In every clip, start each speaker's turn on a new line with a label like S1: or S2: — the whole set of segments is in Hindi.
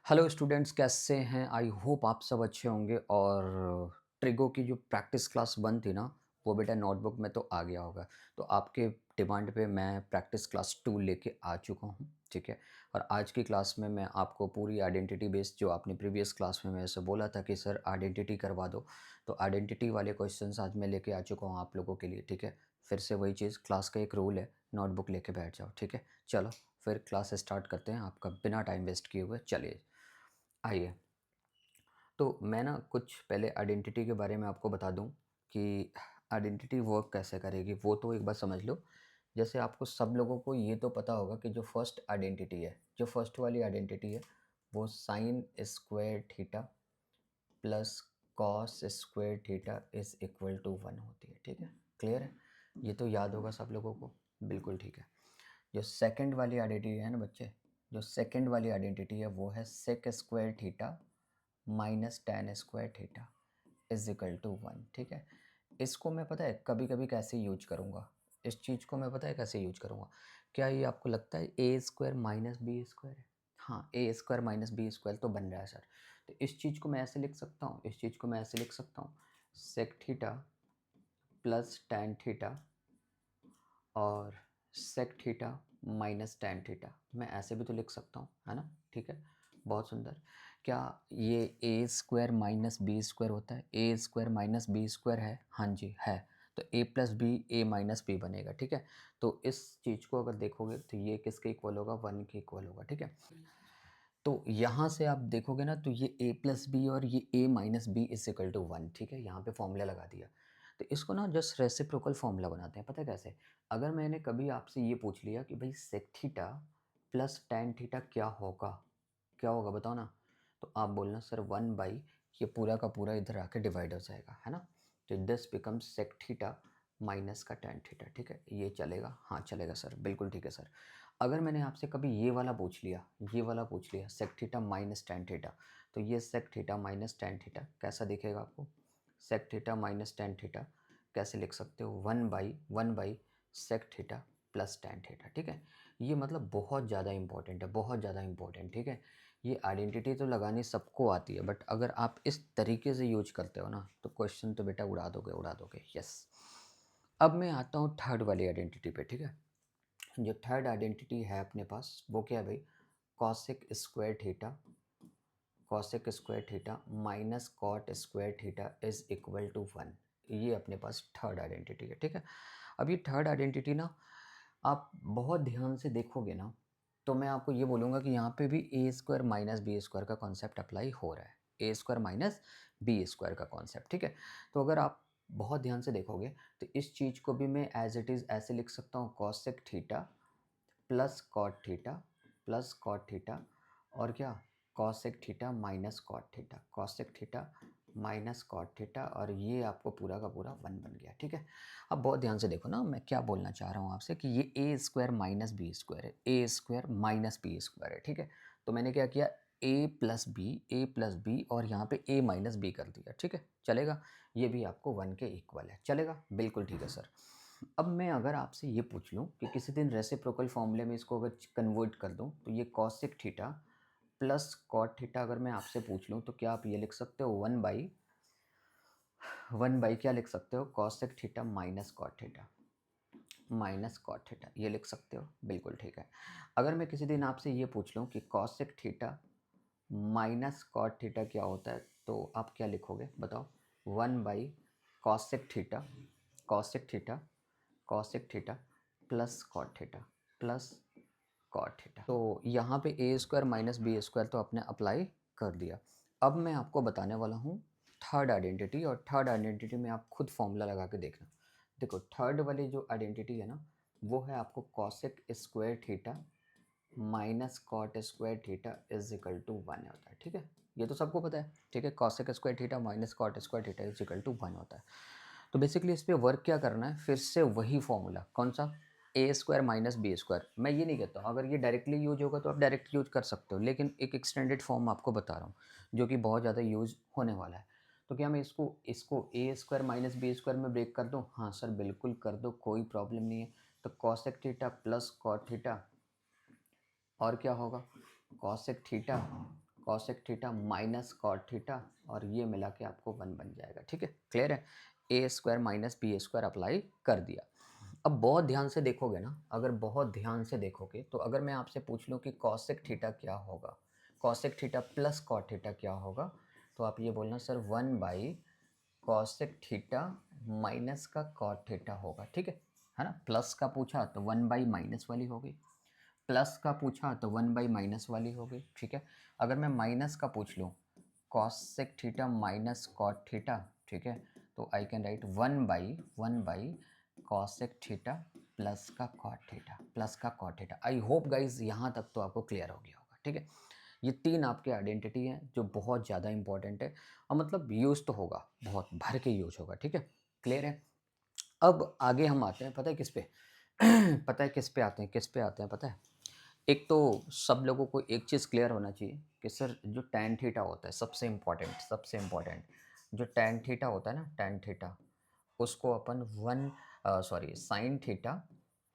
S1: हेलो स्टूडेंट्स, कैसे हैं? आई होप आप सब अच्छे होंगे। और ट्रिगो की जो प्रैक्टिस क्लास 1 थी ना, वो बेटा नोटबुक में तो आ गया होगा। तो आपके डिमांड पे मैं प्रैक्टिस क्लास 2 लेके आ चुका हूँ, ठीक है। और आज की क्लास में मैं आपको पूरी आइडेंटिटी बेस्ड, जो आपने प्रीवियस क्लास में मेरे से बोला था कि सर आइडेंटिटी करवा दो, तो आइडेंटिटी वाले क्वेश्चंस आज मैं लेके आ चुका हूँ आप लोगों के लिए, ठीक है। फिर से वही चीज़, क्लास का एक रूल है, नोटबुक लेके बैठ जाओ, ठीक है। चलो फिर क्लास स्टार्ट करते हैं, आपका बिना टाइम वेस्ट किए हुए। चलिए आइए। तो मैं ना कुछ पहले आइडेंटिटी के बारे में आपको बता दूं कि आइडेंटिटी वर्क कैसे करेगी, वो तो एक बार समझ लो। जैसे आपको सब लोगों को ये तो पता होगा कि जो फर्स्ट आइडेंटिटी है, जो फर्स्ट वाली आइडेंटिटी है, वो sine square theta plus cos square theta is equal to 1 होती है, ठीक है। क्लियर है? ये तो याद होगा सब लोगों को, बिल्कुल ठीक है। जो सेकंड वाली आइडेंटिटी है ना बच्चे, जो सेकंड वाली आइडेंटिटी है वो है sec square theta minus tan square theta is equal to 1, ठीक है। इसको मैं पता है कभी कभी कैसे यूज करूँगा, इस चीज़ को मैं पता है कैसे यूज करूँगा। क्या ये आपको लगता है A square minus B square है? हाँ, ए स्क्वायर माइनस बी स्क्वायर तो बन रहा है सर। तो इस चीज़ को मैं ऐसे लिख सकता हूँ, इस चीज़ को मैं ऐसे लिख सकता हूँ, sec theta plus ten theta और sec theta minus ten theta, मैं ऐसे भी तो लिख सकता हूँ, है ना? ठीक है, बहुत सुंदर। क्या ये ए स्क्वायर माइनस बी स्क्वायर होता है? A square minus B square है, हाँ जी है। तो ए प्लस बी ए माइनस बी बनेगा, ठीक है। तो इस चीज़ को अगर देखोगे तो ये किसके इक्वल होगा? 1 के इक्वल होगा, ठीक है। तो यहाँ से आप देखोगे ना, तो ये ए प्लस बी और ये A minus B is equal to 1, ठीक है। यहाँ पे फॉर्मूला लगा दिया। तो इसको ना जस्ट रेसिप्रोकल फॉर्मूला बनाते हैं, पता है कैसे? अगर मैंने कभी आपसे ये पूछ लिया कि भाई sec theta plus ten theta क्या होगा, क्या होगा बताओ ना? तो आप बोलना सर 1 बाई ये पूरा का पूरा इधर आके डिवाइड हो जाएगा, है ना। तो this becomes sec theta minus का टेन थीटा, ठीक है। ये चलेगा? हाँ चलेगा सर, बिल्कुल ठीक है सर। अगर मैंने आपसे कभी ये वाला पूछ लिया, ये वाला पूछ लिया sec theta minus ten theta, तो ये sec theta minus ten theta कैसा दिखेगा आपको? Sec theta minus ten theta कैसे लिख सकते हो? 1 by sec theta plus ten theta, ठीक है। ये मतलब बहुत ज़्यादा इंपॉर्टेंट है, बहुत ज़्यादा इंपॉर्टेंट, ठीक है। ये आइडेंटिटी तो लगानी सबको आती है, बट अगर आप इस तरीके से यूज करते हो ना, तो क्वेश्चन तो बेटा उड़ा दोगे, उड़ा दोगे। यस। अब मैं आता हूँ थर्ड वाली आइडेंटिटी पे, ठीक है। जो थर्ड आइडेंटिटी है अपने पास, वो क्या है भाई? Cosec square theta, cosec square theta minus cot square theta is equal to 1। ये अपने पास थर्ड आइडेंटिटी है, ठीक है। अब ये थर्ड आइडेंटिटी ना, आप बहुत ध्यान से देखोगे ना, तो मैं आपको ये बोलूँगा कि यहाँ पे भी ए स्क्वायर माइनस बी स्क्वायर का कॉन्सेप्ट अप्लाई हो रहा है। A square minus B square का कॉन्सेप्ट, ठीक है। तो अगर आप बहुत ध्यान से देखोगे तो इस चीज़ को भी मैं एज इट इज़ ऐसे लिख सकता हूँ, cosec theta plus cot theta और क्या, cosec theta minus cot theta, cosec theta minus cot theta, और ये आपको पूरा का पूरा 1 बन गया, ठीक है। अब बहुत ध्यान से देखो ना, मैं क्या बोलना चाह रहा हूँ आपसे कि ये ए स्क्वायर माइनस बी स्क्वायर है, A square minus B square है, ठीक है। तो मैंने क्या किया, ए प्लस बी और यहाँ पे ए माइनस बी कर दिया, ठीक है। चलेगा? ये भी आपको 1 के इक्वल है, चलेगा? बिल्कुल ठीक है सर। अब मैं अगर आपसे ये पूछ लूँ कि किसी दिन रेसिप्रोकल फॉर्मूले में इसको अगर कन्वर्ट कर दूँ, तो ये cosec theta plus cot theta अगर मैं आपसे पूछ लूँ, तो क्या आप ये लिख सकते हो? 1 बाई क्या लिख सकते हो? Cosec theta minus cot theta, minus cot theta, ये लिख सकते हो, बिल्कुल ठीक है। अगर मैं किसी दिन आपसे ये पूछ लूँ कि cosec theta minus cot theta क्या होता है, तो आप क्या लिखोगे बताओ? 1 by cosec theta, cosec theta, cosec theta plus cot theta, plus cot theta. तो यहाँ पे A square minus B square तो आपने अप्लाई कर दिया। अब मैं आपको बताने वाला हूँ थर्ड आइडेंटिटी, और थर्ड आइडेंटिटी में आप खुद फॉर्मूला लगा के देखना। देखो थर्ड वाली जो आइडेंटिटी है ना, वो है आपको cosec square theta minus cot square theta is equal to 1 होता है, ठीक है। ये तो सबको पता है, ठीक है। Cosec square theta minus cot square theta is equal to 1 होता है। तो बेसिकली इस पे वर्क क्या करना है, फिर से वही फॉर्मूला, कौन सा? ए स्क्वायर माइनस बी स्क्वायर। मैं ये नहीं कहता हूँ अगर ये डायरेक्टली यूज होगा तो आप डायरेक्ट यूज कर सकते हो, लेकिन एक एक्सटेंडेड फॉर्म आपको बता रहा हूँ जो कि बहुत ज़्यादा यूज होने वाला है। तो क्या मैं इसको इसको ए स्क्वायर माइनस बी स्क्वायर में ब्रेक कर दूँ? हाँ सर बिल्कुल कर दो, कोई प्रॉब्लम नहीं है। तो cosec theta plus cot theta और क्या होगा? Cosec theta, cosec theta minus cot theta, और ये मिला के आपको 1 बन जाएगा। ठीक है, क्लियर है। A square minus B square apply कर दिया। अब बहुत ध्यान से देखोगे ना, अगर बहुत ध्यान से देखोगे तो अगर मैं आपसे पूछ लूँ कि कॉसेक थीटा क्या होगा, cosec theta plus cot theta क्या होगा, तो आप ये बोलना सर 1 कॉसेक थीटा माइनस का कॉट थीटा होगा। ठीक है ना। प्लस का पूछा तो 1 माइनस वाली होगी, प्लस का पूछा तो 1 माइनस वाली होगी। ठीक है, अगर मैं माइनस का पूछ लूँ cosec theta minus cot theta, ठीक है, तो I can write 1 by cosec theta plus का कॉट थीटा, प्लस का cot theta. I hope guys यहाँ तक तो आपको क्लियर हो गया होगा। ठीक है, ये 3 आपके आइडेंटिटी हैं जो बहुत ज़्यादा इंपॉर्टेंट है, और मतलब यूज तो होगा, बहुत भर के यूज होगा। ठीक है, क्लियर है। अब आगे हम आते हैं, पता है किस पे पता है किस पे आते हैं, किस पे आते हैं पता है। एक तो सब लोगों को एक चीज़ क्लियर होना चाहिए कि सर जो टैन थीटा होता है, सबसे इम्पॉर्टेंट जो टैन थीटा होता है ना, टैन थीटा, उसको अपन sine theta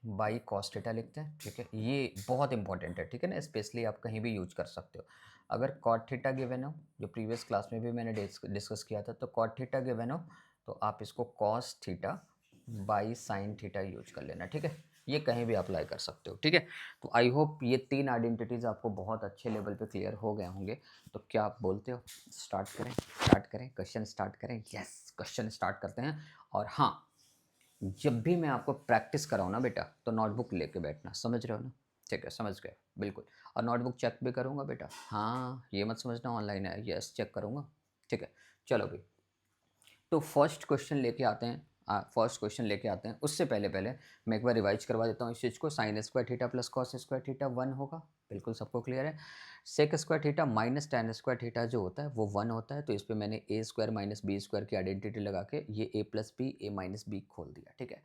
S1: by cos theta लिखते हैं। ठीक है, ये बहुत इंपॉर्टेंट है। ठीक है ना, स्पेशली आप कहीं भी यूज कर सकते हो। अगर कॉट थीटा गिवन हो, जो प्रीवियस क्लास में भी मैंने डिस्कस किया था, तो कॉट थीटा गिवन हो तो आप इसको cos theta by sine theta use कर लेना। ठीक है, ये कहीं भी अप्लाई कर सकते हो। ठीक है, तो आई होप ये 3 आइडेंटिटीज़ आपको बहुत अच्छे लेवल पे क्लियर हो गए होंगे। तो क्या आप बोलते हो स्टार्ट करें क्वेश्चन स्टार्ट करें? यस, क्वेश्चन स्टार्ट करते हैं। और हाँ, जब भी मैं आपको प्रैक्टिस कराऊँ ना बेटा, तो नोटबुक लेके बैठना, समझ रहे हो ना? ठीक है, समझ गए, बिल्कुल। और नोटबुक चेक भी करूँगा बेटा, हाँ, ये मत समझना ऑनलाइन है, यस चेक करूँगा। ठीक है, चलो भाई, तो फर्स्ट क्वेश्चन लेके आते हैं। उससे पहले पहले मैं एक बार रिवाइज करवा देता हूँ इस चीज़ को। Sine square theta plus cos square theta 1 होगा, बिल्कुल सबको क्लियर है। Sec square theta minus tan square theta जो होता है वो 1 होता है, तो इस पर मैंने A square minus B square की आइडेंटिटी लगा के ये A plus B A minus B खोल दिया। ठीक है,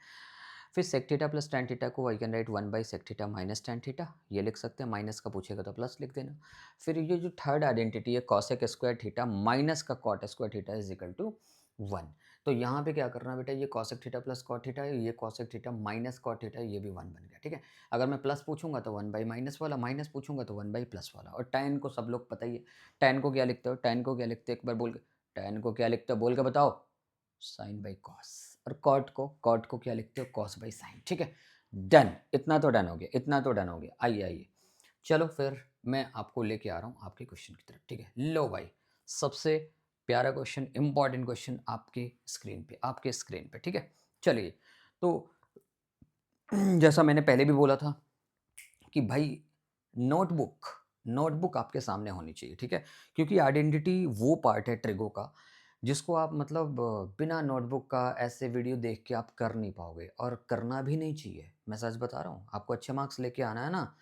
S1: फिर sec theta plus tan theta को I can write one by sec theta minus tan theta, ये लिख सकते हैं, माइनस का पूछेगा तो प्लस लिख देना। फिर ये जो थर्ड आइडेंटिटी है कॉसेक स्क्वायर थीटा माइनस का cot square theta is equal to 1। तो यहाँ पे क्या करना है बेटा, ये cosec theta plus cot theta है, ये cosec theta minus cot theta है, ये भी 1 बन गया। ठीक है, अगर मैं प्लस पूछूंगा तो 1/माइनस वाला, माइनस पूछूंगा तो 1/प्लस वाला। और टैन को सब लोग पता ही है, टैन को क्या लिखते हो, टैन को क्या लिखते हो एक बार बोल के, टैन को क्या लिखते हो बोल के बताओ, साइन बाई कॉस। और कॉट को क्या लिखते हो, कॉस बाई साइन। ठीक है, डन, इतना तो डन हो गया, इतना तो डन हो गया। आइए आइए, चलो फिर मैं आपको लेके आ रहा हूँ आपके क्वेश्चन की तरफ। ठीक है, लो भाई, सबसे प्यारा क्वेश्चन, इंपॉर्टेंट क्वेश्चन आपके स्क्रीन पे। ठीक है, चलिए, तो जैसा मैंने पहले भी बोला था कि भाई नोटबुक नोटबुक आपके सामने होनी चाहिए। ठीक है, क्योंकि आइडेंटिटी वो पार्ट है ट्रिगो का जिसको आप मतलब बिना नोटबुक का ऐसे वीडियो देख के आप कर नहीं पाओगे, और करना भी नहीं चाहिए। मैं सच बता रहा हूँ, आपको अच्छे मार्क्स लेके आना है ना,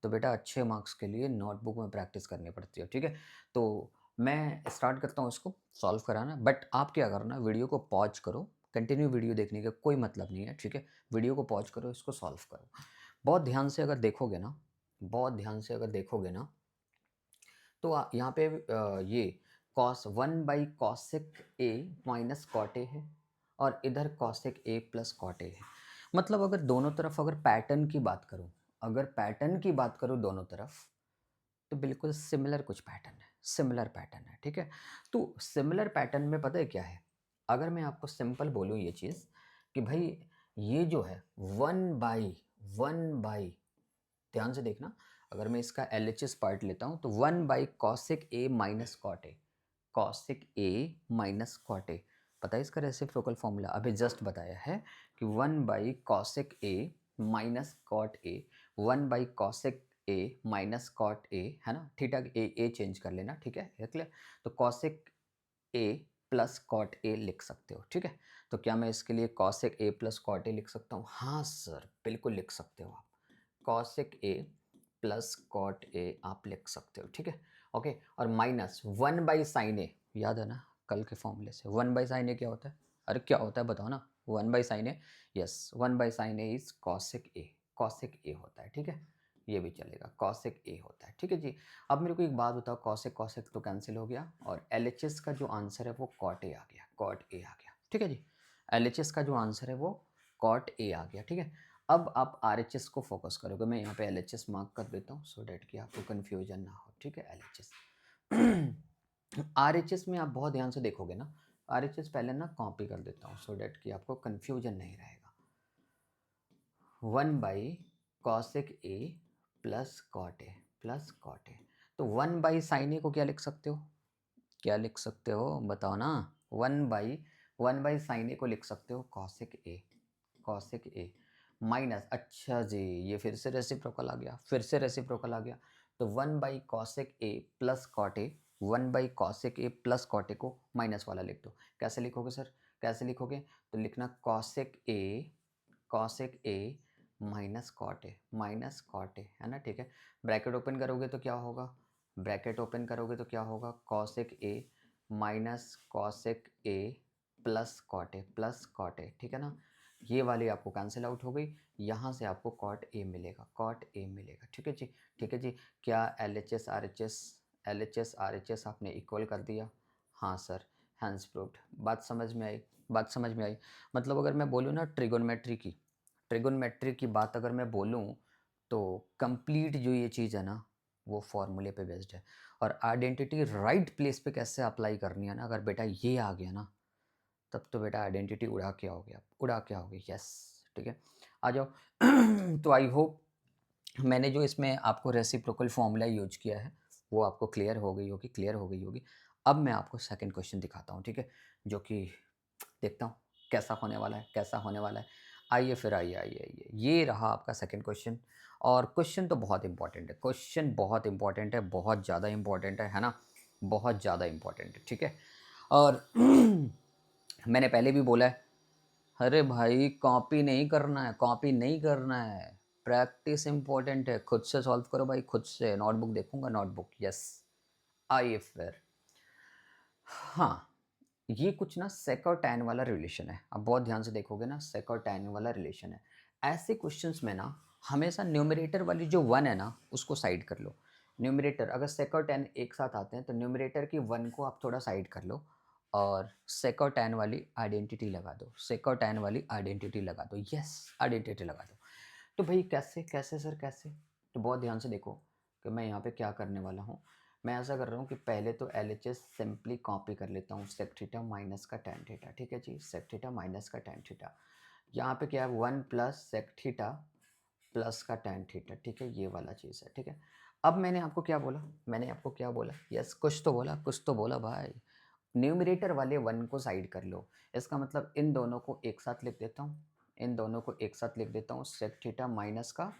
S1: तो बेटा अच्छे मार्क्स के लिए नोटबुक में प्रैक्टिस करनी पड़ती है। ठीक है, तो मैं स्टार्ट करता हूँ इसको सॉल्व कराना, बट आप क्या करना, वीडियो को पॉज करो, कंटिन्यू वीडियो देखने का कोई मतलब नहीं है। ठीक है, वीडियो को पॉज करो, इसको सॉल्व करो। बहुत ध्यान से अगर देखोगे ना, बहुत ध्यान से अगर देखोगे ना, तो यहाँ पे ये cos one by cosec A minus cot A है, और इधर cosec A plus cot A है। मतलब अगर दोनों तरफ अगर पैटर्न की बात करूँ, अगर पैटर्न की बात करूँ दोनों तरफ, तो बिल्कुल सिमिलर कुछ पैटर्न है, सिमिलर पैटर्न है। ठीक है, तो सिमिलर पैटर्न में पता है क्या है, अगर मैं आपको सिंपल बोलूँ ये चीज़ कि भाई ये जो है 1/, ध्यान से देखना, अगर मैं इसका LHS पार्ट लेता हूँ तो one by cosec A minus cot A, cosec A minus cot A, पता है इसका रेसिप्रोकल फॉर्मूला अभी जस्ट बताया है कि one by cosec A minus cot A, one by cosec A minus cot A, है ना, थीटा ए चेंज कर लेना। ठीक है, क्लियर। तो cosec A plus cot A लिख सकते हो। ठीक है, तो क्या मैं इसके लिए cosec A plus cot A लिख सकता हूँ? हाँ सर, बिल्कुल लिख सकते हो आप, cosec A plus cot A आप लिख सकते हो। ठीक है, ओके, और माइनस 1/साइन ए, याद है ना कल के फॉर्मूले से, 1/साइन ए क्या होता है, अरे क्या होता है बताओ ना, one by sine A, yes one by sine A is cosec A, cosec A होता है। ठीक है, ये भी चलेगा, कॉसेक ए होता है। ठीक है जी, अब मेरे को एक बात बताओ, कॉसेक कॉसेक तो कैंसिल हो गया, और LHS का जो आंसर है वो कॉट ए आ गया, कॉट ए आ गया। ठीक है जी, LHS का जो आंसर है वो कॉट ए आ गया। ठीक है, अब आप RHS को फोकस करोगे, मैं यहाँ पे LHS मार्क कर देता हूँ सो डैट कि आपको कन्फ्यूजन ना हो। ठीक है, LHS आरएचएस में आप बहुत ध्यान से देखोगे ना, आरएचएस पहले ना कॉपी कर देता हूँ सो डैट कि आपको कन्फ्यूजन नहीं रहेगा। 1/cosec A plus cot A plus cot A. तो 1/sin A को क्या लिख सकते हो? क्या लिख सकते हो बताओ ना? 1/sin A को लिख सकते हो cosec A माइनस, अच्छा जी, ये फिर से रेसिप्रोकल आ गया, फिर से रेसिप्रोकल आ गया। तो 1/cosec A plus cot A, 1/cosec A plus cot A को माइनस वाला लिख दो। कैसे लिखोगे सर, कैसे लिखोगे? तो लिखना cosec A minus cot A, है ना? ठीक है, ब्रैकेट ओपन करोगे तो क्या होगा? ब्रैकेट ओपन करोगे तो क्या होगा? cosec A minus cosec A plus cot A, ठीक है ना? ये वाली आपको कैंसिल आउट हो गई, यहाँ से आपको कॉट ए मिलेगा, ठीक है जी, ठीक है जी। क्या एल एच एस आपने इक्वल कर दिया? हाँ सर, हैंस प्रूव्ड। बात समझ में आई, बात समझ में आई। मतलब अगर मैं बोलूँ ना ट्रिगोनमेट्री की बात अगर मैं बोलूँ, तो कंप्लीट जो ये चीज़ है ना, वो फॉर्मूले पे बेस्ड है। और आइडेंटिटी राइट प्लेस पे कैसे अप्लाई करनी है ना, अगर बेटा ये आ गया ना, तब तो बेटा आइडेंटिटी उड़ा के आओगे आप, उड़ा के आओगे। यस, ठीक है, आ जाओ। तो आई होप मैंने जो इसमें आपको रेसिप्रोकल फॉर्मूला यूज किया है वो आपको क्लियर हो गई होगी, क्लियर हो गई होगी। अब मैं आपको सेकंड क्वेश्चन दिखाता हूँ, ठीक है, जो कि देखता हूँ कैसा होने वाला है, कैसा होने वाला है। आइए फिर, आइए, ये रहा आपका सेकंड क्वेश्चन। और क्वेश्चन तो बहुत इंपॉर्टेंट है, क्वेश्चन बहुत इंपॉर्टेंट है, बहुत ज़्यादा इंपॉर्टेंट है ना? बहुत ज़्यादा इंपॉर्टेंट है, ठीक है। और मैंने पहले भी बोला है, अरे भाई कॉपी नहीं करना है, कॉपी नहीं करना है, प्रैक्टिस इंपॉर्टेंट है, खुद से सॉल्व करो भाई, खुद से। नोटबुक देखूंगा, नोटबुक, यस। आइए फिर, हाँ, ये कुछ ना सेक और टैन वाला रिलेशन है। अब बहुत ध्यान से देखोगे ना, सेक और टैन वाला रिलेशन है। ऐसे क्वेश्चंस में ना हमेशा न्यूमरेटर वाली जो वन है ना, उसको साइड कर लो। न्यूमरेटर अगर सेक और टैन एक साथ आते हैं तो न्यूमरेटर की वन को आप थोड़ा साइड कर लो और सेक और टैन वाली आइडेंटिटी लगा दो, सेक और टैन वाली आइडेंटिटी लगा दो, यस, आइडेंटिटी लगा दो। तो भाई कैसे कैसे सर, कैसे? तो बहुत ध्यान से देखो कि मैं यहाँ पे क्या करने वाला हूँ। मैं ऐसा कर रहा हूँ कि पहले तो L H S simply copy कर लेता हूँ, सेक थीटा माइनस का टैन थीटा, ठीक है जी, सेक थीटा माइनस का टैन थीटा। यहाँ पे क्या है, 1 प्लस सेक थीटा प्लस का टैन थीटा, ठीक है, ये वाला चीज़ है, ठीक है। अब मैंने आपको क्या बोला, मैंने आपको क्या बोला? यस, कुछ तो बोला, कुछ तो बोला भाई। न्यूमरेटर वाले वन को साइड कर लो। इसका मतलब इन दोनों को एक साथ लिख देता हूँ, इन दोनों को एक साथ लिख देता हूँ, सेक थीटा माइनस का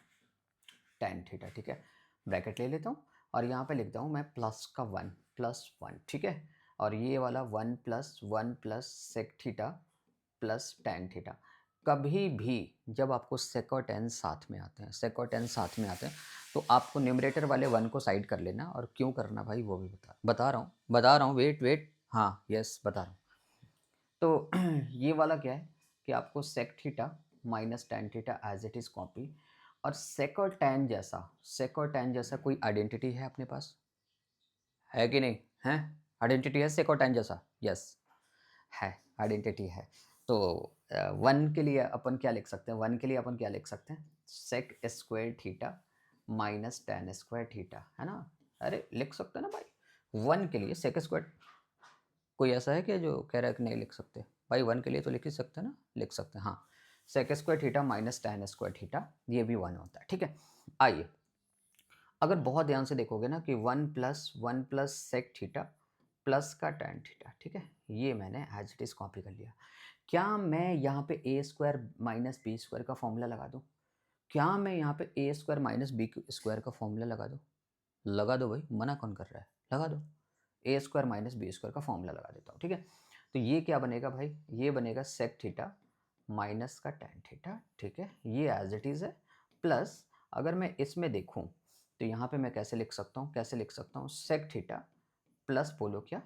S1: टैन थीटा, ठीक है। ब्रैकेट ले लेता हूँ और यहाँ पे लिखता हूँ मैं प्लस का वन, प्लस वन, ठीक है। और ये वाला 1 plus sec theta plus tan theta. कभी भी जब आपको सेक और टैन साथ में आते हैं, सेक और टैन साथ में आते हैं, तो आपको न्यूमरेटर वाले वन को साइड कर लेना। और क्यों करना भाई वो भी बता रहा हूँ, वेट वेट, हाँ यस, बता रहा हूँ। तो ये वाला क्या है कि आपको sec theta minus tan theta as it is copy. और सेक और टैन जैसा कोई आइडेंटिटी है अपने पास, है कि नहीं है? आइडेंटिटी है सेक और टैन जैसा, यस, है, आइडेंटिटी है। तो वन के लिए अपन क्या लिख सकते हैं, वन के लिए अपन क्या लिख सकते हैं, sec square theta minus tan square theta, है ना? अरे लिख सकते हैं ना भाई, वन के लिए सेक स्क्वायर। कोई ऐसा है क्या जो कह रहा है कि नहीं लिख सकते? भाई वन के लिए तो लिख ही सकते हैं ना, लिख सकते हैं, हाँ। Sec square theta minus tan square theta, ये भी वन होता है, ठीक है। आइए, अगर बहुत ध्यान से देखोगे ना कि 1 प्लस सेक थीटा प्लस का टैन थीटा, ठीक है, ये मैंने एज इट इज़ कॉपी कर लिया। क्या मैं यहाँ पे A square minus B square का फॉर्मूला लगा दूँ? क्या मैं यहाँ पे A square minus B square का फॉर्मूला लगा दूँ? लगा दो भाई, मना कौन कर रहा है, लगा दो। ए स्क्वायर माइनस बी स्क्वायर का फॉर्मूला लगा देता हूँ, ठीक है। तो ये क्या बनेगा भाई, ये बनेगा सेक थीटा माइनस का टैन थीटा, ठीक है, ये एज इट इज़ है। प्लस अगर मैं इसमें देखूँ तो यहाँ पे मैं कैसे लिख सकता हूँ, कैसे लिख सकता हूँ, सेक थीटा प्लस बोलो क्या,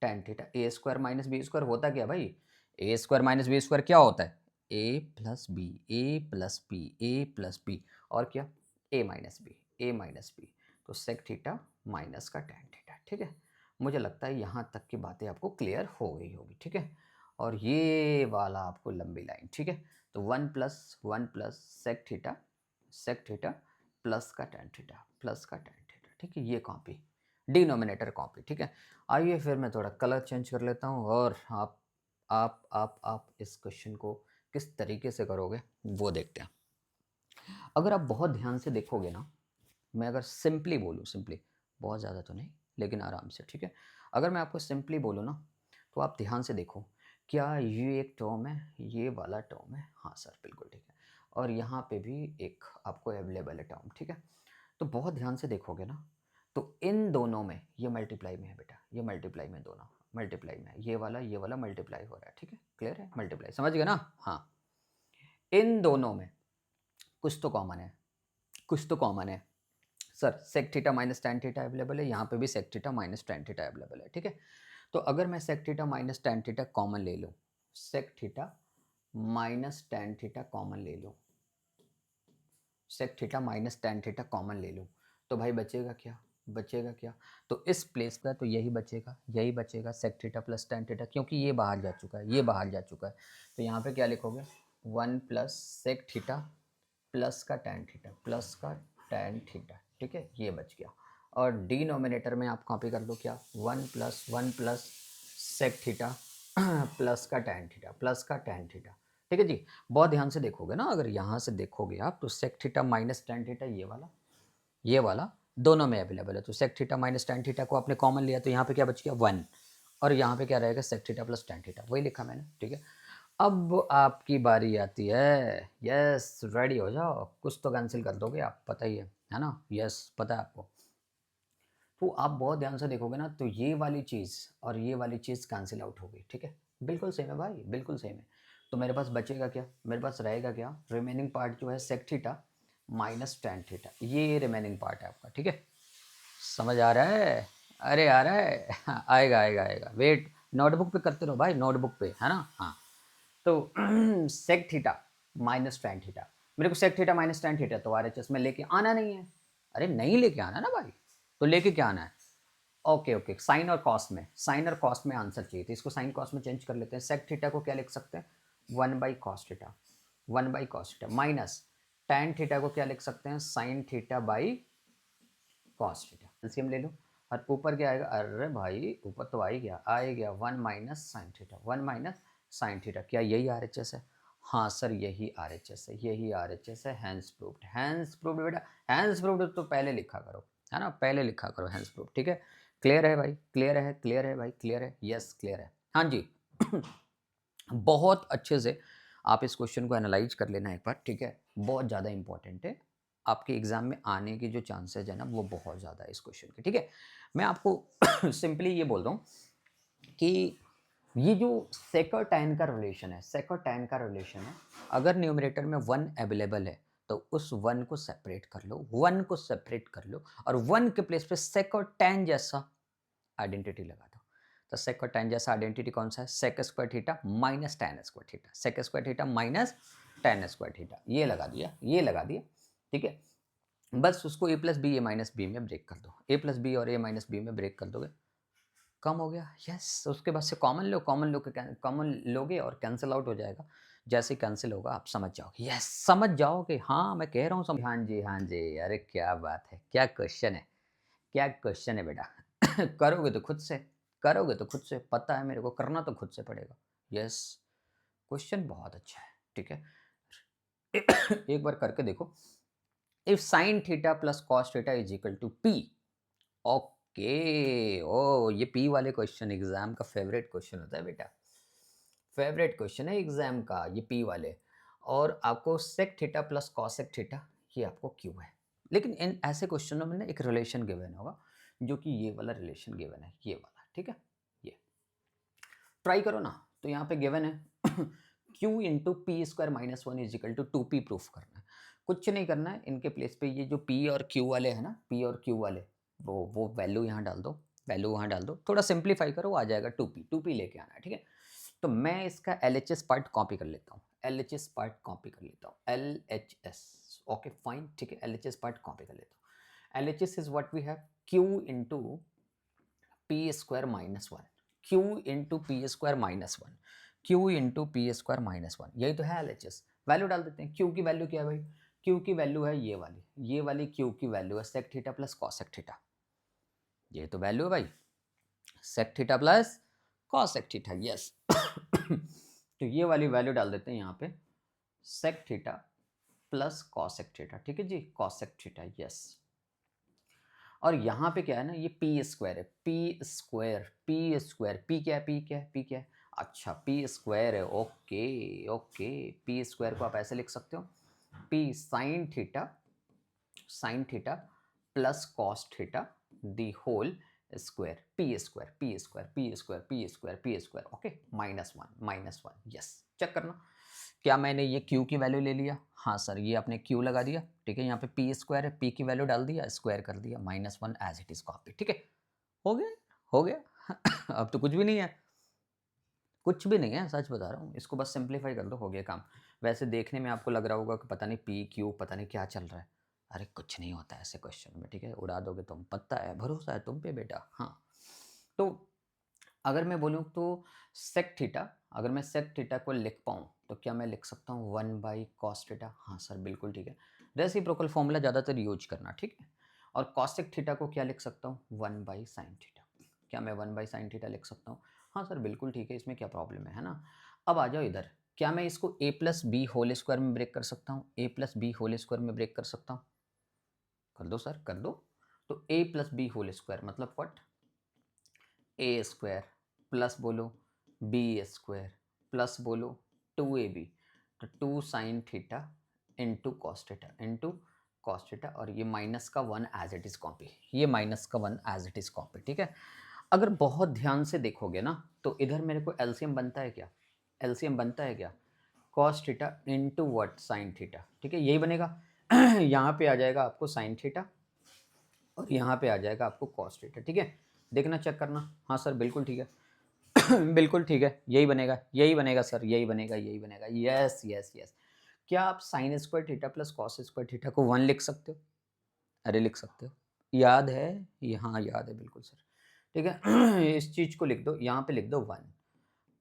S1: टैन थीटा। ए स्क्वायर माइनस बी स्क्वायर होता क्या भाई, ए स्क्वायर माइनस बी स्क्वायर क्या होता है, ए plus B, a plus B, a plus B, और क्या, ए माइनस बी, ए माइनस बी। तो सेक थीटा माइनस का टैन थीटा, ठीक है। मुझे लगता है यहाँ तक की बातें आपको क्लियर हो गई होगी, ठीक है। और ये वाला आपको लंबी लाइन, ठीक है। तो 1 प्लस सेक थीटा प्लस का टैन थीटा, प्लस का टैन थीटा, ठीक है, ये कॉपी। डिनोमिनेटर कॉपी, ठीक है। आइए फिर मैं थोड़ा कलर चेंज कर लेता हूँ और आप इस क्वेश्चन को किस तरीके से करोगे वो देखते हैं। अगर आप बहुत ध्यान से देखोगे ना, मैं अगर सिंपली बोलूँ, सिंपली, बहुत ज़्यादा तो नहीं लेकिन आराम से, ठीक है। अगर मैं आपको सिंपली बोलूँ ना, तो आप ध्यान से देखो, क्या ये एक टर्म है, ये वाला टर्म है? हाँ सर, बिल्कुल ठीक है। और यहाँ पे भी एक आपको अवेलेबल है टर्म, ठीक है। तो बहुत ध्यान से देखोगे ना, तो इन दोनों में ये मल्टीप्लाई में है बेटा, ये मल्टीप्लाई में, दोनों मल्टीप्लाई में है, ये वाला मल्टीप्लाई हो रहा है, ठीक है। क्लियर है? मल्टीप्लाई, समझ गए ना? हाँ, इन दोनों में कुछ तो कॉमन है, कुछ तो कॉमन है। Sir sec theta minus tan theta available है, यहाँ पे भी sec theta minus tan theta available है, ठीक है। तो अगर मैं sec theta minus tan theta common ले लूँ, sec theta minus tan theta common ले लूँ, sec theta minus tan theta common ले लूँ, तो भाई बचेगा क्या? बचेगा क्या? तो इस प्लेस का तो यही बचेगा, यही बचेगा, sec theta plus tan theta, क्योंकि ये बाहर जा चुका है, ये बाहर जा चुका है। तो यहाँ पे क्या लिखोगे? 1 प्लस सेक थीटा प्लस का टैन थीटा, प्लस का टैन थीटा, ठीक है, ये बच गया। और डिनोमिनेटर में आप कॉपी कर दो क्या? 1 प्लस सेक थीटा प्लस का टैन थीटा, प्लस का टैन थीटा, ठीक है जी। बहुत ध्यान से देखोगे ना, अगर यहाँ से देखोगे आप, तो sec theta minus tan theta ये वाला दोनों में अवेलेबल है। तो sec theta minus tan theta को आपने कॉमन लिया, तो यहाँ पे क्या बच गया? 1। और यहाँ पे क्या रहेगा? Sec theta plus tan theta, वही लिखा मैंने, ठीक है। अब आपकी बारी आती है। यस, रेडी हो जाओ, कुछ तो कैंसिल कर दोगे आप, पता ही है ना? यस, पता है आपको। तो आप बहुत ध्यान से देखोगे ना, तो ये वाली चीज़ और ये वाली चीज़ कैंसिल आउट होगी, ठीक है। बिल्कुल सेम है भाई, बिल्कुल सेम है। तो मेरे पास बचेगा क्या? मेरे पास रहेगा क्या? रिमेनिंग पार्ट जो है sec theta minus tan theta, ये रिमेनिंग पार्ट है आपका, ठीक है। समझ आ रहा है? अरे आ रहा है आएगा आएगा आएगा, वेट, नोटबुक पे करते रहो भाई, नोटबुक पे, है ना? हाँ। तो sec theta minus tan theta, मेरे को sec theta minus tan theta तो आरएचएस में लेके आना नहीं है। अरे नहीं लेके आना ना भाई, तो लेके क्या आना है? ओके ओके, साइन और कॉस में, साइन और कॉस में आंसर चाहिए, तो इसको साइन कॉस में चेंज कर लेते हैं। सेक थीटा को क्या लिख सकते हैं? 1/cos theta, 1/cos theta, minus tan theta को क्या लिख सकते हैं? Sign theta by cos theta. LCM ले लो, और ऊपर क्या आएगा? अरे भाई ऊपर तो आ ही गया 1 minus sine theta, 1 minus sine theta. क्या यही आरएचएस है? हाँ सर, यही आरएचएस है, यही आरएचएस है। हैंस प्रूव्ड, हैंस प्रूव्ड बेटा, हैंस प्रूव्ड तो पहले लिखा करो, है ना? पहले लिखा करो हैंस प्रूव्ड, ठीक है। क्लियर है भाई? क्लियर है? क्लियर है भाई? क्लियर है? यस क्लियर है, हाँ जी। बहुत अच्छे से आप इस क्वेश्चन को एनालाइज कर लेना एक बार, ठीक है। बहुत ज़्यादा इंपॉर्टेंट है, आपके एग्जाम में आने के जो चांसेस है ना, वो बहुत ज़्यादा है इस क्वेश्चन के, ठीक है। मैं आपको सिंपली ये बोल रहा हूँ कि ये जो सेक और टैन का रिलेशन है, सेक और टैन का रिलेशन है, अगर न्यूमरेटर में 1 अवेलेबल है, तो उस 1 को सेपरेट कर लो, 1 को सेपरेट कर लो, और 1 के प्लेस पे सेक और टैन जैसा आइडेंटिटी लगा दो। तो सेक और टैन जैसा आइडेंटिटी कौन सा है? Sec square theta minus tan square theta, sec square theta minus tan square theta, ये लगा दिया, ये लगा दिया, ठीक है। बस उसको ए प्लस बी ए माइनस बी में ब्रेक कर दो, ए प्लस बी और ए माइनस बी में ब्रेक कर दोगे, कम हो गया। यस, उसके बाद से कॉमन लो, कॉमन लोगे और कैंसिल आउट हो जाएगा। जैसे कैंसिल होगा आप समझ जाओगे, यस समझ जाओगे, हाँ मैं कह रहा हूँ समझ। हाँ जी हाँ जी, अरे क्या बात है, क्या क्वेश्चन है, क्या क्वेश्चन है बेटा। करोगे तो खुद से, करोगे तो खुद से, पता है मेरे को, करना तो खुद से पड़ेगा। यस, क्वेश्चन बहुत अच्छा है, ठीक है। एक बार करके देखो। If sine theta plus cos theta is equal to P, okay, ओ ये पी वाले क्वेश्चन एग्जाम का फेवरेट क्वेश्चन होता है बेटा, फेवरेट क्वेश्चन है एग्जाम का ये पी वाले। और आपको sec theta plus cosec theta, ये आपको क्यों है। लेकिन इन ऐसे क्वेश्चनों में ना एक रिलेशन गिवन होगा, जो कि ये वाला रिलेशन गिवन है, ये वाला, ठीक है। ये ट्राई करो ना, तो यहाँ पे गिवन है q into P square minus 1 is equal to 2p proof करना है। कुछ नहीं करना है, इनके प्लेस पे ये जो p और q वाले हैं ना, p और q वाले, वो वैल्यू यहाँ डाल दो, वैल्यू वहाँ डाल दो, थोड़ा सिंप्लीफाई करो, आ जाएगा 2p लेके आना है, ठीक है। तो मैं इसका LHS पार्ट कॉपी कर लेता हूँ, LHS पार्ट कॉपी कर लेता हूँ, LHS, ओके फाइन, ठीक है, LHS पार्ट कॉपी कर लेता हूँ। LHS is what we have, q into P square minus 1, Q into P square minus 1, Q into P square minus 1, यही तो है LHS। वैल्यू डाल देते हैं। क्यू की वैल्यू क्या है भाई? क्यू की वैल्यू है ये वाली क्यू की वैल्यू है sec theta plus cosec theta, ये तो वैल्यू है भाई, sec theta plus cos sec theta, yes. तो ये वाली वैल्यू डाल देते हैं यहाँ पे, sec theta plus cos sec theta, ठीक है जी, कॉस सेक थीटा, यस। और यहाँ पे क्या है ना, ये पी स्क्वायर है, P square, P square, P क्या है, पी क्या है, पी क्या है, अच्छा पी स्क्वायर है, ओके ओके। पी स्क्वायर को आप ऐसे लिख सकते हो, P sine theta plus cos theta the whole square, P square, P square, P square, P square, P square, okay, minus one, yes. Check करना, क्या मैंने ये q की वैल्यू ले लिया, हाँ सर, ये आपने q लगा दिया, ठीक है, यहाँ पे पी स्क्वायर है, p की वैल्यू डाल दिया, स्क्वायर कर दिया, -1 एज इट इज कॉपी, ठीक है, हो गया, हो गया। अब तो कुछ भी नहीं है, कुछ भी नहीं है, सच बता रहा हूँ, इसको बस सिंप्लीफाई कर दो, हो गया काम। वैसे देखने में आपको लग रहा होगा कि पता नहीं पी क्यू पता नहीं क्या चल रहा है, अरे कुछ नहीं होता ऐसे क्वेश्चन में, ठीक है, उड़ा दोगे तुम, पता है, भरोसा है तुम पे बेटा, हाँ। तो अगर मैं बोलूँ तो सेक थीटा, अगर मैं सेक थीटा को लिख पाऊँ तो क्या मैं लिख सकता हूँ 1/cos थीटा, हाँ सर बिल्कुल ठीक है, रेसिप्रोकल फॉर्मूला ज़्यादातर यूज करना, ठीक है। और कॉसेक थीटा को क्या लिख सकता हूँ, 1/sin थीटा, क्या मैं 1/sin थीटा लिख सकता हूँ, हाँ सर बिल्कुल ठीक है, इसमें क्या प्रॉब्लम है ना। अब आ जाओ इधर, क्या मैं इसको a plus B whole square में ब्रेक कर सकता हूँ, a plus B whole square में ब्रेक कर सकता हूँ, कर दो सर कर दो। तो a plus B whole square मतलब व्हाट, ए स्क्वायर प्लस बोलो बी स्क्वायर प्लस बोलो 2ab, तो 2 sine theta into cos theta into cos theta, और ये माइनस का 1 एज इट इज़ कॉपी, ये माइनस का 1 एज इट इज़ कॉपी, ठीक है। अगर बहुत ध्यान से देखोगे ना तो इधर मेरे को एलसीएम बनता है क्या, एलसीएम बनता है क्या, cos theta into what sign theta, ठीक है, यही बनेगा। यहाँ पे आ जाएगा आपको साइन थीटा और यहाँ पे आ जाएगा आपको कॉस थीटा, ठीक है, देखना चेक करना, हाँ सर बिल्कुल ठीक है। बिल्कुल ठीक है, यही बनेगा, यही बनेगा सर, यही बनेगा, यही बनेगा, यस यस यस। क्या आप sign square theta plus cos square theta को 1 लिख सकते हो, अरे लिख सकते हो, याद है, यहाँ याद है बिल्कुल सर, ठीक है। इस चीज़ को लिख दो, यहाँ पे लिख दो 1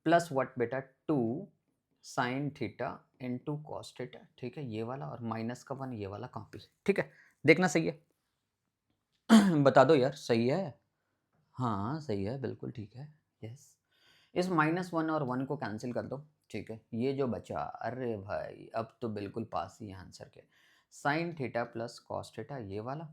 S1: प्लस व्हाट बेटा 2 sine theta into cos theta, ठीक है, ये वाला, और माइनस का 1 ये वाला कॉपी, ठीक है, देखना सही है। बता दो यार सही है, हाँ सही है बिल्कुल ठीक है, यस। इस -1 और 1 को कैंसिल कर दो, ठीक है, ये जो बचा, अरे भाई अब तो बिल्कुल पास ही है आंसर के, sign theta plus cos theta ये वाला,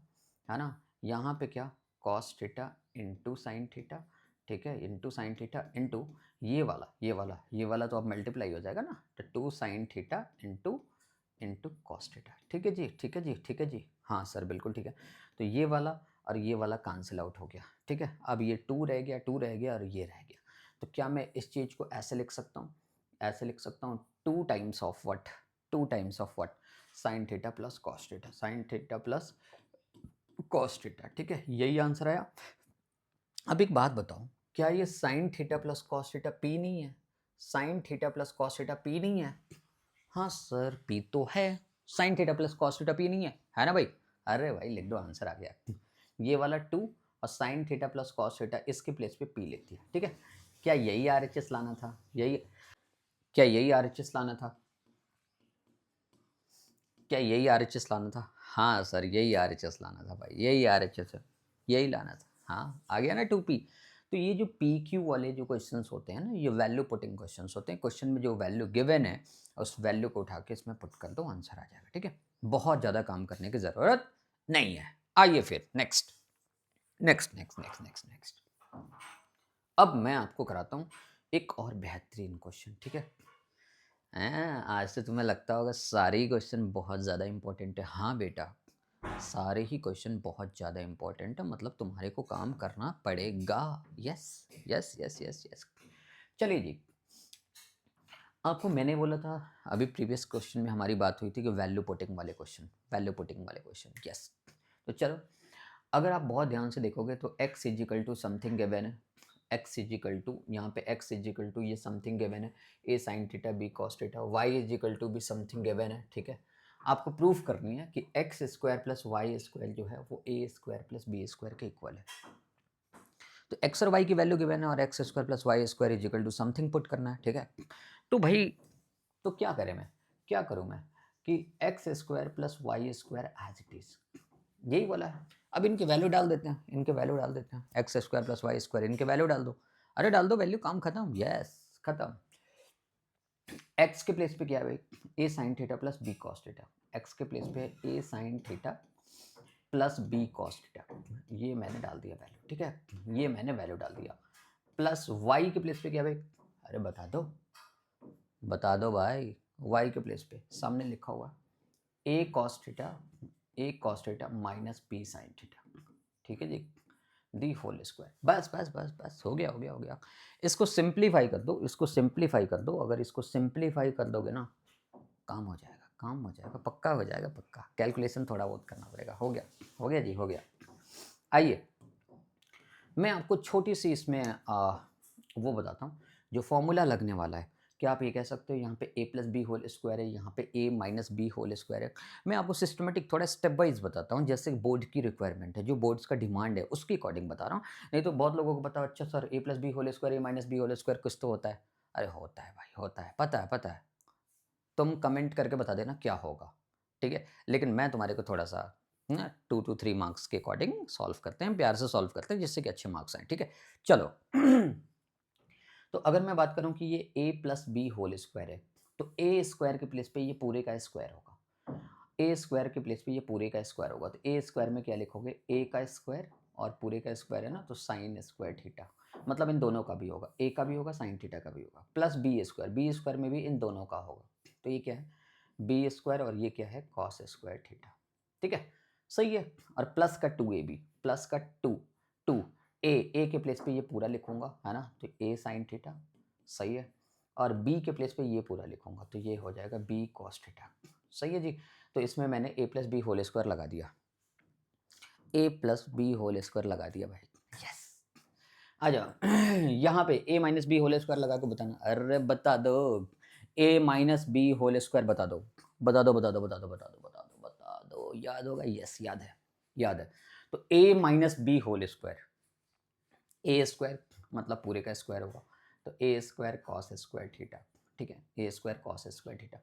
S1: है ना, यहाँ पे क्या cos theta into sine theta, ठीक है, इंटू साइन थीटा इंटू ये वाला, ये वाला, ये वाला तो अब मल्टीप्लाई हो जाएगा ना, तो 2 sine theta into into cos theta, ठीक है जी, ठीक है जी, ठीक है जी, हाँ सर बिल्कुल ठीक है। तो ये वाला और ये वाला कैंसिल आउट हो गया, ठीक है, अब ये 2 रह गया, 2 रह गया और ये रह गया। तो क्या मैं इस चीज़ को ऐसे लिख सकता हूँ, ऐसे लिख सकता हूँ 2 times of what, 2 times of what, sign theta plus cos theta, sign theta plus cos theta, ठीक है, यही आंसर आया। अब एक बात बताओ, क्या ये sine theta plus cos theta P नहीं है, sine theta plus cos theta P नहीं है, हाँ सर पी तो है, sine theta plus cos theta P नहीं है ना भाई, अरे भाई लिख दो, आंसर आ गया। ये वाला 2 और sign theta plus cos theta इसके प्लेस पे पी लिख दिया, ठीक है। क्या यही आरएचएस लाना था, यही, क्या यही आरएचएस लाना था, क्या यही आरएचएस लाना था, हाँ सर यही आरएचएस लाना था भाई, यही आरएचएस है, यही लाना था, हाँ आ गया ना 2p। तो ये जो पी क्यू वाले जो क्वेश्चंस होते हैं ना, ये वैल्यू पुटिंग क्वेश्चंस होते हैं, क्वेश्चन में जो वैल्यू गिवन है उस वैल्यू को उठा के इसमें पुट कर दो, आंसर आ जाएगा, ठीक है, बहुत ज़्यादा काम करने की ज़रूरत नहीं है। आइए फिर next next next next next next, अब मैं आपको कराता हूँ एक और बेहतरीन क्वेश्चन, ठीक है। आज से तुम्हें लगता होगा सारे ही क्वेश्चन बहुत ज़्यादा इंपॉर्टेंट है, हाँ बेटा, सारे ही क्वेश्चन बहुत ज़्यादा इंपॉर्टेंट है, मतलब तुम्हारे को काम करना पड़ेगा, yes yes yes yes yes. चलिए जी, आपको मैंने बोला था, अभी प्रीवियस क्वेश्चन में हमारी बात हुई थी कि वैल्यू पुटिंग वाले क्वेश्चन, वैल्यू पुटिंग वाले क्वेश्चन, यस। तो चलो, अगर आप बहुत ध्यान से देखोगे तो x is equal to something given है, x इजिकल टू, यहाँ पे x इजिकल टू ये समथिंग गिवन है, a sine theta b cos theta, y is equal to भी समथिंग गिवन है, ठीक है। आपको प्रूफ करनी है कि x square plus y square जो है वो a square plus B square के इक्वल है। तो एक्स और वाई की वैल्यू गिवन है और x square plus y square is equal to something put करना है, ठीक है। तो भाई, तो क्या करें, मैं क्या करूँ मैं कि x square plus y square as it is, यही वाला है, अब इनकी वैल्यू डाल देते हैं, इनके वैल्यू डाल देते हैं, x square plus y square, इनके वैल्यू डाल दो। अरे डाल दो वैल्यू, काम खत्म, यस खत्म। एक्स के प्लेस पे क्या है भाई, A sine theta plus B cos theta. X के प्लेस पे A sine theta plus B cos theta, ये मैंने डाल दिया वैल्यू, ठीक है, ये मैंने वैल्यू डाल दिया। प्लस वाई के प्लेस पे क्या भाई, अरे बता दो भाई, वाई के प्लेस पे सामने लिखा हुआ A cos theta minus B sine theta, ठीक है जी, दी होल स्क्वायर। बस बस बस बस, हो गया हो गया हो गया। इसको सिंप्लीफाई कर दो, इसको सिंप्लीफाई कर दो, अगर इसको सिंप्लीफाई कर दोगे ना, काम हो जाएगा, काम हो जाएगा, पक्का हो जाएगा, पक्का। कैलकुलेशन थोड़ा बहुत करना पड़ेगा, हो गया जी, हो गया। आइए मैं आपको छोटी सी इसमें वो बताता हूँ जो फॉर्मूला लगने वाला है, कि आप ये कह सकते हो यहाँ पे ए प्लस बी होल स्क्वायर है, यहाँ पे ए माइनस बी होल स्क्वायर है। मैं आपको सिस्टमेटिक थोड़ा स्टेप वाइज बताता हूँ, जैसे बोर्ड की रिक्वायरमेंट है, जो बोर्ड्स का डिमांड है उसके अकॉर्डिंग बता रहा हूँ। नहीं तो बहुत लोगों को पता, अच्छा सर ए प्लस बी होल स्क्वायर, ए माइनस बी होल स्क्वायर कुछ तो होता है। अरे होता है भाई, होता है, पता है, तुम कमेंट करके बता देना क्या होगा, ठीक है। लेकिन मैं तुम्हारे को थोड़ा सा ना 2 to 3 मार्क्स के अकॉर्डिंग सॉल्व करते हैं, प्यार से सॉल्व करते हैं, जिससे कि अच्छे मार्क्स आए, ठीक है। चलो तो अगर मैं बात करूं कि ये a plus B whole square है, तो ए स्क्वायर के प्लेस पे ये पूरे का स्क्वायर होगा, ए स्क्वायर के प्लेस पे ये पूरे का स्क्वायर होगा, तो ए स्क्वायर में क्या लिखोगे, ए का स्क्वायर और पूरे का स्क्वायर है ना, तो साइन स्क्वायर थीटा, मतलब इन दोनों का भी होगा, ए का भी होगा, साइन थीटा का भी होगा, प्लस बी स्क्वायर में भी इन दोनों का होगा, तो ये क्या है, बी स्क्वायर और ये क्या है, कॉस स्क्वायर थीटा, ठीक है, सही है। और प्लस का 2ab, प्लस का 2 ए के प्लेस पे ये पूरा लिखूंगा, है ना, तो ए साइन थीटा, सही है। और बी के प्लेस पे ये पूरा लिखूंगा, तो ये हो जाएगा बी कॉस थीटा, सही है जी। तो इसमें मैंने ए प्लस बी होल स्क्वायर लगा दिया, ए प्लस बी होल स्क्वायर लगा दिया भाई, यस। आ जाओ यहाँ पे ए माइनस बी होल स्क्वायर लगा के बताना, अरे बता दो, ए माइनस बी होल स्क्वायर बता दो, बता दो, याद होगा, यस याद है, याद है। तो A minus B whole square, A square मतलब पूरे का स्क्वायर होगा, तो ए स्क्वायर कॉस स्क्वायर थीटा, ठीक है, A square cos square theta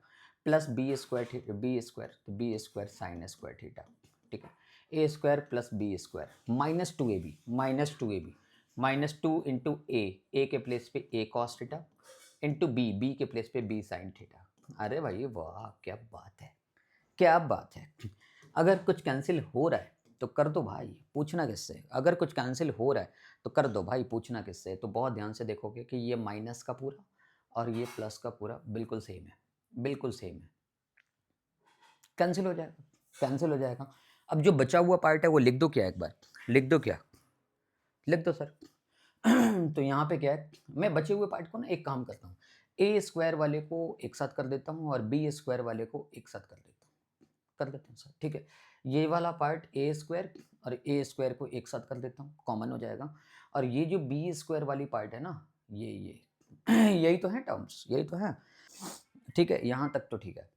S1: plus B square, तो B square sine square theta, ठीक है, A square plus B square minus two into A के प्लेस पे A cos theta into B के प्लेस पे बी साइन थीटा। अरे भाई वाह, क्या बात है, क्या बात है। अगर कुछ कैंसिल हो रहा है तो कर दो भाई, पूछना किससे, अगर कुछ कैंसिल हो रहा है तो कर दो भाई, पूछना किससे। तो बहुत ध्यान से देखोगे कि ये माइनस का पूरा और ये प्लस का पूरा बिल्कुल सेम है, बिल्कुल सेम है, कैंसिल हो जाएगा, कैंसिल हो जाएगा। अब जो बचा हुआ पार्ट है वो लिख दो, क्या एक बार लिख दो, क्या लिख दो सर तो यहाँ पे क्या है, मैं बचे हुए पार्ट को ना एक काम करता हूँ, ए स्क्वायर वाले को एक साथ कर देता हूँ और बी स्क्वायर वाले को एक साथ कर देता हूँ, कर देते हैं सर, ठीक है। ये वाला पार्ट ए स्क्वायर और ए स्क्वायर को एक साथ कर देता हूँ, कॉमन हो जाएगा। और ये जो बी स्क्वायर वाली पार्ट है ना, ये यही तो है टर्म्स, यही तो है, ठीक है, यहाँ तक तो ठीक है।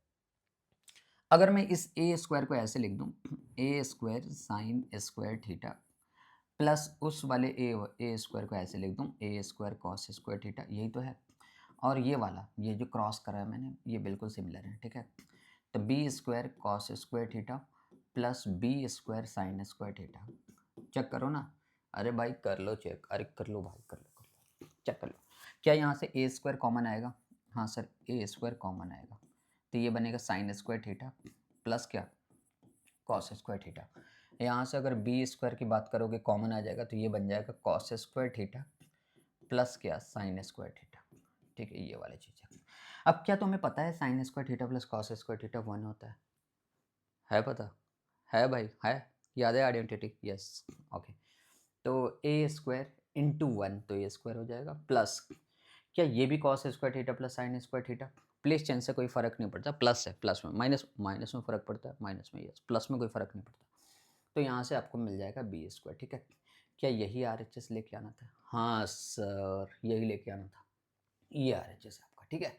S1: अगर मैं इस ए स्क्वायर को ऐसे लिख दूँ, A square sine square theta plus उस वाले ए स्क्वायर को ऐसे लिख दूँ, A square cos square theta, यही तो है। और ये वाला, ये जो क्रॉस करा है मैंने, ये बिल्कुल सिमिलर है, ठीक है। तो B square cos square theta plus B square sine square theta, check करो ना, अरे भाई कर लो चेक, अरे कर लो भाई, कर लो, चेक कर लो। क्या यहाँ से ए स्क्वायर कॉमन आएगा, हाँ सर ए स्क्वायर कॉमन आएगा, तो ये बनेगा साइन स्क्वायर थीटा प्लस क्या, कॉस स्क्वायर थीटा। यहाँ से अगर बी स्क्वायर की बात करोगे कॉमन आ जाएगा, तो ये बन जाएगा कॉस स्क्वायर थीटा प्लस क्या, साइन स्क्वायर थीटा, ठीक है, ये वाली चीज़ है। अब क्या तुम्हें पता है sign square theta plus cos square theta 1 होता है पता, है भाई, है, याद है आइडेंटिटी, यस, ओके। तो ए स्क्वायर इंटू 1, तो ए स्क्वायर हो जाएगा प्लस क्या, ये भी cos square theta plus sine square theta, place change से कोई फर्क नहीं पड़ता, प्लस है, प्लस में माइनस, माइनस में फर्क पड़ता है, माइनस में, यस, प्लस में कोई फर्क नहीं पड़ता। तो यहाँ से आपको मिल जाएगा बी स्क्वायर, ठीक है। क्या यही आर एच एस लेके आना था, हाँ सर यही लेके आना था, ये आर एच एस आपका, ठीक है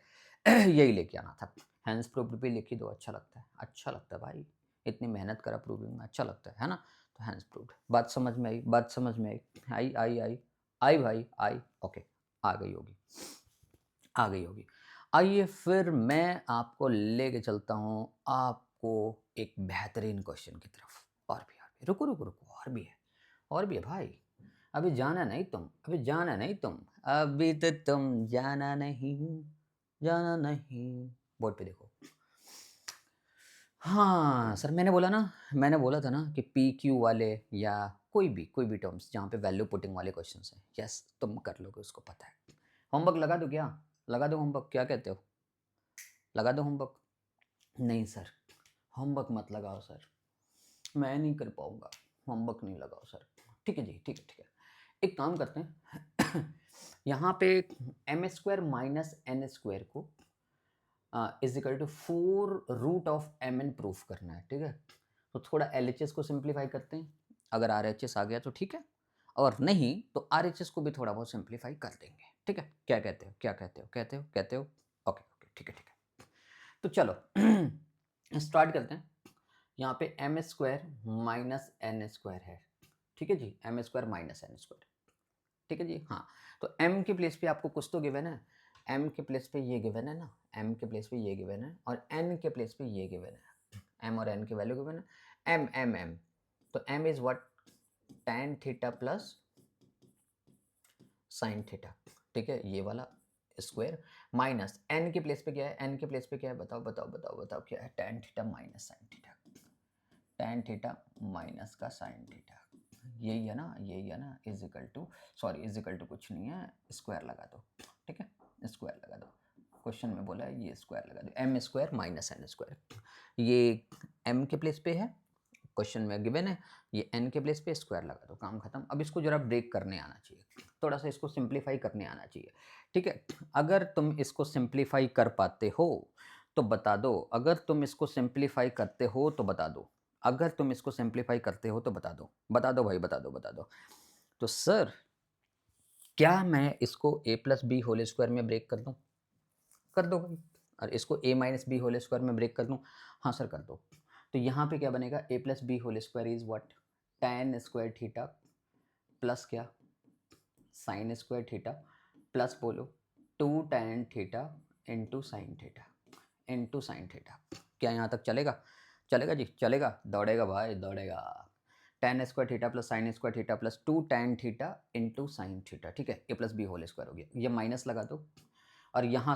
S1: यही लेके आना था। हैंस प्रूव्ड भी लिख ही दो, अच्छा लगता है, अच्छा लगता है भाई, इतनी मेहनत करा प्रूविंग में, अच्छा लगता है ना। तो हैंस प्रूव्ड, बात समझ में आई, बात समझ में आई, आई भाई आई, ओके, आ गई होगी, आ गई होगी। आइए फिर मैं आपको लेके चलता हूँ आपको एक बेहतरीन क्वेश्चन की तरफ, और भी रुको रुको रुको, और भी है भाई। अभी जाना नहीं तुम, अभी जाना नहीं तुम, अभी तो तुम जाना नहीं। बोर्ड पे देखो। हाँ, सर मैंने बोला था ना कि पी-क्यू वाले या कोई भी टर्म्स जहाँ पे वैल्यू पुटिंग वाले क्वेश्चंस हैं, यस तुम कर लोगे उसको पता है। होमवर्क लगा दूँ क्या? लगा दूँ होमवर्क, क्या कहते हो? लगा दूँ होमवर्क? नहीं सर, होमवर्क मत लगाओ सर, मैं नहीं कर पाऊँगा, होमवर्क नहीं लगाओ सर। ठीक है जी, ठीक है। एक काम करते हैं यहाँ पे M square minus N square को is equal to 4 root of M N proof करना है, ठीक है। तो थोड़ा एल एच एस को सिंप्लीफाई करते हैं, अगर आर एच एस आ गया तो ठीक है, और नहीं तो आर एच एस को भी थोड़ा बहुत सिंप्लीफाई कर देंगे, ठीक है। क्या कहते हो, क्या कहते हो? ओके ओके, ठीक है। तो चलो स्टार्ट करते हैं। यहाँ पे M square minus N square है, ठीक है जी, M square minus N square, ठीक है जी। हाँ, तो m के प्लेस पे आपको कुछ तो गिवन है, m के प्लेस पे ये गिवन है ना, m के प्लेस पे ये गिवन है, और n के प्लेस पे ये गिवन है, m और n की वैल्यू गिवन है, m तो m is what, tan theta plus sin theta, ठीक है, ये वाला स्क्वायर माइनस n के प्लेस पे क्या है, n के प्लेस पे क्या है, बताओ क्या है, tan theta minus sin theta, tan theta minus का sin थीटा, यही है ना, इज इक्वल टू कुछ नहीं है, स्क्वायर लगा दो, ठीक है, स्क्वायर लगा दो, क्वेश्चन में बोला है ये स्क्वायर लगा दो, m square minus N square, ये एम के प्लेस पे है, क्वेश्चन में गिवन है, ये एन के प्लेस पे स्क्वायर लगा दो, काम खत्म। अब इसको जरा ब्रेक करने आना चाहिए, थोड़ा सा इसको सिंप्लीफाई करने आना चाहिए, ठीक है। अगर तुम इसको सिंप्लीफाई कर पाते हो तो बता दो, अगर तुम इसको सिंप्लीफाई करते हो तो बता दो, अगर तुम इसको सिंप्लीफाई करते हो तो बता दो भाई, बता दो। तो सर क्या मैं इसको a plus B whole square में ब्रेक कर दूं? कर दो भाई। और इसको a minus B whole square में ब्रेक कर दूं? हाँ सर कर दो। तो यहाँ पे क्या बनेगा, a plus B whole square is what, tan square theta plus क्या, साइन स्क्वायर थीटा प्लस बोलो 2 tan theta into sine theta. क्या यहाँ तक चलेगा? चलेगा जी, चलेगा, दौड़ेगा भाई दौड़ेगा। tan square theta plus sine square theta plus 2 tan theta into sine theta, ठीक है, a plus B whole square हो गया, ये माइनस लगा दो, और यहाँ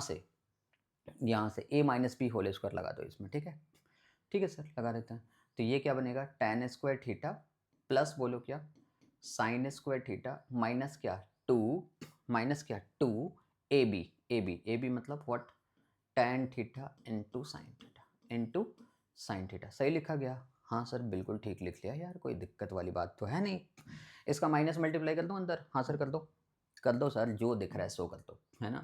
S1: से a minus B whole square लगा दो इसमें, ठीक है सर, लगा देते हैं। तो ये क्या बनेगा, tan स्क्वायर थीटा प्लस बोलो क्या, साइन स्क्वायर थीटा माइनस क्या 2 ए बी मतलब what, tan theta into sine theta, सही लिखा गया? हाँ सर बिल्कुल ठीक लिख लिया यार, कोई दिक्कत वाली बात तो है नहीं। इसका माइनस मल्टीप्लाई कर दो अंदर, हाँ सर कर दो सर, जो दिख रहा है सो कर दो, है ना।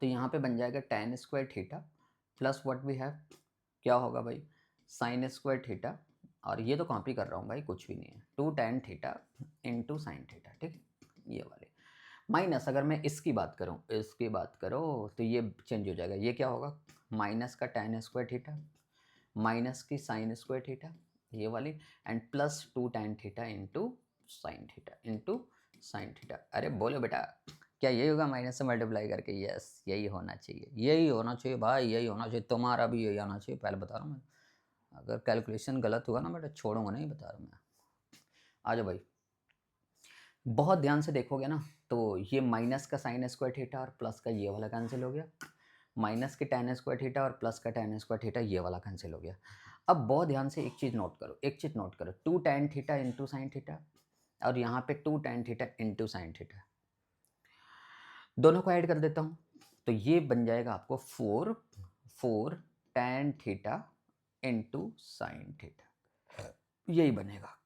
S1: तो यहाँ पे बन जाएगा tan square theta plus what we have, क्या होगा भाई, साइन स्क्वायर थीटा, और ये तो कॉपी कर रहा हूँ भाई, कुछ भी नहीं है, 2 tan theta into sine theta, ठीक, ये वाले माइनस, अगर मैं इसकी बात करो तो ये चेंज हो जाएगा, ये क्या होगा, माइनस का tan स्क्वायर थीटा माइनस की साइन स्क्वायर थीटा, ये वाली, and plus 2 tan theta into sine theta. अरे बोलो बेटा, क्या यही होगा माइनस से मल्टीप्लाई करके? यस, यही होना चाहिए भाई, यही होना चाहिए, तुम्हारा भी यही आना चाहिए, पहले बता रहा हूँ मैं, अगर कैलकुलेशन गलत हुआ ना बेटा छोड़ूंगा नहीं, बता रहा हूँ मैं। आ जाओ भाई, बहुत ध्यान से देखोगे ना तो ये माइनस का साइन स्क्वायर थीटा और प्लस का ये वाला कैंसिल हो गया, माइनस के tan स्क्वायर थीटा और प्लस का tan स्क्वायर थीटा ये वाला कैंसिल हो गया। अब बहुत ध्यान से एक चीज़ नोट करो, 2 tan theta into sine theta, और यहाँ पे 2 tan theta into sine theta, दोनों को ऐड कर देता हूँ, तो ये बन जाएगा आपको 4 tan theta into sine theta, यही बनेगा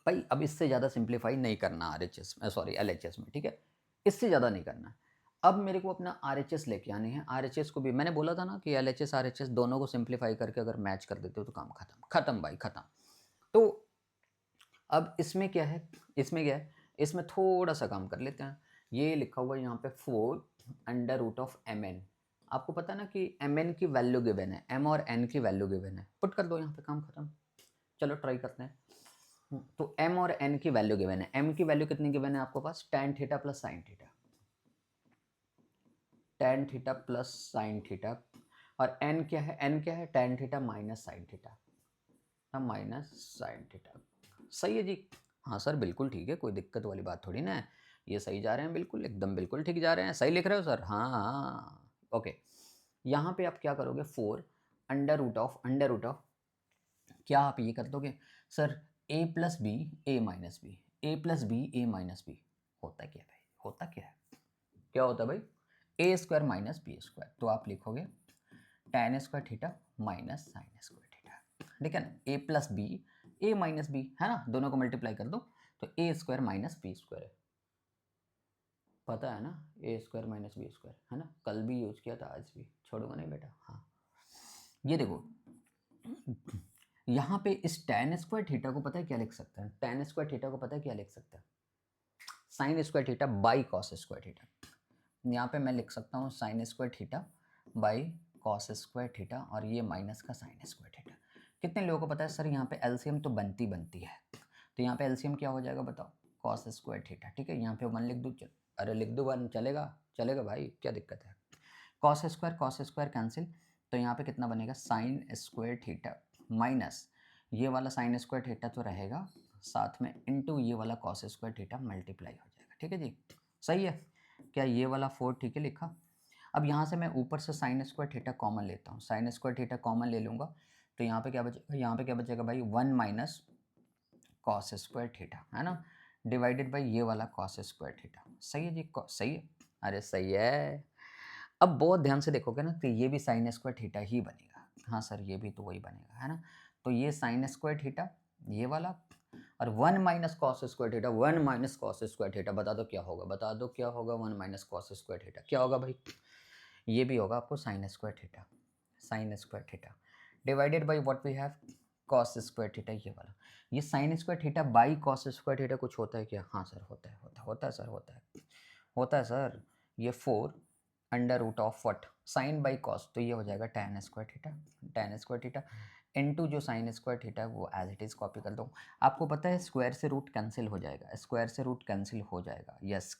S1: भाई। अब इससे ज़्यादा सिंप्लीफाई नहीं करना RHS में, सॉरी LHS में, ठीक है, इससे ज़्यादा नहीं करना। अब मेरे को अपना RHS लेके आने हैं, RHS को भी मैंने बोला था ना कि LHS RHS दोनों को सिंप्लीफाई करके अगर मैच कर देते हो तो काम खत्म भाई खत्म। तो अब इसमें थोड़ा सा काम कर लेते हैं, ये लिखा हुआ है यहाँ पे 4 अंडर रूट ऑफ mn, आपको पता है ना कि mn की वैल्यू गिवन है, m और n की वैल्यू गिवन है, पुट कर दो यहाँ पे, काम खत्म। चलो ट्राई करते हैं। तो m और n की वैल्यू गिवन है, m की वैल्यू कितनी गिवन है आपको पास, tan theta plus sine theta, tan theta plus sine theta, और n क्या है tan theta minus sine theta, minus sine theta. सही है जी। हाँ सर बिल्कुल ठीक है, कोई दिक्कत वाली बात थोड़ी ना है। ये सही जा रहे हैं बिल्कुल, एकदम बिल्कुल ठीक जा रहे हैं। सही लिख रहे हो सर? हाँ, हाँ। ओके। यहाँ पे आप क्या करोगे, 4 अंडर रूट ऑफ क्या आप ये कर दोगे sir, a plus B A minus b, a plus B A minus b. होता क्या है भाई, होता क्या है, क्या होता है भाई, ए स्क्वायर माइनस बी स्क्वायर। तो आप लिखोगे tan square theta minus sine square theta, ठीक है ना। ए प्लस बी ए माइनस बी है ना, दोनों को मल्टीप्लाई कर दो तो ए स्क्वायर माइनस बी स्क्वायर है। पता है ना, ए स्क्वायर माइनस बी स्क्वायर है ना, कल भी यूज किया था, आज भी छोड़ूंगा नहीं बेटा। हाँ ये देखो, यहाँ पे इस tan स्क्वायर थीटा को पता है क्या लिख सकते हैं, tan स्क्वायर थीटा को पता है क्या लिख सकते हैं, sine square theta by cos square theta. यहाँ पे मैं लिख सकता हूँ sign square theta by cos square theta, और ये माइनस का साइन स्क्वायर थीटा। कितने लोगों को पता है सर, यहाँ पे एलसीएम तो बनती है, तो यहाँ पे एलसीएम क्या हो जाएगा बताओ, कॉस स्क्वायर थीटा, ठीक है। यहाँ पे 1 लिख दूँ, अरे लिख दो 1, चलेगा चलेगा भाई, क्या दिक्कत है। कॉस स्क्वायर कैंसिल, तो यहाँ पे कितना बनेगा, साइन स्क्वायर थीटा माइनस ये वाला साइन स्क्वायर थीटा तो रहेगा साथ में, इनटू ये वाला कॉस स्क्वायर थीटा मल्टीप्लाई हो जाएगा, ठीक है जी। सही है क्या, ये वाला 4 ठीक है लिखा। अब यहाँ से मैं ऊपर से साइन स्क्वायर थीटा कॉमन लेता हूँ, साइन स्क्वायर थीटा कॉमन ले लूँगा, तो यहाँ पे क्या बचेगा, यहाँ पे क्या बचेगा भाई, 1 माइनस कॉस स्क्वायर थीटा है ना, डिवाइडेड बाई ये वाला कॉस स्क्वायर थीटा। सही है जी, सही है, अरे सही है। अब बहुत ध्यान से देखोगे ना तो ये भी साइन स्क्वायर थीटा ही बनेगा। हाँ सर ये भी तो वही बनेगा है ना, तो ये साइन स्क्वायर थीटा ये वाला, और 1 minus cos square theta, 1 minus cos square theta, बता दो क्या होगा, बता दो क्या होगा, 1 माइनस कॉस स्क्वायर थीटा क्या होगा भाई, ये भी होगा आपको sine square theta, sine square theta divided by what we have, cos square theta ये वाला। ये sine square theta by cos square theta कुछ होता है क्या, हाँ सर होता है, होता है सर, होता है सर। ये 4 under root of what, sine by cos, तो ये हो जाएगा tan square theta, tan square theta into जो साइन स्क्वायर थीटा है वो एज इट इज़ कॉपी कर दो। आपको पता है स्क्वायर से रूट कैंसिल हो जाएगा, स्क्वायर से रूट कैंसिल हो जाएगा, यस।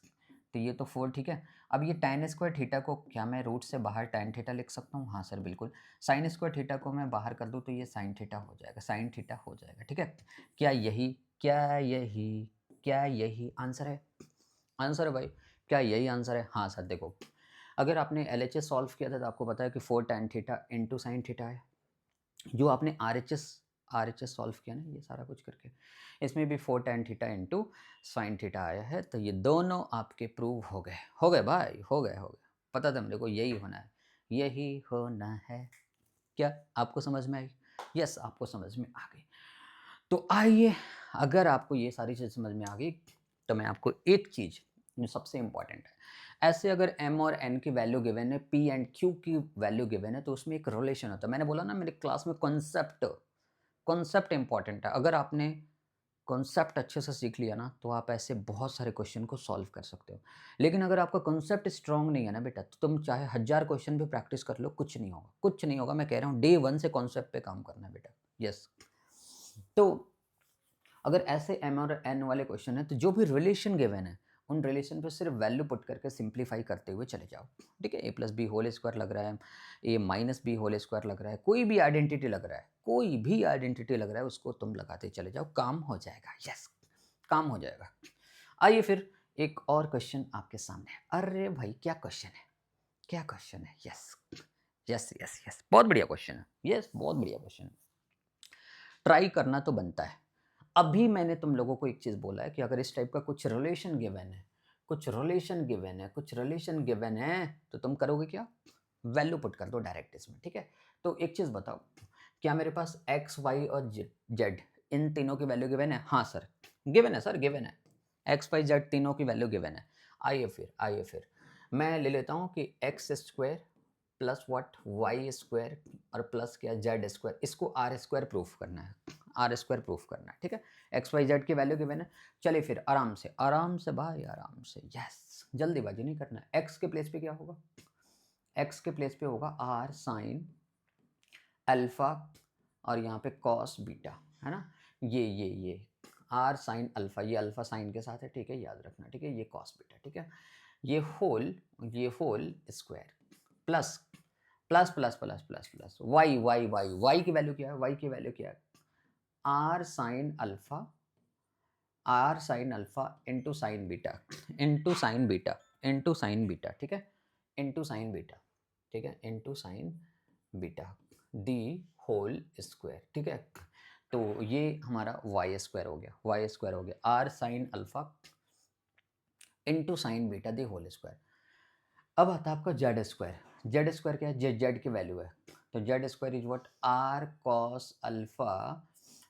S1: तो ये तो 4 ठीक है। अब ये tan स्क्वायर थीटा को क्या मैं रूट से बाहर tan थीटा लिख सकता हूँ, हाँ सर बिल्कुल। साइन स्क्वायर थीटा को मैं बाहर कर दूँ तो ये साइन थीटा हो जाएगा, साइन थीटा हो जाएगा, ठीक है। क्या यही क्या यही क्या यही आंसर है, आंसर है भाई, क्या यही आंसर है। हाँ सर देखो, अगर आपने LHS सॉल्व किया था तो आपको पता है कि 4 tan theta into sine theta है। जो आपने RHS सॉल्व किया ना ये सारा कुछ करके, इसमें भी 4 tan theta into sine theta आया है, तो ये दोनों आपके प्रूव हो गए भाई, हो गए। पता था मेरे को यही होना है, यही होना है। क्या आपको समझ में आई? यस आपको समझ में आ गई। तो आइए, अगर आपको ये सारी चीज़ समझ में आ गई तो मैं आपको एक चीज़ जो सबसे इम्पॉर्टेंट है, ऐसे अगर m और n की वैल्यू गिवन है, p एंड q की वैल्यू गिवन है, तो उसमें एक रिलेशन होता है। मैंने बोला ना मेरे क्लास में कॉन्सेप्ट इंपॉर्टेंट है। अगर आपने कॉन्सेप्ट अच्छे से सीख लिया ना तो आप ऐसे बहुत सारे क्वेश्चन को सॉल्व कर सकते हो। लेकिन अगर आपका कॉन्सेप्ट स्ट्रांग नहीं है ना बेटा, तो तुम चाहे 1000 क्वेश्चन भी प्रैक्टिस कर लो, कुछ नहीं होगा, कुछ नहीं होगा। मैं कह रहा हूँ डे 1 से कॉन्सेप्ट पे काम करना है बेटा। यस, तो अगर ऐसे m और n वाले क्वेश्चन है तो जो भी रिलेशन गिवन है उन रिलेशन पे सिर्फ वैल्यू पुट करके सिंप्लीफाई करते हुए चले जाओ, ठीक है। a plus B whole square लग रहा है, a minus B whole square लग रहा है, कोई भी आइडेंटिटी लग रहा है, कोई भी आइडेंटिटी लग रहा है, उसको तुम लगाते चले जाओ, काम हो जाएगा। यस, काम हो जाएगा। आइए फिर एक और क्वेश्चन आपके सामने है। अरे भाई क्या क्वेश्चन है, क्या क्वेश्चन है, यस यस यस यस, बहुत बढ़िया क्वेश्चन है, यस बहुत बढ़िया क्वेश्चन है। ट्राई करना तो बनता है। अभी मैंने तुम लोगों को एक चीज़ बोला है कि अगर इस टाइप का कुछ रिलेशन गिवन है, कुछ रिलेशन गिवन है, तो तुम करोगे क्या, वैल्यू पुट कर दो डायरेक्ट इसमें, ठीक है। तो एक चीज़ बताओ, क्या मेरे पास x y और z इन तीनों की वैल्यू गिवन है, हाँ सर गिवन है, सर गिवन है, x y z तीनों की वैल्यू गिवन है। आइए फिर मैं ले लेता हूँ कि x square plus what y square और प्लस क्या जेड स्क्वायर, इसको आर स्क्वायर प्रूफ करना है, आर स्क्वायर प्रूफ करना है, ठीक है। एक्स वाई जेड की वैल्यू गिवन है। चलिए फिर आराम से भाई, आराम से, यस जल्दीबाजी नहीं करना है। एक्स के प्लेस पे क्या होगा, एक्स के प्लेस पे होगा आर साइन अल्फा और यहाँ पे कॉस बीटा, है ना। ये आर साइन अल्फा, ये अल्फा साइन के साथ है, ठीक है, याद रखना, ठीक है। ये कॉस बीटा, ठीक है। ये whole square plus plus plus plus plus plus y y y y की वैल्यू क्या है, वाई की वैल्यू क्या है, r sine alpha, r sine alpha into sine beta, into sine beta, into sine beta, ठीक है, इंटू साइन बीटा, ठीक है, into sine beta the whole square, ठीक है। तो ये हमारा वाई स्क्वायर हो गया, वाई स्क्वायर हो गया r sine alpha into sine beta the whole square. अब आता है आपका जेड स्क्वायर, जेड स्क्वायर क्या है, जेड की वैल्यू है, तो z square is what, r cos alpha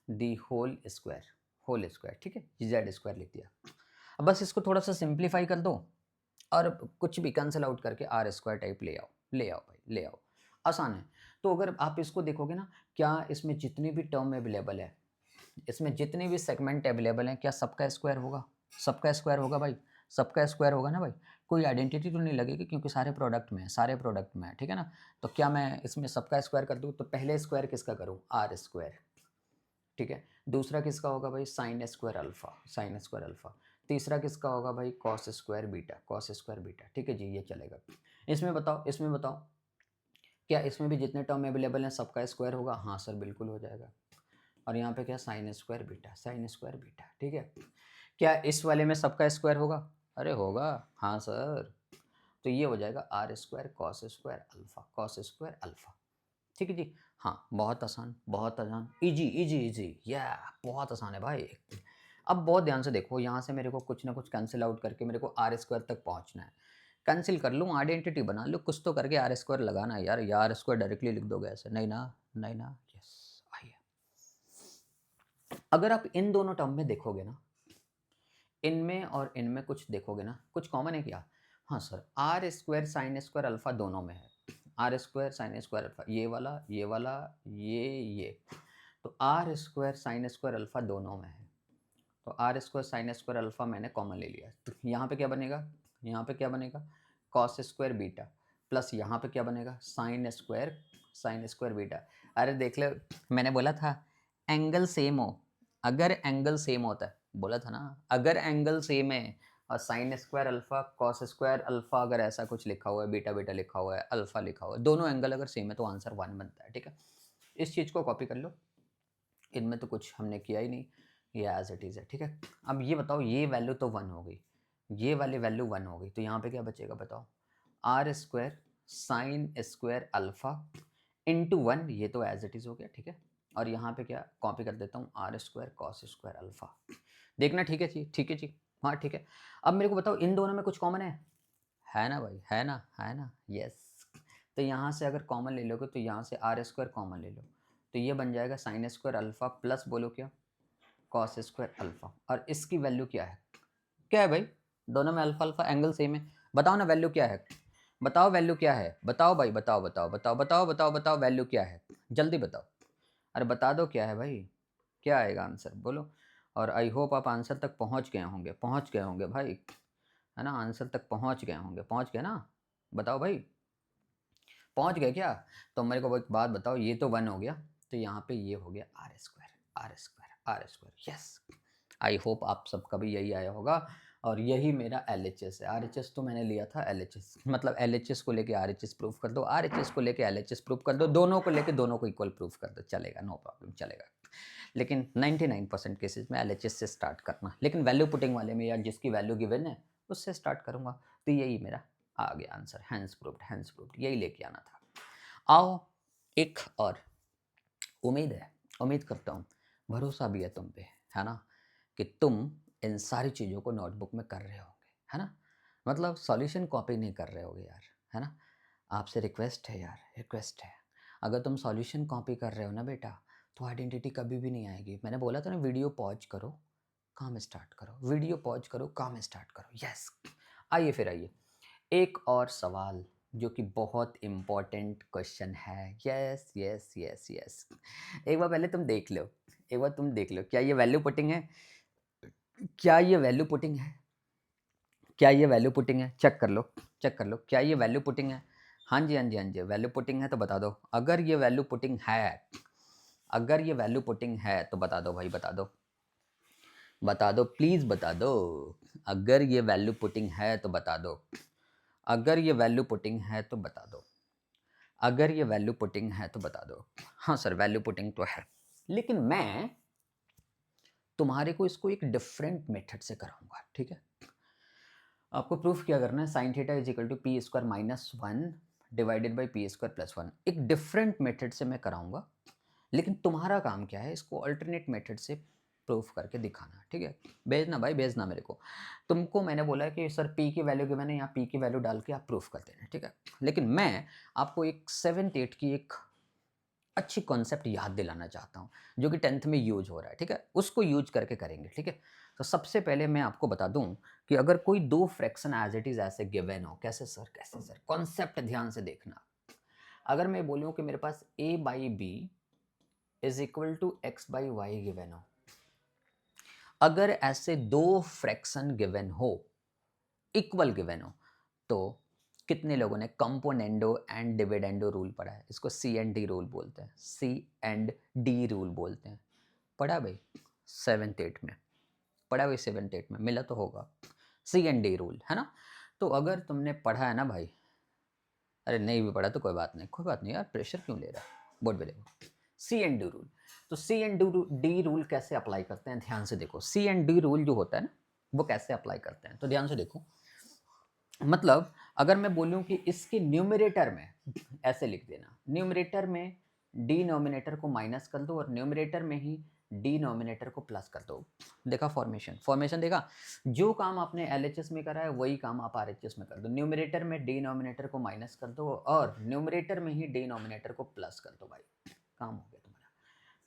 S1: the whole square, whole square, ठीक है, जेड स्क्वायर लिख दिया। अब बस इसको थोड़ा सा सिंप्लीफाई कर दो और कुछ भी कैंसिल आउट करके आर स्क्वायर टाइप ले आओ, ले आओ भाई, ले आओ, आसान है। तो अगर आप इसको देखोगे ना, क्या इसमें जितनी भी टर्म अवेलेबल है, इसमें जितने भी सेगमेंट अवेलेबल हैं, क्या सबका स्क्वायर होगा, सबका स्क्वायर होगा भाई, सबका स्क्वायर होगा ना भाई, कोई आइडेंटिटी तो नहीं लगेगी क्योंकि सारे प्रोडक्ट में है, सारे प्रोडक्ट में है, ठीक है ना। तो क्या मैं इसमें सबका स्क्वायर कर दूँ, तो पहले स्क्वायर किसका करूँ, आर स्क्वायर, ठीक है। दूसरा किसका होगा भाई, sine square alpha, sign square alpha. तीसरा किसका होगा भाई, cos square beta, cos square beta, ठीक है जी, ये चलेगा। इसमें बताओ, इसमें बताओ, क्या इसमें भी जितने टर्म अवेलेबल हैं सबका स्क्वायर होगा, हाँ सर बिल्कुल हो जाएगा। और यहाँ पे क्या, sine square beta, sine square beta, ठीक है। क्या इस वाले में सबका स्क्वायर होगा, अरे होगा, हाँ सर। तो ये हो जाएगा r square cos square alpha, cos square alpha, ठीक है जी। हाँ बहुत आसान, बहुत आसान, इजी इजी इजी, या बहुत आसान है भाई। अब बहुत ध्यान से देखो, यहाँ से मेरे को कुछ ना कुछ कैंसिल आउट करके मेरे को आर स्क्वायर तक पहुँचना है। कैंसिल कर लूँ, आइडेंटिटी बना लूँ, कुछ तो करके आर स्क्वायर लगाना है यार, या आर स्क्वायर डायरेक्टली लिख दोगे ऐसे, नहीं ना, नहीं ना, यस आइए। अगर आप इन दोनों टर्म में देखोगे ना, इनमें और इनमें कुछ देखोगे ना, कुछ कॉमन है क्या, हाँ sir, r square sine square alpha दोनों में है, r square sine square alpha, ये वाला ये वाला, ये तो r square sine square alpha दोनों में है, तो r square sine square alpha मैंने कॉमन ले लिया, तो यहाँ पे क्या बनेगा, यहाँ पे क्या बनेगा, कॉस स्क्वायर बीटा, प्लस यहाँ पे क्या बनेगा, साइन स्क्वायर बीटा। अरे देख लो, मैंने बोला था एंगल सेम हो, अगर एंगल सेम होता है, बोला था ना, अगर एंगल सेम है और sign square alpha cos square alpha अगर ऐसा कुछ लिखा हुआ है, बीटा बीटा लिखा हुआ है, अल्फा लिखा हुआ है, दोनों एंगल अगर सेम है तो आंसर 1 बनता है, ठीक है। इस चीज़ को कॉपी कर लो, इनमें तो कुछ हमने किया ही नहीं, ये एज इट इज़ है, ठीक है। अब ये बताओ, ये वैल्यू तो 1 हो गई, ये वाली वैल्यू 1 हो गई, तो यहाँ पे क्या बचेगा बताओ, r square sine square alpha into 1, ये तो एज इट इज़ हो गया, ठीक है। और यहाँ पे क्या कॉपी कर देता हूँ, r square cos square alpha, देखना, ठीक है जी, ठीक है जी, हाँ ठीक है। अब मेरे को बताओ, इन दोनों में कुछ कॉमन है ना भाई, है ना, है ना, यस। तो यहाँ से अगर कॉमन ले लोगे तो यहाँ से आर स्क्वायर कॉमन ले लो, तो ये बन जाएगा साइन स्क्वायर अल्फा प्लस बोलो क्या, कॉस स्क्वायर अल्फा, और इसकी वैल्यू क्या है भाई, दोनों में अल्फा अल्फा एंगल सेम है, बताओ ना वैल्यू क्या है, बताओ वैल्यू क्या है, बताओ भाई, बताओ बताओ बताओ बताओ बताओ बताओ वैल्यू क्या है, जल्दी बताओ, अरे बता दो क्या है भाई, क्या आएगा आंसर बोलो। और आई होप आप आंसर तक पहुंच गए होंगे भाई, है ना, आंसर तक पहुंच गए होंगे, पहुंच गए ना, बताओ भाई, पहुंच गए क्या। तो मेरे को एक बात बताओ, ये तो 1 हो गया, तो यहाँ पे ये हो गया r square, r square, r square, yes. I hope आप सबका भी यही आया होगा, और यही मेरा एल एच एस है। आर एच एस तो मैंने लिया था एल एच एस, मतलब एल एच एस को लेके आर एच एस प्रूफ कर दो, आर एच एस को लेके एल एच एस प्रूफ कर दो, दोनों को लेके दोनों को इक्वल प्रूफ कर दो, चलेगा, नो प्रॉब्लम, चलेगा। लेकिन 99% केसेस में एल एच एस से स्टार्ट करना, लेकिन वैल्यू पुटिंग वाले में या जिसकी वैल्यू गिवन है उससे स्टार्ट करूँगा। तो यही मेरा आ गया answer, hands proofed, hands proofed, यही लेके आना था। आओ एक और, उम्मीद करता हूँ, भरोसा भी है तुम पे, है ना, कि तुम इन सारी चीज़ों को नोटबुक में कर रहे होंगे, है ना, मतलब सॉल्यूशन कॉपी नहीं कर रहे होगे यार, है ना। आपसे रिक्वेस्ट है यार, रिक्वेस्ट है, अगर तुम सॉल्यूशन कॉपी कर रहे हो ना बेटा, तो आइडेंटिटी कभी भी नहीं आएगी। मैंने बोला था ना, वीडियो पॉज करो, काम स्टार्ट करो, वीडियो पॉज करो, काम स्टार्ट करो, यस। आइए फिर आइए, एक और सवाल जो कि बहुत इम्पोर्टेंट क्वेश्चन है, यस यस यस यस। एक बार पहले तुम देख लो, एक बार तुम देख लो, क्या ये वैल्यू पुटिंग है, क्या ये वैल्यू पुटिंग है, क्या ये वैल्यू पुटिंग है, चेक कर लो, चेक कर लो, क्या ये वैल्यू पुटिंग है। हाँ जी हाँ जी हाँ जी, वैल्यू पुटिंग है तो बता दो, अगर ये वैल्यू पुटिंग है, अगर ये वैल्यू पुटिंग है तो बता दो भाई, बता दो, बता दो प्लीज़ बता दो, अगर ये वैल्यू पुटिंग है तो बता दो, अगर ये वैल्यू पुटिंग है तो बता दो, अगर ये वैल्यू पुटिंग है तो बता दो। हाँ सर वैल्यू पुटिंग तो है, लेकिन मैं तुम्हारे को इसको एक डिफरेंट मेथड से कराऊंगा, ठीक है। आपको प्रूफ क्या करना है, sine theta is equal to p square minus one divided by P square plus one. एक डिफरेंट मेथड से मैं कराऊंगा, लेकिन तुम्हारा काम क्या है, इसको अल्टरनेट मेथड से प्रूफ करके दिखाना, ठीक है। भेजना भाई, भेजना मेरे को। तुमको मैंने बोला है कि सर पी की वैल्यू गिवन है, यहाँ पी की वैल्यू डाल के आप प्रूफ कर देना, ठीक है। लेकिन मैं आपको एक 7th 8 की एक अच्छी कॉन्सेप्ट याद दिलाना चाहता हूँ, जो कि 10th में यूज हो रहा है, ठीक है। उसको यूज करके करेंगे, ठीक है। तो सबसे पहले मैं आपको बता दूं कि अगर कोई दो फ्रैक्शन एज इट इज ऐसे गिवन हो, कैसे सर, कैसे सर, कॉन्सेप्ट ध्यान से देखना। अगर मैं बोलूं कि मेरे पास a by b is equal to x by y given हो, अगर ऐसे दो फ्रैक्शन गिवन हो, इक्वल गिवन हो, तो कितने लोगों ने कंपोनेंडो एंड डिविडेंडो रूल पढ़ा है? इसको सी एंड डी रूल बोलते हैं, सी एंड डी रूल बोलते हैं। पढ़ा भाई 7th 8 में? पढ़ा भाई 7th 8 में? मिला तो होगा, सी एंड डी रूल, है ना। तो अगर तुमने पढ़ा है ना भाई, अरे नहीं भी पढ़ा तो कोई बात नहीं, कोई बात नहीं यार, प्रेशर क्यों ले रहा है, बोर्ड पे देखो, सी एंड डी रूल। तो सी एंड डी रूल कैसे अप्लाई करते हैं, ध्यान से देखो। सी एंड डी रूल जो होता है ना, वो कैसे अप्लाई करते हैं, तो ध्यान से देखो। मतलब अगर मैं बोलूं कि इसके न्यूमरेटर में ऐसे लिख देना, न्यूमरेटर में डिनोमिनेटर को माइनस कर दो और न्यूमरेटर में ही डिनोमिनेटर को प्लस कर दो। देखा फॉर्मेशन, फॉर्मेशन देखा। जो काम आपने एलएचएस में करा है वही काम आप आरएचएस में कर दो। न्यूमरेटर में डिनोमिनेटर को माइनस कर दो और न्यूमरेटर में ही डिनोमिनेटर को प्लस कर दो, भाई काम हो गया तुम्हारा,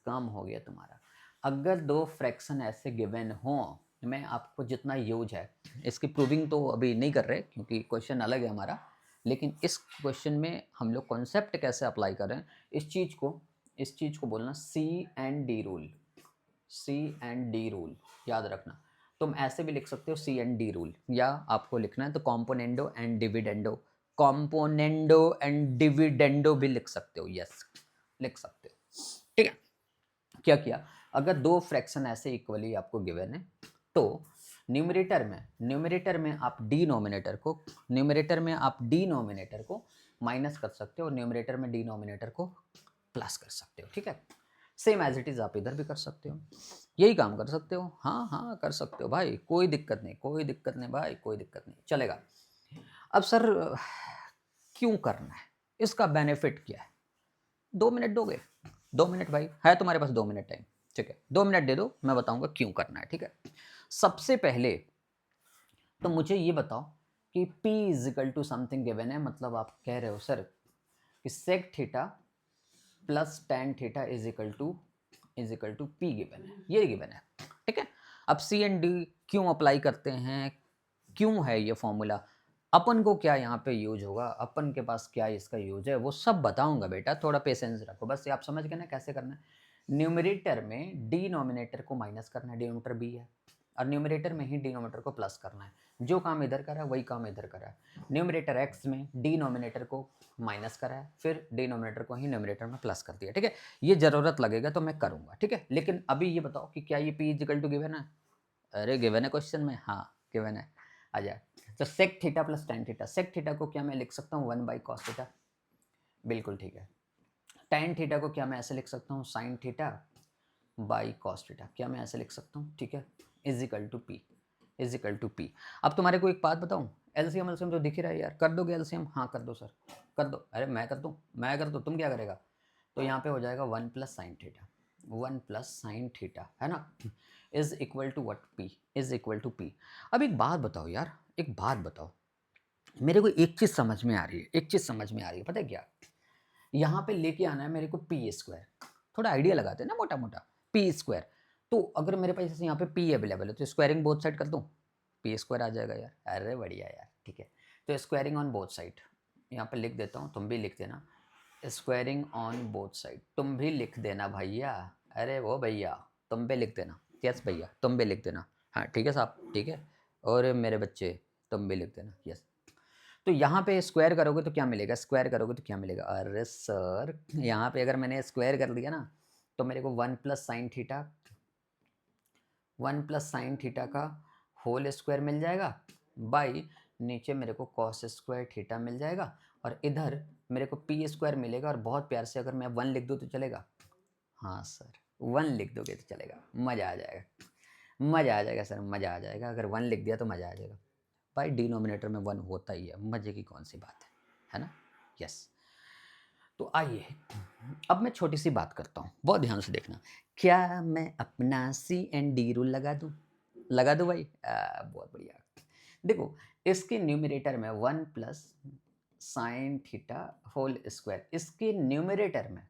S1: काम हो गया तुम्हारा। अगर दो फ्रैक्शन ऐसे गिवन हो, मैं आपको जितना यूज है, इसकी प्रूविंग तो अभी नहीं कर रहे क्योंकि क्वेश्चन अलग है हमारा, लेकिन इस क्वेश्चन में हम लोग कॉन्सेप्ट कैसे अप्लाई कर रहे हैं, इस चीज़ को बोलना C and D rule. C and D rule याद रखना। तुम ऐसे भी लिख सकते हो सी एंड डी रूल, या आपको लिखना है तो componendo and dividendo, componendo and dividendo भी लिख सकते हो, यस लिख सकते हो, ठीक है। क्या किया, अगर दो फ्रैक्शन ऐसे इक्वली आपको गिवन है, तो न्यूमरेटर में आप डिनोमिनेटर को माइनस कर सकते हो और न्यूमरेटर में डिनोमिनेटर को प्लस कर सकते हो, ठीक है। सेम एज इट इज आप इधर भी कर सकते हो, यही काम कर सकते हो, हाँ हाँ कर सकते हो भाई, कोई दिक्कत नहीं, कोई दिक्कत नहीं भाई, कोई दिक्कत नहीं, चलेगा। अब सर क्यों करना है, इसका बेनिफिट क्या है? 2 मिनट दोगे? 2 मिनट भाई, है तुम्हारे पास 2 मिनट टाइम, ठीक है, 2 मिनट दे दो, मैं बताऊंगा क्यों करना है, ठीक है। सबसे पहले तो मुझे ये बताओ कि P is equal to something given है, मतलब आप कह रहे हो सर कि sec theta plus ten theta is equal to P given है, ये गिवन है, ठीक है। अब सी एंड डी क्यों अप्लाई करते हैं, क्यों है ये फॉर्मूला, अपन को क्या यहाँ पे यूज होगा, अपन के पास क्या इसका यूज है, वो सब बताऊंगा बेटा, थोड़ा पेशेंस रखो, बस ये आप समझ गए ना कैसे करना है। न्यूमरेटर में डिनोमिनेटर को माइनस करना है, डिनोमिनेटर बी है, और न्यूमरेटर में ही डिनोमिनेटर को प्लस करना है। जो काम इधर करा है वही काम इधर करा है। न्यूमरेटर एक्स में डिनोमिनेटर को माइनस करा है, फिर डिनोमिनेटर को ही न्यूमरेटर में प्लस कर दिया, ठीक है। ये जरूरत लगेगा तो मैं करूंगा, ठीक है। लेकिन अभी ये बताओ कि क्या ये पी इजिकल टू गिवन है? अरे गिवन है क्वेश्चन में, हाँ गिवन है, आ जाए। तो sec theta plus ten theta, sec theta को क्या मैं लिख सकता हूँ 1 बाई कॉस थीटा, बिल्कुल ठीक है। टेन थीटा को क्या मैं ऐसे लिख सकता हूँ sine theta by cos theta, क्या मैं ऐसे लिख सकता हूँ, ठीक है। Is equal to p. अब तुम्हारे को एक बात बताऊँ, एलसीएम तो दिख ही रहा है यार, कर दोगे एलसीएम? हाँ कर दो सर, कर दो। अरे मैं कर दूँ, तुम क्या करेगा? तो यहाँ पे हो जाएगा 1 प्लस साइन थीटा, है ना, is equal to what, p is equal to p. अब एक बात बताओ यार, एक बात बताओ, मेरे को एक चीज़ समझ में आ रही है, पता है क्या? यहाँ पे लेके आना है मेरे को पी स्क्वायर, थोड़ा आइडिया लगाते हैं ना मोटा मोटा, पी स्क्वायर। तो अगर मेरे पास यहाँ पे पी अवेलेबल है तो स्क्वायरिंग बोथ साइड कर दूँ, पी स्क्वायर आ जाएगा यार, अरे बढ़िया यार, ठीक है। तो स्क्वायरिंग ऑन बोथ साइड, यहाँ पे लिख देता हूँ, तुम भी लिख देना, स्क्वायरिंग ऑन बोथ साइड, तुम भी लिख देना भैया, अरे वो भैया तुम भी लिख देना, यस भैया तुम भी लिख देना, हाँ ठीक है साहब, ठीक है। और मेरे बच्चे तुम भी लिख देना, यस। तो यहाँ पे स्क्वायर करोगे तो क्या मिलेगा, अरे सर यहाँ पे अगर मैंने स्क्वायर कर दिया ना, तो मेरे को 1 प्लस साइन थीटा का होल स्क्वायर मिल जाएगा, बाई नीचे मेरे को कॉस स्क्वायर थीटा मिल जाएगा, और इधर मेरे को पी स्क्वायर मिलेगा। और बहुत प्यार से अगर मैं 1 लिख दूँ तो चलेगा? हाँ सर 1 लिख दोगे तो चलेगा, मज़ा आ जाएगा। मज़ा आ जाएगा सर, मज़ा आ जाएगा। अगर 1 लिख दिया तो मज़ा आ जाएगा। भाई डिनोमिनेटर में 1 होता ही है, मज़े की कौन सी बात है ना? यस। तो आइए, अब मैं छोटी-सी बात करता हूँ, बहुत ध्यान से देखना। क्या मैं अपना सी-एन-डी रूल लगा दूँ? लगा दूँ भाई? बहुत बढ़िया। देखो, इसके न्यूमरेटर में 1 plus sine theta whole square, इसके न्यूमरेटर में,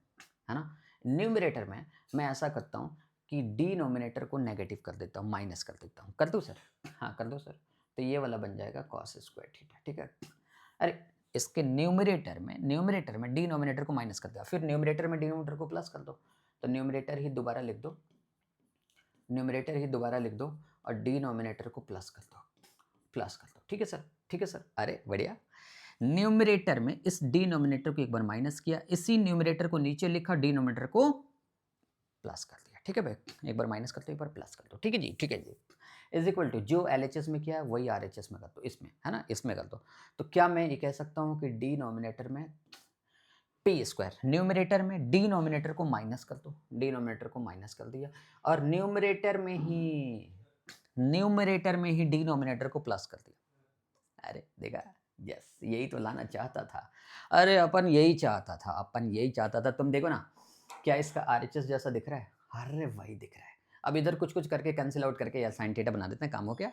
S1: है ना? न्यूमरेटर में मैं ऐसा करता हूँ कि डिनोमिनेटर को नेगेटिव कर देता हूँ, माइनस कर देता हूँ। कर दूँ सर? हाँ, कर दो सर। तो ये वाला बन जाएगा कॉस स्क्वायर थीटा, ठीक है? अरे! इसके न्यूमरेटर में डिनोमिनेटर को माइनस कर दिया, फिर न्यूमरेटर में डिनोमिनेटर को प्लस कर दो। तो न्यूमरेटर ही दोबारा लिख दो और डिनोमिनेटर को प्लस कर दो। ठीक है सर? ठीक है सर? अरे बढ़िया! न्यूमरेटर में इस डिनोमिनेटर को एक बार माइनस किया, इसी न्यूमरेटर को नीचे लिखा, डिनोमिनेटर को प्लस कर दिया। ठीक है भाई? एक बार माइनस कर दो, एक बार प्लस कर दो। ठीक है जी, ठीक है जी। इज़ इक्वल टू जो एलएचएस में किया है वही आरएचएस में कर दो, इसमें, है ना? इसमें कर दो। तो क्या मैं ये कह सकता हूँ कि डिनोमिनेटर में पी स्क्वायर, न्यूमरेटर में डिनोमिनेटर को माइनस कर दो, डिनोमिनेटर को माइनस कर दिया और न्यूमरेटर में ही डिनोमिनेटर को प्लस कर दिया। अरे देखा? यस, यही तो लाना चाहता था। अरे अपन यही चाहता था। तुम देखो ना, क्या इसका आरएचएस जैसा दिख रहा है? अरे भाई दिख रहा है। अब इधर कुछ-कुछ करके कैंसल आउट करके यार साइन थीटा बना देते हैं, काम हो गया।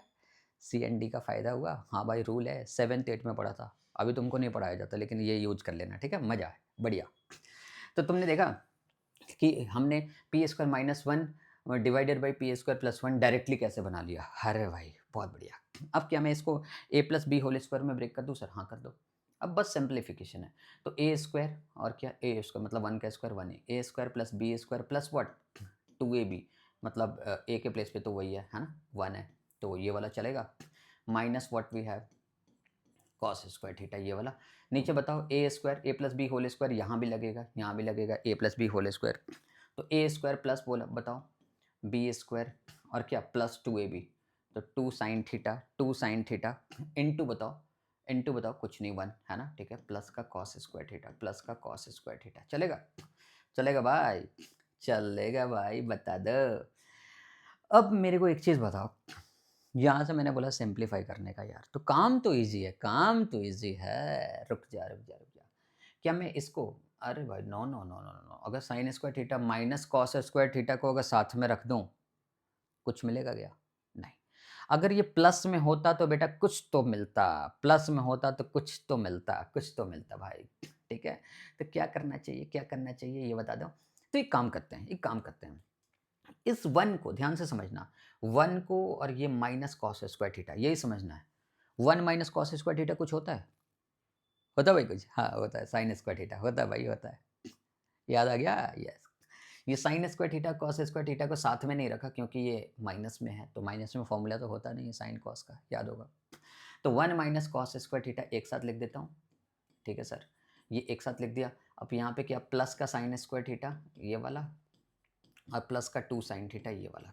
S1: सी-एन-डी का फ़ायदा हुआ। हाँ भाई, रूल है, 7th 8th में पढ़ा था। अभी तुमको नहीं पढ़ाया जाता, लेकिन ये यूज़ कर लेना, ठीक है? मज़ा है, बढ़िया। तो तुमने देखा कि हमने P square minus 1 divided by P square plus 1 directly कैसे बना लिया। अरे भाई बहुत बढ़िया। अब क्या मैं इसको ए प्लस बी होल स्क्वायर में ब्रेक कर दूँ सर? हाँ, कर दो। अब बस सिंप्लीफिकेशन है। तो ए स्क्वायर और क्या, ए स्क्वायर मतलब 1 का square 1 a square plus B square plus what 2ab, मतलब ए के प्लेस पे तो वही है ना, 1 है, तो ये वाला चलेगा। Minus what we have cos square theta, ये वाला। नीचे बताओ a square a plus B whole square, यहाँ भी लगेगा, यहाँ भी लगेगा a plus B whole square. तो ए स्क्वायर प्लस बोला बताओ बी स्क्वायर और क्या प्लस 2ab, तो 2 साइन थीटा इनटू बताओ कुछ नहीं 1, है ना? ठीक है, प्लस का कॉस स्क्वायर थीटा, प्लस का कॉस स्क्वायर थीटा। चलेगा? चलेगा भाई? चलेगा भाई, बता दो। अब मेरे को एक चीज़ बताओ, यहाँ से मैंने बोला सिंप्लीफाई करने का यार, तो काम तो ईज़ी है, काम तो ईज़ी है। रुक जा। क्या मैं इसको, अरे भाई नो, अगर sign square theta minus cos square theta को अगर साथ में रख दूँ, कुछ मिलेगा क्या? नहीं। अगर ये प्लस में होता तो बेटा कुछ तो मिलता, प्लस में होता तो कुछ तो मिलता भाई, ठीक है? तो क्या करना चाहिए ये बता दो? तो एक काम करते हैं, इस 1 को ध्यान से समझना, 1 को और ये माइनस कॉस स्क्वायर थीटा यही समझना है। 1 माइनस कॉस स्क्वायर थीटा कुछ होता है? होता है भाई कुछ? हाँ, होता है, साइन स्क्वायर थीटा होता है भाई, होता है। याद आ गया? यस। ये sine square theta, cos square theta को साथ में नहीं रखा क्योंकि ये माइनस में है, तो माइनस में फॉर्मूला तो होता नहीं है साइन कॉस का, याद होगा। तो 1 माइनस कॉस स्क्वायर थीटा एक साथ लिख देता हूँ, ठीक है सर? ये एक साथ लिख दिया। अब यहाँ पे क्या, प्लस का साइन स्क्वायर थीटा ये वाला और प्लस का 2 साइन थीटा ये वाला,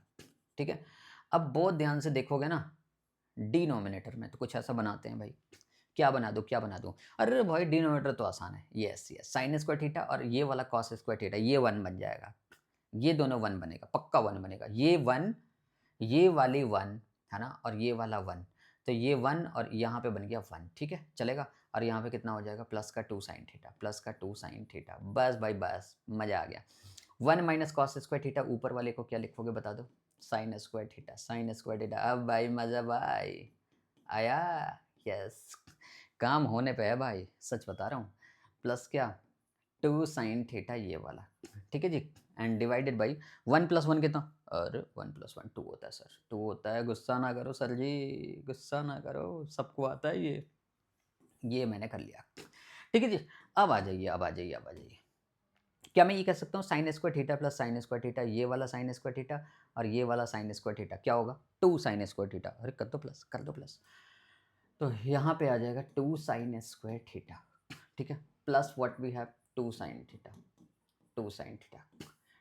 S1: ठीक है? अब बहुत ध्यान से देखोगे ना, डिनोमिनेटर में तो कुछ ऐसा बनाते हैं भाई। क्या बना दूँ? अरे भाई डिनोमिनेटर तो आसान है। यस, साइन स्क्वायर थीटा और ये वाला कॉस स्क्वायर थीटा ये 1 बन जाएगा। ये दोनों 1 बनेगा, पक्का 1 बनेगा। ये 1, ये वाली 1, है ना? और ये वाला 1, तो ये 1 और यहाँ पे बन गया 1, ठीक है? चलेगा? और यहाँ पे कितना हो जाएगा, प्लस का 2 साइन थीटा। बस भाई बस, मज़ा आ गया। 1 माइनस कॉस स्क्वायर थीटा, ऊपर वाले को क्या लिखोगे बता दो? Sign square theta. अब भाई मज़ा भाई आया। यस, काम होने पे है भाई, सच बता रहा हूँ। प्लस क्या, 2 साइन थीटा ये वाला, ठीक है जी? एंड डिवाइडेड बाई 1 प्लस 1 कितना? अरे 1 प्लस 1 2 होता है सर, 2 होता है। गुस्सा ना करो सर जी, गुस्सा ना करो, सबको आता है ये मैंने कर लिया। ठीक है जी? अब आ जाइए। क्या मैं ये कह सकता हूँ sign square theta plus sine square theta, ये वाला साइन स्क्वायर थीटा और ये वाला साइन स्क्वायर थीटा क्या होगा? 2 साइन स्क्वायर थीटा। अरे कर दो प्लस। तो यहाँ पे आ जाएगा 2 साइन स्क्वायर थीटा, ठीक है? Plus what we have 2 sine theta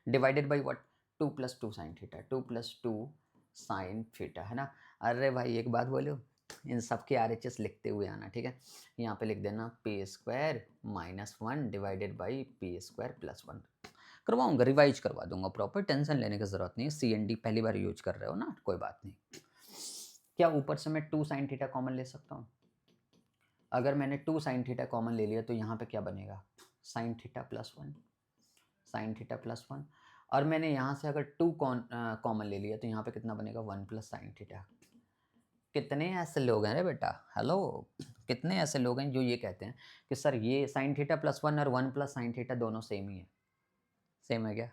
S1: divided by what 2 plus 2 sine theta, 2 plus 2 sine theta, है ना? अरे भाई एक बात बोलो, इन सब के आरएचएस लिखते हुए आना, ठीक है? यहाँ पे लिख देना P square minus 1 divided by P square plus 1। करवाऊँगा, रिवाइज़ करवा दूँगा प्रॉपर, टेंशन लेने की ज़रूरत नहीं है, सीएनडी पहली बार यूज़ कर रहे हो ना, कोई बात नहीं। क्या ऊपर से मैं 2 sin थीटा कॉमन ले सकता हूँ? अगर मैंने 2 sin थीटा कॉमन ले लिया तो यहाँ पे क्या बनेगा? sin theta plus 1, sin theta plus 1, और मैंने यहाँ से अगर 2 कॉमन ले लिया तो यहाँ पे कितना बनेगा? 1 प्लस sin थीटा। कितने ऐसे लोग हैं रे बेटा, हेलो, कितने ऐसे लोग हैं जो ये कहते हैं कि सर ये sin थीटा प्लस 1 और 1 प्लस sin थीटा दोनों सेम ही है। सेम है क्या?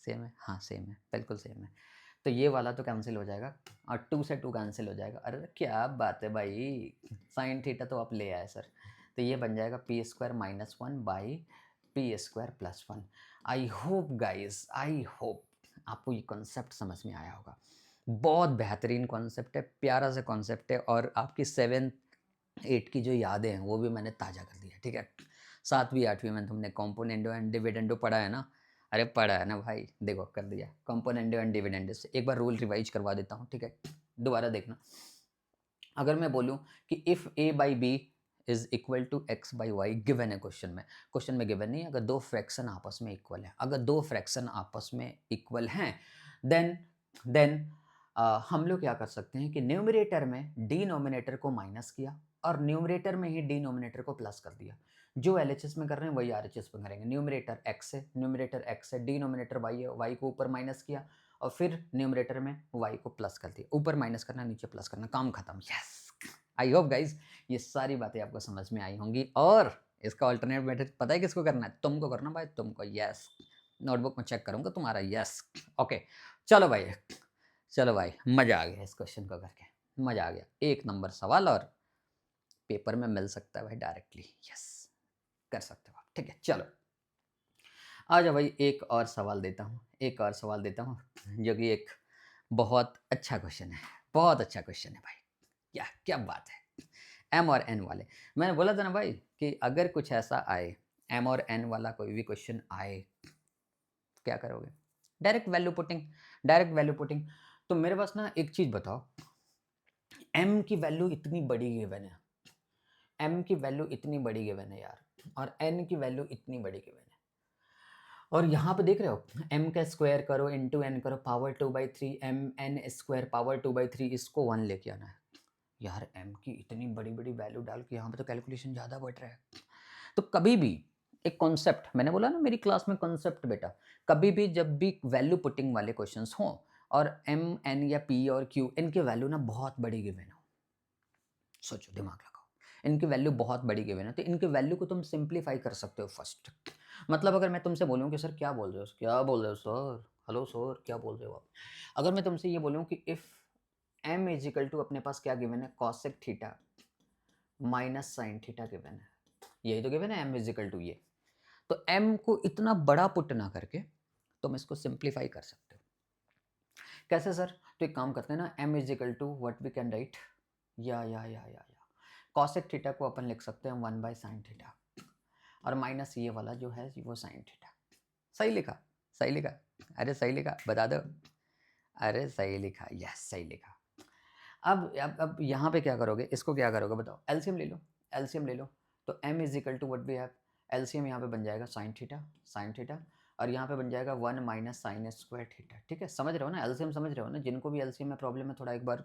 S1: सेम है? हाँ, सेम है, बिल्कुल सेम है। तो ये वाला तो कैंसिल हो जाएगा और 2 से 2 कैंसिल हो जाएगा। अरे क्या बात है भाई! sin थीटा तो आप ले आए सर। तो ये बन जाएगा P square minus 1 by P square plus 1। I hope guys, I hope आपको ये कॉन्सेप्ट समझ में आया होगा। बहुत बेहतरीन कॉन्सेप्ट है, प्यारा सा कॉन्सेप्ट है और आपकी 7th 8 की जो यादें हैं वो भी मैंने ताज़ा कर दी है, ठीक है? 7वीं 8वीं में तुमने कॉम्पोनेंडो एंड डिविडेंडो पढ़ा है ना? अरे पढ़ा है ना भाई, देखो कर दिया। कॉम्पोनेंडो एंड डिविडेंडो से एक बार रूल रिवाइज़ करवा देता हूँ, ठीक है? दोबारा देखना। अगर मैं बोलूँ कि if a by b is equal to x by y given है क्वेश्चन में गिवन नहीं है, अगर 2 फ्रैक्शन आपस में इक्वल है, अगर 2 फ्रैक्शन आपस में इक्वल हैं, देन देन हम लोग क्या कर सकते हैं कि न्यूमरेटर में डिनोमिनेटर को माइनस किया और न्यूमरेटर में ही डिनोमिनेटर को प्लस कर दिया। जो एलएचएस में कर रहे हैं वही आरएचएस में करेंगे। न्यूमरेटर एक्स है, डिनोमिनेटर वाई है, वाई को ऊपर माइनस किया और फिर न्यूमरेटर में y को प्लस कर दिया। ऊपर माइनस करना, नीचे प्लस करना, काम खत्म। यस! आई होप गाइज़ ये सारी बातें आपको समझ में आई होंगी और इसका अल्टरनेट मेथड पता है किसको करना है? तुमको करना भाई, तुमको। यस! नोटबुक में चेक करूँगा तुम्हारा। यस! ओके, चलो भाई, चलो भाई, मज़ा आ गया इस क्वेश्चन को करके, मज़ा आ गया। 1 नंबर सवाल और पेपर में मिल सकता है भाई डायरेक्टली। यस! कर सकते हो आप। ठीक है, चलो। आ जाओ भाई, एक और सवाल देता हूँ, एक और सवाल देता हूँ जो कि एक बहुत अच्छा क्वेश्चन है, बहुत अच्छा क्वेश्चन है भाई। क्या क्या बात है! एम और एन वाले, मैंने बोला था ना भाई कि अगर कुछ ऐसा आए, एम और एन वाला कोई भी क्वेश्चन आए, क्या करोगे? Direct value putting, direct value putting. तो मेरे पास ना एक चीज़ बताओ, एम की वैल्यू इतनी बड़ी गिवन है, एम की वैल्यू इतनी बड़ी गिवन है यार, और एन की वैल्यू इतनी बड़ी गिवन है। और यहाँ पे देख रहे हो, m का स्क्वायर करो इंटू एन करो power 2/3, m n square power 2/3, इसको 1 लेके आना है। यार m की इतनी बड़ी-बड़ी वैल्यू डाल के यहाँ पे तो कैलकुलेशन ज़्यादा बढ़ रहा है। तो कभी भी एक कॉन्सेप्ट, मैंने बोला ना मेरी क्लास में कॉन्सेप्ट बेटा, कभी भी जब भी वैल्यू पुटिंग वाले क्वेश्चंस हों और m, n या p और q इनके वैल्यू ना बहुत बड़ी गिवन हो, सोचो, दिमाग लगाओ। इनकी वैल्यू बहुत बड़ी गिवन है, तो इनके वैल्यू को तुम सिंप्लीफाई कर सकते हो फर्स्ट। मतलब अगर मैं तुमसे बोलूँ कि सर क्या बोल रहे हो? क्या बोल रहे हो सर? हेलो सर, क्या बोल रहे हो आप? अगर मैं तुमसे ये बोलूँ कि if m is equal to अपने पास क्या गिवन है? Cosec theta minus sine theta given है। यही तो गिवन है m इज़ इक्वल टू ये। तो m को इतना बड़ा पुट ना करके तुम इसको सिंप्लीफाई कर सकते हो। कैसे सर? तो एक काम करते हैं ना, m is equal to what we can write, या कॉसेक थीटा को अपन लिख सकते हैं 1 बाय साइन थीटा और माइनस ये वाला जो है वो साइन थीटा। सही लिखा? सही लिखा? अरे सही लिखा, बता दो। अरे सही लिखा, यस सही लिखा। अब यहाँ पे क्या करोगे? इसको क्या करोगे बताओ? एलसीएम ले लो, एलसीएम ले लो। तो m is equal to what we have, LCM यहाँ पे बन जाएगा साइन थीटा और यहाँ पे बन जाएगा 1 माइनस साइन स्क्वायर थीटा। ठीक है? समझ रहे हो ना? एलसीएम समझ रहे हो ना? जिनको भी एलसीएम में प्रॉब्लम है थोड़ा एक बार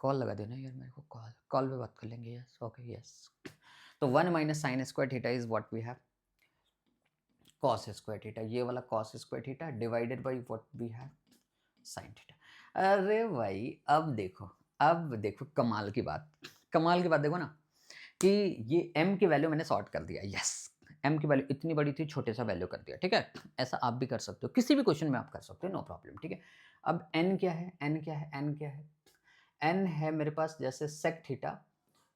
S1: कॉल लगा देना यार मेरे को, कॉल पे बात कर लेंगे। Yes, okay, yes. तो 1 minus sine square theta is what we have cos square theta, ये वाला cos square theta divided by what we have sine theta. अरे भाई अब देखो कमाल की बात देखो ना कि ये m की वैल्यू मैंने सॉर्ट कर दिया। यस, m की वैल्यू इतनी बड़ी थी, छोटे सा वैल्यू कर दिया। ठीक है? ऐसा आप भी कर सकते हो, किसी भी क्वेश्चन में आप कर सकते हो, नो प्रॉब्लम। ठीक है? अब n क्या है, n क्या है, n क्या है? n है मेरे पास जैसे sec theta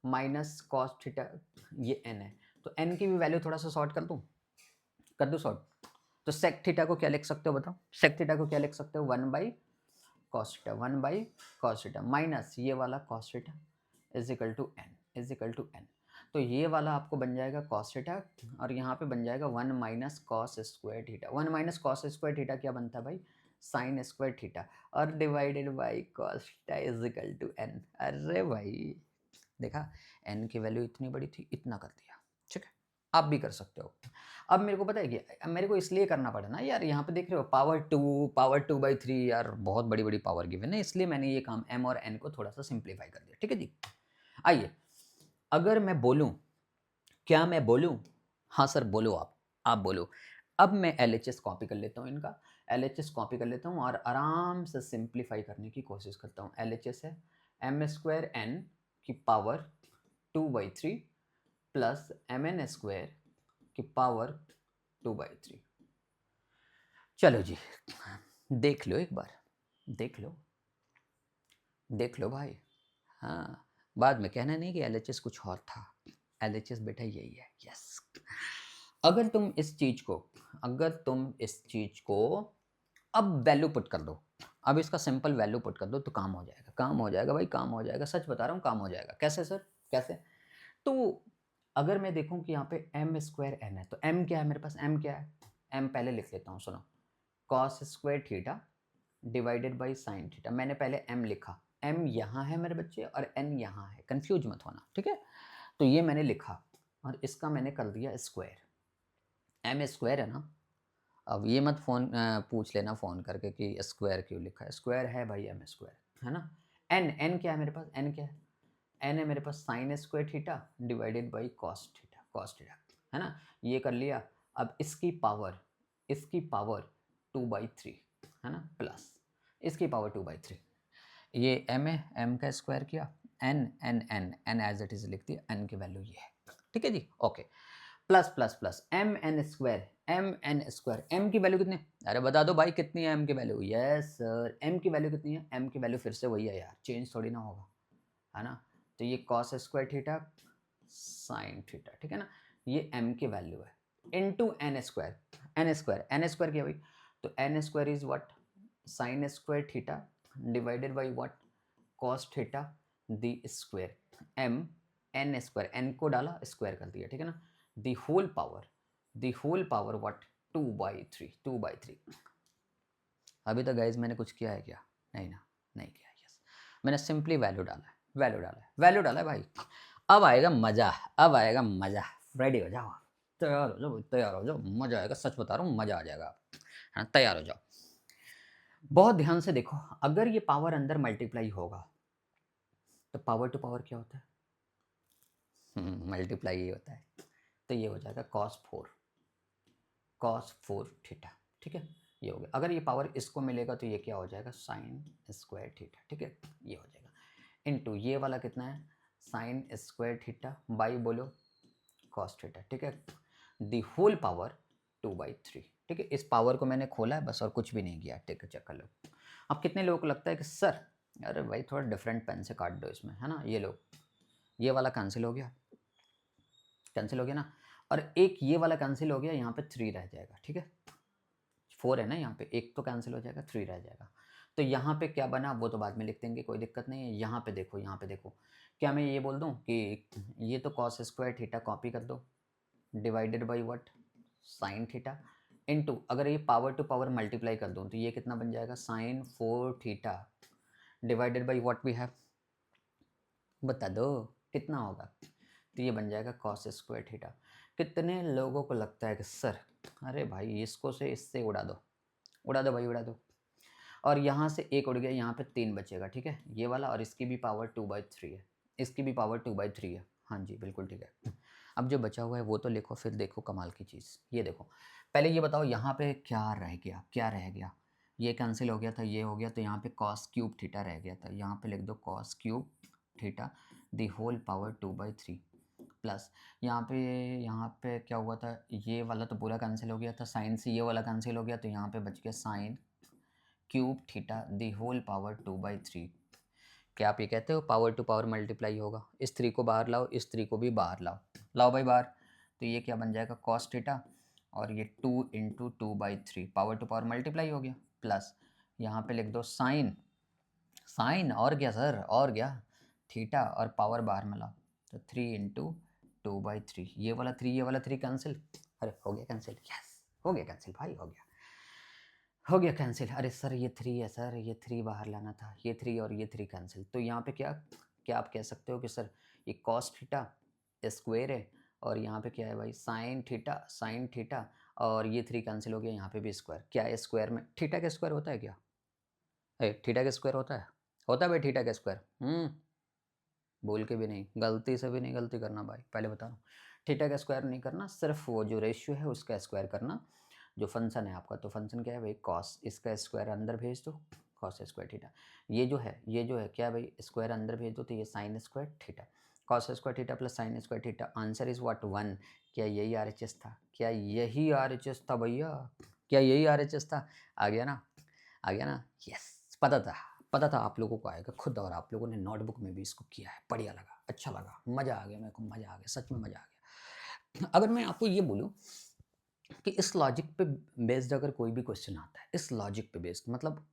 S1: minus cos theta, ये n है। तो n की भी वैल्यू थोड़ा सा सॉर्ट कर दूँ सॉर्ट। तो सेक थीटा को क्या लिख सकते हो बताओ? सेक थीटा को क्या लिख सकते हो? 1 by cos theta, 1 by cos theta minus ये वाला cos theta is equal to n. तो ये वाला आपको बन जाएगा कॉस थीटा और यहाँ पे बन जाएगा 1 minus cos square theta. 1 minus cos square theta क्या बनता है भाई? साइन स्क्वायर थीटा और divided by cos theta is equal to n. अरे भाई देखा, एन की वैल्यू इतनी बड़ी थी, इतना कर दिया। ठीक है? आप भी कर सकते हो। अब मेरे को पता है कि अब मेरे को इसलिए करना पड़ा ना यार, यहाँ पे देख रहे हो पावर 2/3 यार, बहुत बड़ी-बड़ी पावर गिवन है, इसलिए मैंने ये काम m और n को थोड़ा-सा सिम्प्लीफाई कर दिया। ठीक है जी? आइए, अगर मैं बोलूँ, क्या मैं बोलूँ? हाँ सर, बोलो आप। आप बोलो। अब मैं एलएचएस कॉपी कर लेता हूँ इनका, एलएचएस कॉपी कर लेता हूँ और आराम से सिम्प्लीफाई करने की कोशिश करता हूँ। एलएचएस है m² n की पावर 2/3 प्लस mn² की पावर 2/3। चलो जी, देख लो एक बार, देख लो, देख लो भाई। हाँ, बाद में कहना नहीं कि एलएचएस कुछ और था। एलएचएस बेटा यही है, यस। अगर तुम इस चीज़ को अगर तुम इस चीज़ को अब वैल्यू पुट कर दो, अब इसका सिंपल वैल्यू पुट कर दो तो काम हो जाएगा, काम हो जाएगा भाई, काम हो जाएगा। सच बता रहा हूँ, काम हो जाएगा। कैसे सर? कैसे? तो अगर मैं देखूँ कि यहाँ पे m² n है, तो m क्या है मेरे पास? m क्या है? m पहले लिख लेता हूँ, सुनो। cos² theta divided by sine theta. मैंने पहले m लिखा, m यहाँ है मेरे बच्चे और n यहाँ है, कंफ्यूज मत होना, ठीक है? तो ये मैंने लिखा और इसका मैंने कर दिया स्क्वायर। m² है ना? अब ये मत पूछ लेना फ़ोन करके कि स्क्वायर क्यों लिखा है? स्क्वायर है भाई m², है ना? n क्या है मेरे पास? n क्या है? n है मेरे पास sin² theta divided by cos theta, है ना? ये कर लिया। अब इसकी पावर 2/3, है ना? प्लस इसकी पावर 2/3। ये m है, m का स्क्वायर किया, n एज़ इट इज़ लिख दिया, n की वैल्यू ये है। ठीक है जी? Okay. Plus plus plus mn² m की वैल्यू कितनी है? अरे बता दो भाई, कितनी है m की वैल्यू? यस सर, m की वैल्यू कितनी है? m की वैल्यू फिर से वही है यार, चेंज थोड़ी ना होगा, है ना? तो ये cos² थीटा sin थीटा, ठीक है ना? ये m की वैल्यू है इनटू n² क्या भाई? तो n² is what? sin² theta divided by what? cos theta the square m n² n को डाला, स्क्वायर कर दिया, ठीक है ना? The whole power what? 2/3। अभी तक गाइज मैंने कुछ किया है क्या? नहीं ना, नहीं किया। यस, मैंने सिंपली वैल्यू डाला है भाई। अब आएगा मजा, अब आएगा मजा। रेडी हो जाओ, तैयार हो जाओ, तैयार हो जाओ, मजा आएगा। सच बता रहा हूँ, मजा आ जाएगा। हाँ, तैयार हो जाओ। बहुत ध्यान से देखो, अगर ये पावर अंदर मल्टीप्लाई होगा तो पावर टू पावर क्या होता है? मल्टीप्लाई ये होता है। तो ये हो जाएगा cos 4 थीटा, ठीक है? ये हो गया। अगर ये पावर इसको मिलेगा तो ये क्या हो जाएगा? sin² थीटा, ठीक है? ये हो जाएगा इनटू ये वाला कितना है? sin² थीटा बाई बोलो cos थीटा, ठीक है? द होल पावर 2/3, ठीक है? इस पावर को मैंने खोला है बस, और कुछ भी नहीं किया, ठीक है? चेक कर लो। अब कितने लोगों को लगता है कि सर, अरे भाई थोड़ा डिफरेंट पेन से काट दो इसमें, है ना? ये लो, ये वाला कैंसिल हो गया, कैंसिल हो गया ना? और एक ये वाला कैंसिल हो गया, यहाँ पे 3 रह जाएगा, ठीक है? 4 है ना यहाँ पे, एक तो कैंसिल हो जाएगा, 3 रह जाएगा। तो यहाँ पे क्या बना वो तो बाद में लिख देंगे, कोई दिक्कत नहीं है। यहाँ पे देखो, यहाँ पे देखो, क्या मैं ये बोल दूँ कि ये तो cos² थीटा कॉपी कर दो divided by what? sin theta into, अगर ये पावर टू पावर मल्टीप्लाई कर दूँ तो ये कितना बन जाएगा? sin 4 theta divided by what we have? बता दो कितना होगा? तो ये बन जाएगा cos² थीटा। कितने लोगों को लगता है कि सर, अरे भाई इसको से इससे उड़ा दो भाई, उड़ा दो। और यहाँ से एक उड़ गया, यहाँ पे 3 बचेगा, ठीक है? ये वाला, और इसकी भी पावर 2/3 है, इसकी भी पावर 2/3 है। हाँ जी, बिल्कुल ठीक है। अब जो बचा हुआ है वो तो लिखो, फिर देखो कमाल की चीज़। ये देखो, पहले ये बताओ यहाँ पे क्या रह गया? क्या रह गया? ये कैंसिल हो गया था, ये हो गया, तो यहाँ पे cos³ थीटा रह गया था। यहाँ पे लिख दो cos³ theta the whole power 2/3 plus यहाँ पे क्या हुआ था? ये वाला तो पूरा कैंसिल हो गया था, साइन से ये वाला कैंसिल हो गया, तो यहाँ पे बच गया sin³ theta the whole power 2/3। क्या आप ये कहते हो पावर टू पावर मल्टीप्लाई होगा? इस 3 को बाहर लाओ, इस 3 को भी बाहर लाओ, लाओ भाई बाहर। तो ये क्या बन जाएगा? cos थीटा, और ये 2 into 2/3 power to power multiply हो गया, प्लस यहाँ पे लिख दो साइन और क्या सर, और क्या? थीटा, और पावर बाहर में लाओ, तो 3 इंटू 2/3। ये वाला 3, ये वाला 3 कैंसिल। अरे हो गया कैंसिल, यस हो गया कैंसिल भाई, हो गया कैंसिल। अरे सर ये 3 है सर, ये 3 बाहर लाना था, ये 3 और ये 3 कैंसिल। तो यहाँ पे क्या क्या आप कह सकते हो कि सर ये cos थीटा स्क्वायर है और यहाँ पे क्या है भाई, साइन थीटा, और ये 3 कैंसिल हो गया, यहाँ पे भी स्क्वायर। क्या है स्क्वायर में? थीटा का स्क्वायर होता है क्या? थीटा का स्क्वायर होता है? होता है भाई थीटा का स्क्वायर? बोल के भी नहीं, गलती से भी नहीं गलती करना भाई, पहले बता रहा हूँ। थीटा का स्क्वायर नहीं करना, सिर्फ वो जो रेशियो है उसका स्क्वायर करना। जो फंक्शन है आपका, तो फंक्शन क्या है भाई, कॉस, इसका स्क्वायर अंदर भेज दो, कॉस स्क्वायर थीटा। ये जो है क्या भाई, स्क्वायर अंदर भेज दो, तो ये sine square theta. Cos square theta plus sine square theta, answer is what, 1। क्या यही RHS था? क्या यही RHS था भैया? क्या यही RHS था? आ गया ना? आ गया ना? यस, पता था आप लोगों को आएगा खुद, और आप लोगों ने नोटबुक में भी इसको किया है। बढ़िया लगा, अच्छा लगा, मज़ा आ गया, मेरे को मज़ा आ गया, सच में मज़ा आ गया। अगर मैं आपको ये बोलूँ कि इस लॉजिक पे बेस्ड अगर कोई भी क्वेश्चन आता है, इस लॉजिक पे बेस्ड, मतलब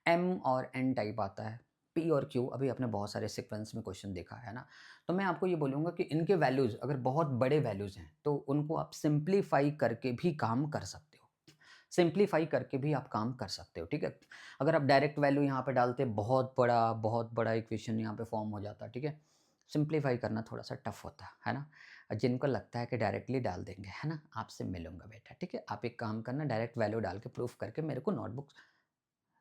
S1: M और N टाइप आता है, P और Q, अभी आपने बहुत सारे सीक्वेंस में क्वेश्चन देखा है ना, तो मैं आपको ये बोलूँगा कि इनके वैल्यूज़ अगर बहुत बड़े वैल्यूज़ हैं, तो उनको आप सिंप्लीफाई करके भी काम कर सकते हो। सिंप्लीफाई करके भी आप काम कर सकते हो, ठीक है? अगर आप डायरेक्ट वैल्यू यहाँ पे डालते, बहुत बड़ा इक्वेशन यहाँ पे फॉर्म हो जाता, ठीक है? सिंप्लीफाई करना थोड़ा-सा टफ होता है ना? जिनको लगता है कि डायरेक्टली डाल देंगे, है ना? आपसे मिलूँगा बेटा, ठीक है? आप एक काम करना, डायरेक्ट वैल्यू डाल के प्रूफ करके मेरे को नोटबुक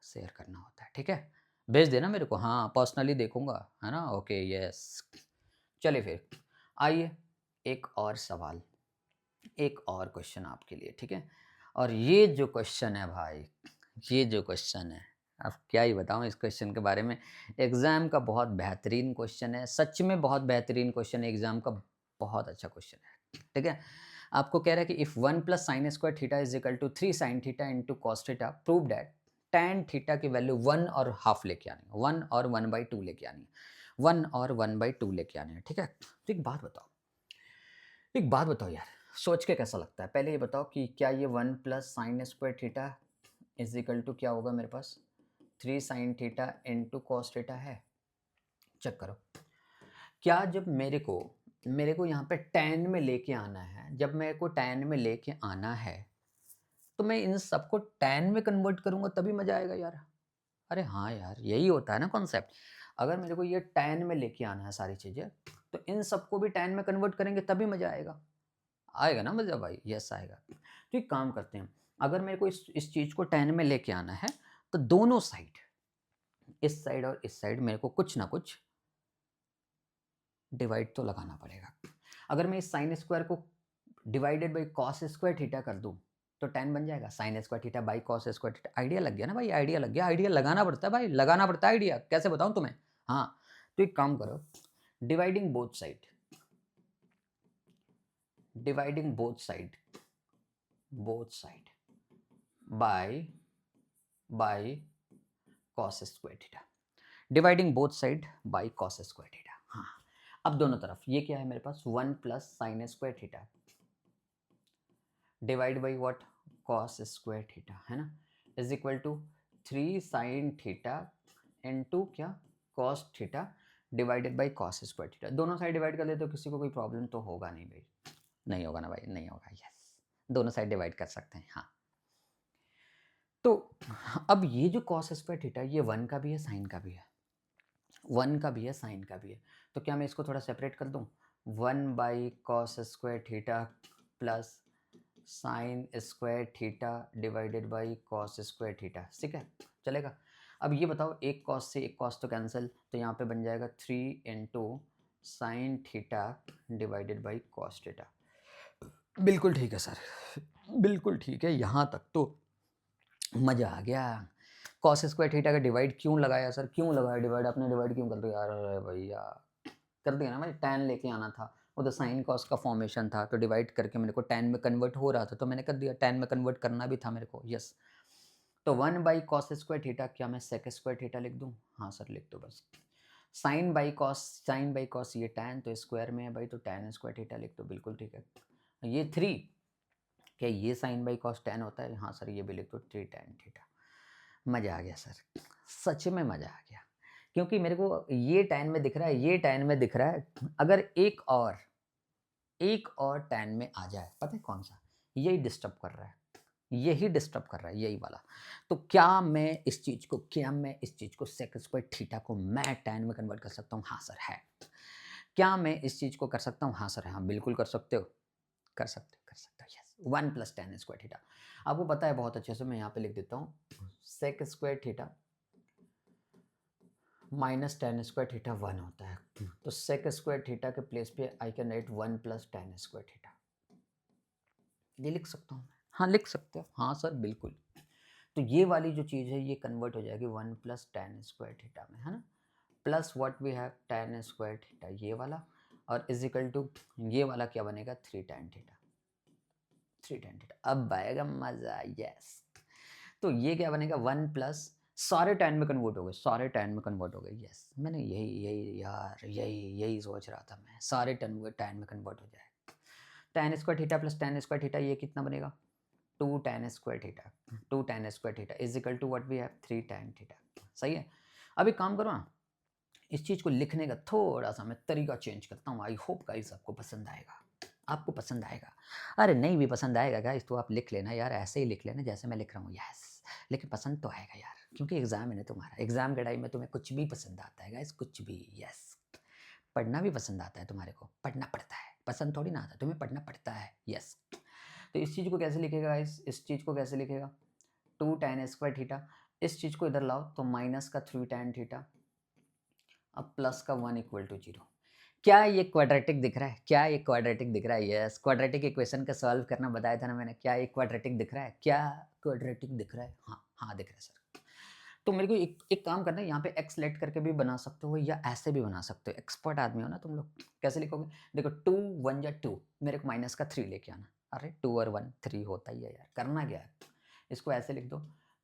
S1: शेयर करना होता है, ठीक है? भेज देना मेरे को, हाँ, पर्सनली देखूँगा, है ना? Okay, yes. चलिए फिर, आइए एक और सवाल, एक और क्वेश्चन आपके लिए, ठीक है? और ये जो क्वेश्चन है भाई, ये जो क्वेश्चन है, अब क्या ही बताऊँ इस क्वेश्चन के बारे में। एग्ज़ाम का बहुत बेहतरीन क्वेश्चन है, सच में बहुत बेहतरीन क्वेश्चन है, एग्ज़ाम का बहुत अच्छा क्वेश्चन है, ठीक है? आपको कह रहा है कि if 1 plus sine square theta is equal to 3 sine theta into cos theta, prove that tan theta की वैल्यू 1 और हाफ लेके आनी है, 1 और 1/2 लेके आनी है, 1 और 1/2 लेके आनी है, ठीक है? तो एक बात बताओ यार, सोच के कैसा लगता है? पहले ये बताओ कि क्या ये 1 plus sine square theta is equal to क्या होगा मेरे पास, 3 sine theta into cos theta है? चेक करो। क्या जब मेरे को यहाँ पे tan में लेके आना है, जब मेरे को tan में लेके आना है, तो मैं इन सबको tan में कन्वर्ट करूँगा तभी मज़ा आएगा यार। अरे हाँ यार, यही होता है ना कॉन्सेप्ट। अगर मेरे को ये tan में लेके आना है सारी चीज़ें, तो इन सबको भी tan में कन्वर्ट करेंगे तभी मज़ा आएगा। आएगा ना मज़ा भाई? यस आएगा। तो एक काम करते हैं, अगर मेरे को इस चीज़ को 10 में लेके आना है, तो दोनों साइड, इस साइड और इस साइड, मेरे को कुछ ना कुछ डिवाइड तो लगाना पड़ेगा। अगर मैं इस साइन स्क्वायर को divided by cos square theta कर दूँ, तो 10 बन जाएगा। Sign square theta by cos square theta. Idea लग गया ना भाई? आइडिया लग गया। आइडिया लगाना पड़ता है भाई, लगाना पड़ता है आइडिया। कैसे बताऊँ तुम्हें? हाँ, तो एक काम करो, dividing both side, dividing both side by cos square theta, dividing both side by cos square theta. हाँ, अब दोनों तरफ ये क्या है मेरे पास, 1 plus sine square theta divide by what, cos square theta, है ना, is equal to 3 sine theta into क्या, cos theta divided by cos square theta. दोनों साइड डिवाइड कर ले तो किसी को कोई प्रॉब्लम तो होगा नहीं भाई, नहीं होगा ना भाई, नहीं होगा, यस, दोनों साइड डिवाइड कर सकते हैं। हाँ, तो अब ये जो कॉस स्क्वायर थीटा, ये 1 का भी है, साइन का भी है, 1 का भी है, साइन का भी है। तो क्या मैं इसको थोड़ा सेपरेट कर दूँ, 1 by cos square theta plus sine square theta divided by cos square theta, ठीक है, चलेगा? अब ये बताओ, एक कॉस से एक कॉस तो कैंसिल, तो यहाँ पे बन जाएगा 3 into sine theta divided by cos theta. बिल्कुल ठीक है सर, बिल्कुल ठीक है, यहाँ तक तो मज़ा आ गया। कॉस स्क्वायर थीटा का डिवाइड क्यों लगाया सर, क्यों लगाया डिवाइड, आपने डिवाइड क्यों कर दिया यार? अरे भैया, कर दिया ना भाई, tan लेके आना था, वो तो साइन कॉस का फॉर्मेशन था, तो डिवाइड करके मेरे को tan में कन्वर्ट हो रहा था, तो मैंने कर दिया, tan में कन्वर्ट करना भी था मेरे को, यस। तो 1 बाई कॉस स्क्वायर थीटा, क्या मैं सेक स्क्वायर थीटा लिख दूँ? हाँ सर, लिख दो बस। साइन बाई कॉस ये tan, तो स्क्वायर में है भाई, तो tan स्क्वायर थीटा लिख दो, बिल्कुल ठीक है। ये 3, क्या ये साइन बाई कॉस tan होता है? हाँ सर, ये भी लिख दो, 3 tan थीटा। मज़ा आ गया सर, सच में मज़ा आ गया, क्योंकि मेरे को ये tan में दिख रहा है, ये tan में दिख रहा है, अगर एक और tan में आ जाए, पता है कौन सा? यही डिस्टर्ब कर रहा है, यही डिस्टर्ब कर रहा है, यही वाला। तो क्या मैं इस चीज़ को सेक स्क्वायर थीटा को मैं tan में कन्वर्ट कर सकता हूँ? हाँ सर, है। क्या मैं इस चीज़ को कर सकता हूँ? हाँ सर, हाँ, बिल्कुल कर सकते हो। कर सकते हो, यस। 1 + tan square theta. आपको पता है बहुत अच्छे से, मैं यहाँ पे लिख देता हूँ, sec square theta minus tan square theta 1 होता है। तो सेक स्क्वायर थीटा के प्लेस पे I can write 1 + tan square theta. ये लिख सकता हूँ मैं। हाँ, लिख सकते हो। हाँ सर, बिल्कुल। तो ये वाली जो चीज़ है ये कन्वर्ट हो जाएगी 1 + tan स्क्वायर थीटा में, है ना? Plus what we have tan square theta ये वाला, और इज इक्वल टू ये वाला क्या बनेगा 3 tan थीटा। 3 tan थीटा, अब आएगा मजा, यस। तो ये क्या बनेगा 1 प्लस, सारे tan में कन्वर्ट हो गए, सारे tan में कन्वर्ट हो गए, यस। मैंने यही यही यार यही यही सोच रहा था मैं, सारे tan में कन्वर्ट हो जाए। tan square theta plus tan square theta ये कितना बनेगा 2 tan square theta. 2 tan square theta is equal to what we have 3 tan theta. सही है। अब एक काम करो ना, इस चीज़ को लिखने का थोड़ा सा मैं तरीका चेंज करता हूँ। आई होप गाइस आपको पसंद आएगा, आपको पसंद आएगा। अरे नहीं भी पसंद आएगा गाइस तो आप लिख लेना यार, ऐसे ही लिख लेना जैसे मैं लिख रहा हूँ, यस। लेकिन पसंद तो आएगा यार, क्योंकि एग्जाम है ना तुम्हारा। एग्जाम के टाइम में तुम्हें कुछ भी पसंद आता है गाइस, कुछ भी, यस। पढ़ना भी पसंद आता है तुम्हारे को, पढ़ना पड़ता है, पसंद थोड़ी ना आता, तुम्हें पढ़ना पड़ता है, यस। तो इस चीज़ को कैसे लिखेगा गाइस, इस चीज़ को कैसे लिखेगा 2 tan स्क्वायर थीटा, इस चीज़ को इधर लाओ तो माइनस का 3 tan थीटा, अब प्लस का 1 इक्वल टू 0। क्या ये क्वाड्रेटिक दिख रहा है? क्या ये क्वाड्रेटिक दिख रहा है? यस, क्वाड्रेटिक इक्वेशन का सॉल्व करना बताया था ना मैंने। क्या ये क्वाड्रेटिक दिख रहा है? क्या क्वाड्रेटिक दिख रहा है? हाँ, हाँ दिख रहा है सर। तो मेरे को एक एक काम करना है, यहाँ पे एक्स लेट करके भी बना सकते हो या ऐसे भी बना सकते हो। एक्सपर्ट आदमी हो ना तुम लोग। कैसे लिखोगे? देखो 2 1 या 2, मेरे को माइनस का 3 लेके आना। अरे 2 और 1 3 होता ही है यार, करना क्या है? इसको ऐसे लिख दो,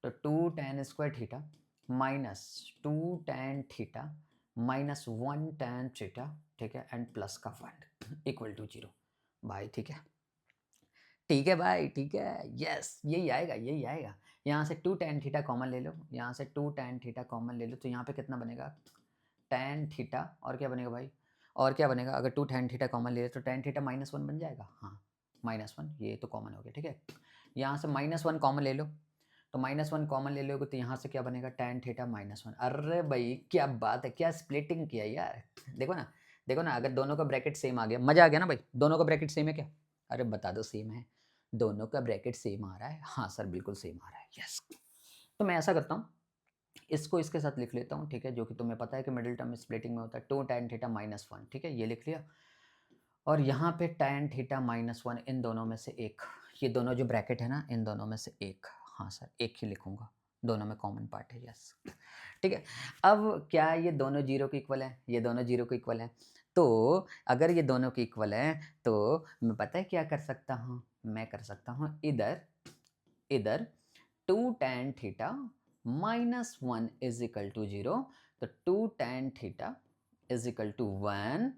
S1: तो 2 tan square theta minus 2 tan theta minus 1 tan theta, ठीक है, एंड प्लस का 1 इक्वल टू 0। भाई ठीक है, ठीक है भाई, ठीक है, यस, यही आएगा, यही आएगा। यहाँ से 2 tan थीटा कॉमन ले लो, यहाँ से 2 tan थीटा कॉमन ले लो, तो यहाँ पे कितना बनेगा tan थीटा, और क्या बनेगा भाई, और क्या बनेगा, अगर 2 tan थीटा कॉमन ले तो tan थीटा -1 बन जाएगा। हाँ, -1 ये तो कॉमन हो गया, ठीक है। यहाँ से -1 कॉमन ले लो, तो -1 कॉमन ले लोगे तो यहाँ से क्या बनेगा tan थीटा -1। अरे भाई क्या बात है, क्या स्प्लिटिंग किया यार। देखो ना, देखो ना, अगर दोनों का ब्रैकेट सेम आ गया, मजा आ गया ना भाई। दोनों का ब्रैकेट सेम है क्या? अरे बता दो सेम है। दोनों का ब्रैकेट सेम आ रहा है? हाँ सर, बिल्कुल सेम आ रहा है, यस। तो मैं ऐसा करता हूँ, इसको इसके साथ लिख लेता हूँ, ठीक है, जो कि तुम्हें पता है कि मिडिल टर्म स्प्लिटिंग में होता है 2 tan थीटा -1, ठीक है, ये लिख लिया। और यहाँ पे tan थीटा -1, इन दोनों में से एक, ये दोनों जो ब्रैकेट है ना, इन दोनों में से एक, हाँ सर, एक ही लिखूंगा, दोनों में कॉमन पार्ट है, यस। ठीक है। अब क्या ये दोनों जीरो के इक्वल है? ये दोनों जीरो के इक्वल है। तो अगर ये दोनों के इक्वल है तो मैं पता है क्या कर सकता हूँ? मैं कर सकता हूँ इधर, इधर 2 tan theta -1 is equal to 0, तो 2 tan theta is equal to 1,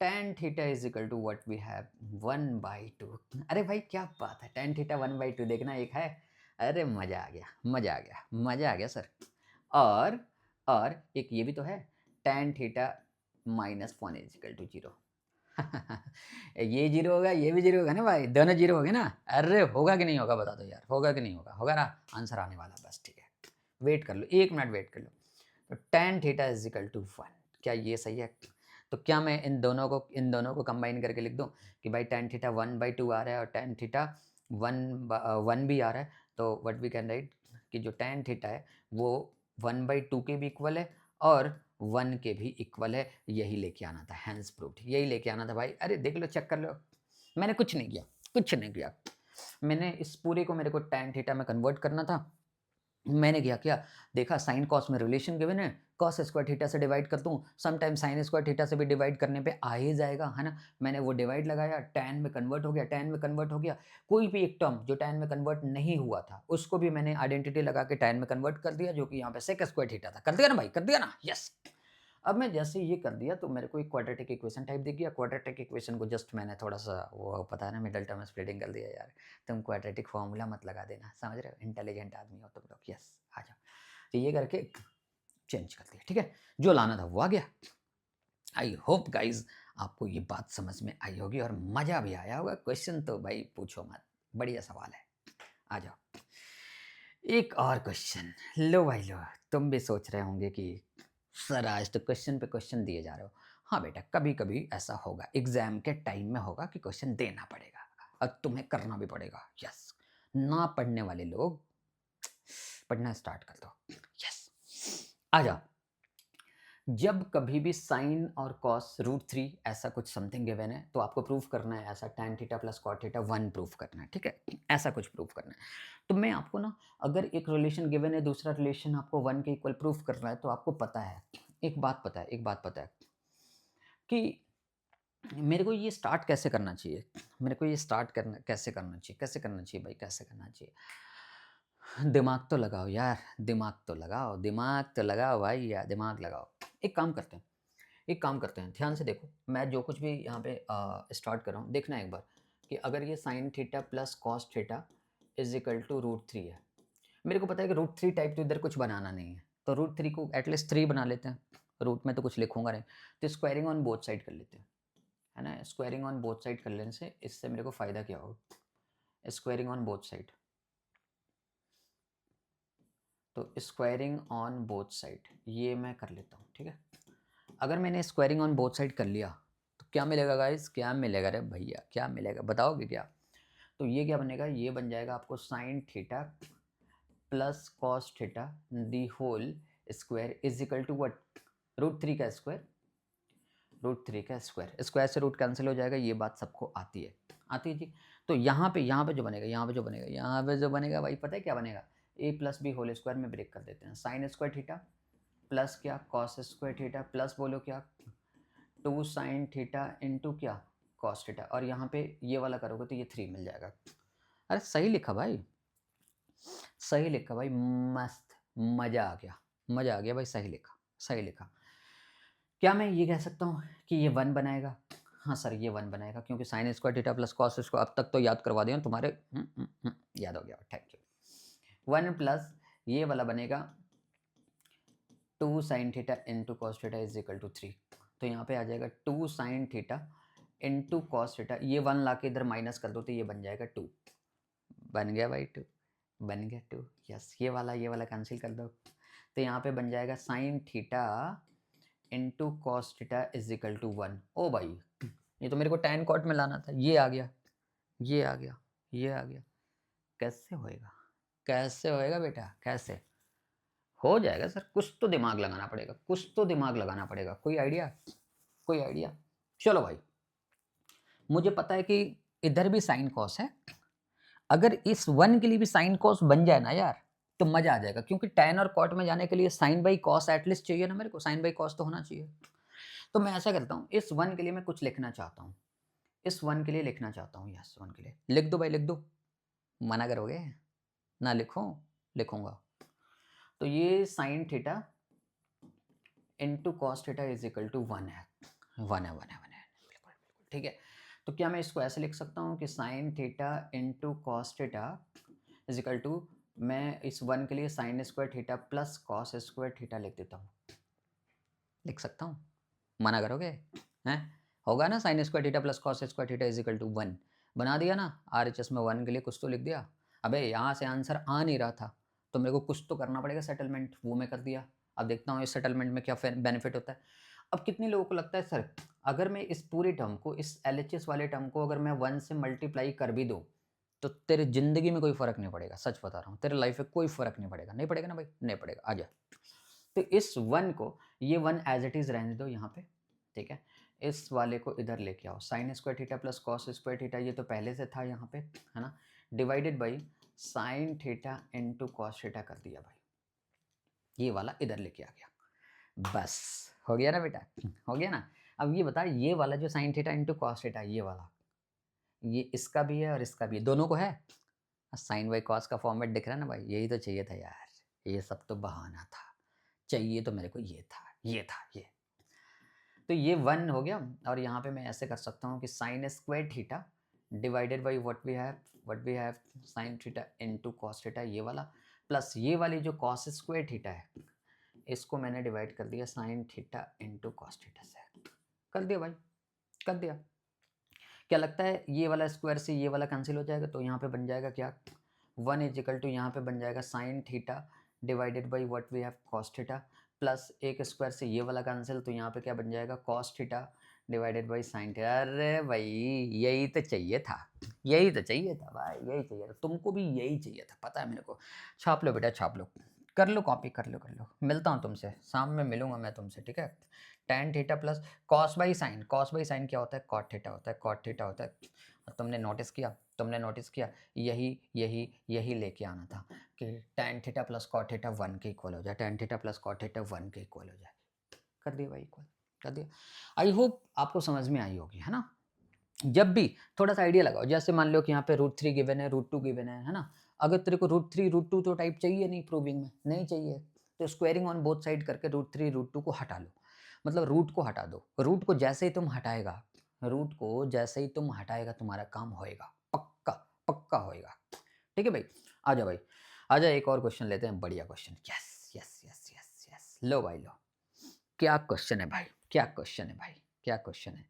S1: tan theta is equal to what we have 1/2। अरे भाई क्या बात है, tan थीटा 1/2 देखना एक है। अरे मजा आ गया, मजा आ गया, मजा आ गया सर। और और एक ये भी तो है, tan theta -1 is equal to 0। ये जीरो होगा, ये भी जीरो होगा ना भाई, दोनों जीरो हो गए ना। अरे होगा कि नहीं होगा बता दो यार, होगा कि नहीं होगा? होगा ना, आंसर आने वाला, बस ठीक है। वेट कर लो, 1 मिनट वेट कर लो। तो tan theta is equal to 1, क्या ये सही है? तो क्या मैं इन दोनों को कंबाइन करके लिख दूं कि भाई tan थीटा 1/2 आ रहा है और tan थीटा 1 भी आ रहा है, तो व्हाट वी कैन राइट कि जो tan थीटा है वो 1/2 के भी इक्वल है और 1 के भी इक्वल है। यही लेके आना था, हैंस प्रूव्ड, यही लेके आना था भाई। अरे देख लो, चेक कर लो, मैंने कुछ नहीं किया, कुछ नहीं किया। मैंने इस पूरे को, मेरे को tan थीटा में कन्वर्ट करना था। मैंने क्या किया, देखा साइन कॉस में रिलेशन गिवन है, कॉस स्क्वायर थीटा से डिवाइड कर दूं, some time sine square theta से भी डिवाइड करने पे आ ही जाएगा, है ना। मैंने वो डिवाइड लगाया, tan में कन्वर्ट हो गया, tan में कन्वर्ट हो गया। कोई भी एक टर्म जो tan में कन्वर्ट नहीं हुआ था उसको भी मैंने आइडेंटिटी लगा के tan में कन्वर्ट कर दिया, जो कि यहाँ पे सेक स्क्वायर थीटा था। कर दिया ना भाई, कर दिया ना, यस। अब मैं जैसे ये कर दिया तो मेरे को एक क्वाड्रेटिक इक्वेशन टाइप दिख गया। क्वाड्रेटिक इक्वेशन को जस्ट मैंने थोड़ा सा, वो पता है ना, मिडल टर्म स्प्लिटिंग कर दिया यार। तुम क्वाड्रेटिक फॉर्मूला मत लगा देना, समझ रहे हो, इंटेलिजेंट आदमी हो तुम लोग, यस। आ जाओ, तो ये करके चेंज कर दिया, ठीक है। जो लाना था वो आ गया। आई होप गाइज आपको ये बात समझ में आई होगी और मजा भी आया होगा। क्वेश्चन तो भाई पूछो मत, बढ़िया सवाल है। आ जाओ, एक और क्वेश्चन लो भाई लो। तुम भी सोच रहे होंगे कि सर आज तो क्वेश्चन पे क्वेश्चन दिए जा रहे हो। हाँ बेटा, कभी-कभी ऐसा होगा, एग्ज़ाम के टाइम में होगा कि क्वेश्चन देना पड़ेगा और तुम्हें करना भी पड़ेगा। यस, ना पढ़ने वाले लोग पढ़ना स्टार्ट कर दो। यस, आ जाओ। जब कभी भी साइन और कॉस √3 ऐसा कुछ समथिंग गिवन है, तो आपको प्रूव करना है ऐसा tan theta plus cot theta 1 prove करना है, ठीक है? ऐसा कुछ प्रूव करना है। तो मैं आपको ना, अगर एक रिलेशन गिवन है, दूसरा रिलेशन आपको 1 के इक्वल प्रूव करना है, तो आपको पता है, एक बात पता है कि मेरे को ये स्टार्ट कैसे करना चाहिए? मेरे को ये स्टार्ट करना कैसे करना चाहिए? कैसे करना चाहिए भाई, कैसे करना चाहिए? दिमाग तो लगाओ यार, दिमाग तो लगाओ भाई यार, दिमाग लगाओ। एक काम करते हैं ध्यान से देखो, मैं जो कुछ भी यहाँ पे स्टार्ट कर रहा हूँ, देखना एक बार कि अगर ये sine theta plus cos theta is equal to √3 है। मेरे को पता है कि √3 टाइप तो इधर कुछ बनाना नहीं है, तो √3 को एटलीस्ट 3 बना लेते हैं। रूट में तो कुछ लिखूंगा नहीं, तो स्क्वायरिंग ऑन बोथ साइड कर लेते हैं, है ना? स्क्वायरिंग ऑन बोथ साइड कर लेने से इससे मेरे को फ़ायदा क्या होगा? स्क्वायरिंग ऑन बोथ साइड, तो स्क्वायरिंग ऑन बोथ साइड ये मैं कर लेता हूँ, ठीक है? अगर मैंने स्क्वायरिंग ऑन बोथ साइड कर लिया, तो क्या मिलेगा गाइस? क्या मिलेगा रे भैया, क्या मिलेगा? बताओगे क्या? तो ये क्या बनेगा? ये बन जाएगा आपको sine theta plus cos theta the whole square is equal to what? √3 का स्क्वायर, √3 का स्क्वायर, स्क्वायर से रूट कैंसिल हो जाएगा, ये बात सबको आती है, जी। तो यहाँ पे जो बनेगा, भाई पता है क्या बनेगा? a plus B whole square में ब्रेक कर देते हैं, साइन स्क्वायर थीटा प्लस क्या, कॉस स्क्वायर थीटा प्लस बोलो क्या, 2 साइन थीटा इंटू क्या, कॉस थीटा, और यहाँ पे ये वाला करोगे तो ये 3 मिल जाएगा। अरे सही लिखा भाई, सही लिखा भाई, मस्त, मज़ा आ गया भाई, सही लिखा। क्या मैं ये कह सकता हूँ कि ये 1 बनाएगा? हाँ सर, ये 1 बनाएगा, क्योंकि sign square theta plus cos square अब तक तो याद करवा दिया तुम्हारे, याद हो गया, थैंक यू। 1 प्लस ये वाला बनेगा 2 sine theta into cos theta is equal to 3, तो यहाँ पे आ जाएगा 2 sine theta into cos theta, ये 1 ला के इधर माइनस कर दो तो ये बन जाएगा 2, बन गया भाई 2, बन गया 2। यस, ये वाला कैंसिल कर दो, तो यहाँ पे बन जाएगा sine theta into cos theta is equal to 1। ओ भाई, ये तो मेरे को tan cot में लाना था, ये आ गया, ये आ गया, ये आ गया। कैसे होएगा? कैसे होएगा बेटा, कैसे? हो जाएगा सर, कुछ तो दिमाग लगाना पड़ेगा, कोई आइडिया? कोई आइडिया? चलो भाई, मुझे पता है कि इधर भी साइन कॉस है, अगर इस 1 के लिए भी साइन कॉस बन जाए ना यार, तो मज़ा आ जाएगा, क्योंकि tan और cot में जाने के लिए साइन बाई कॉस एटलीस्ट चाहिए ना मेरे को, साइन बाई कॉस तो होना चाहिए। तो मैं ऐसा करता हूँ, इस 1 के लिए मैं कुछ लिखना चाहता हूँ, इस 1 के लिए लिखना चाहता हूँ, यस 1 के लिए लिख दो भाई, लिख दो, मना करोगे? ना लिखूँ? लिखूँगा। तो ये sine theta into cos theta is equal to 1 है, 1 है, बिल्कुल, ठीक है। तो क्या मैं इसको ऐसे लिख सकता हूँ कि sine theta into cos theta is equal to, मैं इस 1 के लिए sine square theta plus cos square theta लिख देता हूँ, लिख सकता हूँ? मना करोगे? हैं? होगा ना, sine square theta plus cos square theta is equal to 1, बना दिया ना, आरएचएस में 1 के लिए कुछ तो लिख दिया। अबे यहाँ से आंसर आ नहीं रहा था, तो मेरे को कुछ तो करना पड़ेगा सेटलमेंट, वो मैं कर दिया। अब देखता हूँ इस सेटलमेंट में क्या बेनिफिट होता है। अब कितने लोगों को लगता है सर, अगर मैं इस पूरे टर्म को, इस एलएचएस वाले टर्म को अगर मैं 1 से मल्टीप्लाई कर भी दूँ, तो तेरी ज़िंदगी में कोई फ़र्क नहीं पड़ेगा, सच बता रहा हूँ, तेरे लाइफ में कोई फ़र्क नहीं पड़ेगा, नहीं पड़ेगा ना भाई? नहीं पड़ेगा, आ जा। तो इस 1 को, ये 1 एज़ इट इज़ रहने दो यहाँ पे, ठीक है? इस वाले को इधर लेके आओ, sign square theta plus cos square theta, ये तो पहले से था यहाँ पे, है ना? Divided by sine theta into cos theta कर दिया भाई, ये वाला इधर लेके आ गया, बस हो गया ना बेटा, हो गया ना? अब ये बता, ये वाला जो sign theta into cos theta, ये वाला, ये इसका भी है और इसका भी है, दोनों को है। साइन बाई कॉस का फॉर्मेट दिख रहा है ना भाई, यही तो चाहिए था यार, ये सब तो बहाना था, चाहिए तो मेरे को ये था, ये। तो ये 1 हो गया, और यहाँ पे मैं ऐसे कर सकता हूँ कि sine square theta divided by what we have sine theta into cos theta, ये वाला, प्लस ये वाली जो कॉस स्क्वायर थीटा है, इसको मैंने डिवाइड कर दिया sign theta into cos theta से, कर दिया भाई, कर दिया। क्या लगता है, ये वाला स्क्वायर से ये वाला कैंसिल हो जाएगा, तो यहाँ पे बन जाएगा क्या, 1 इज इक्वल टू, यहाँ पे बन जाएगा sine theta divided by what we have cos theta plus एक स्क्वायर से ये वाला कैंसिल, तो यहाँ पे क्या बन जाएगा cos theta divided by sine theta. अरे भाई यही तो चाहिए था, यही तो चाहिए था भाई, यही चाहिए था, तुमको भी यही चाहिए था, पता है मेरे को। छाप लो बेटा छाप लो, कर लो कॉपी, कर लो कर लो। मिलता हूँ तुमसे, शाम में मिलूंगा मैं तुमसे, ठीक है। tan theta plus cos by sine, cos by sine क्या होता है, कॉट थीटा होता है, कॉट थीटा होता है। तुमने नोटिस किया, तुमने नोटिस किया, यही यही यही लेके आना था कि tan theta plus cot theta 1 के इक्वल हो जाए, tan theta plus cot theta 1 के इक्वल हो जाए। कर दिया भाई इक्वल, कर दिया। आई होप आपको समझ में आई होगी, है ना। जब भी थोड़ा सा आइडिया लगाओ, जैसे मान लो कि यहाँ पे √3 गिवन है, √2 गिवन है ना। अगर तेरे को √3 √2 तो टाइप चाहिए नहीं, प्रूविंग में नहीं चाहिए, तो स्क्वायरिंग ऑन बोथ साइड करके √3 √2 को हटा लो, मतलब रूट को हटा दो। रूट को जैसे ही तुम हटाएगा, रूट को जैसे ही तुम हटाएगा, तुम्हारा काम होएगा, पक्का पक्का होएगा। ठीक है भाई, आ जाओ भाई, आ जाओ, एक और क्वेश्चन लेते हैं, बढ़िया question. Yes yes yes yes yes, लो भाई लो, क्या क्वेश्चन है भाई, क्या क्वेश्चन है भाई, क्या क्वेश्चन है,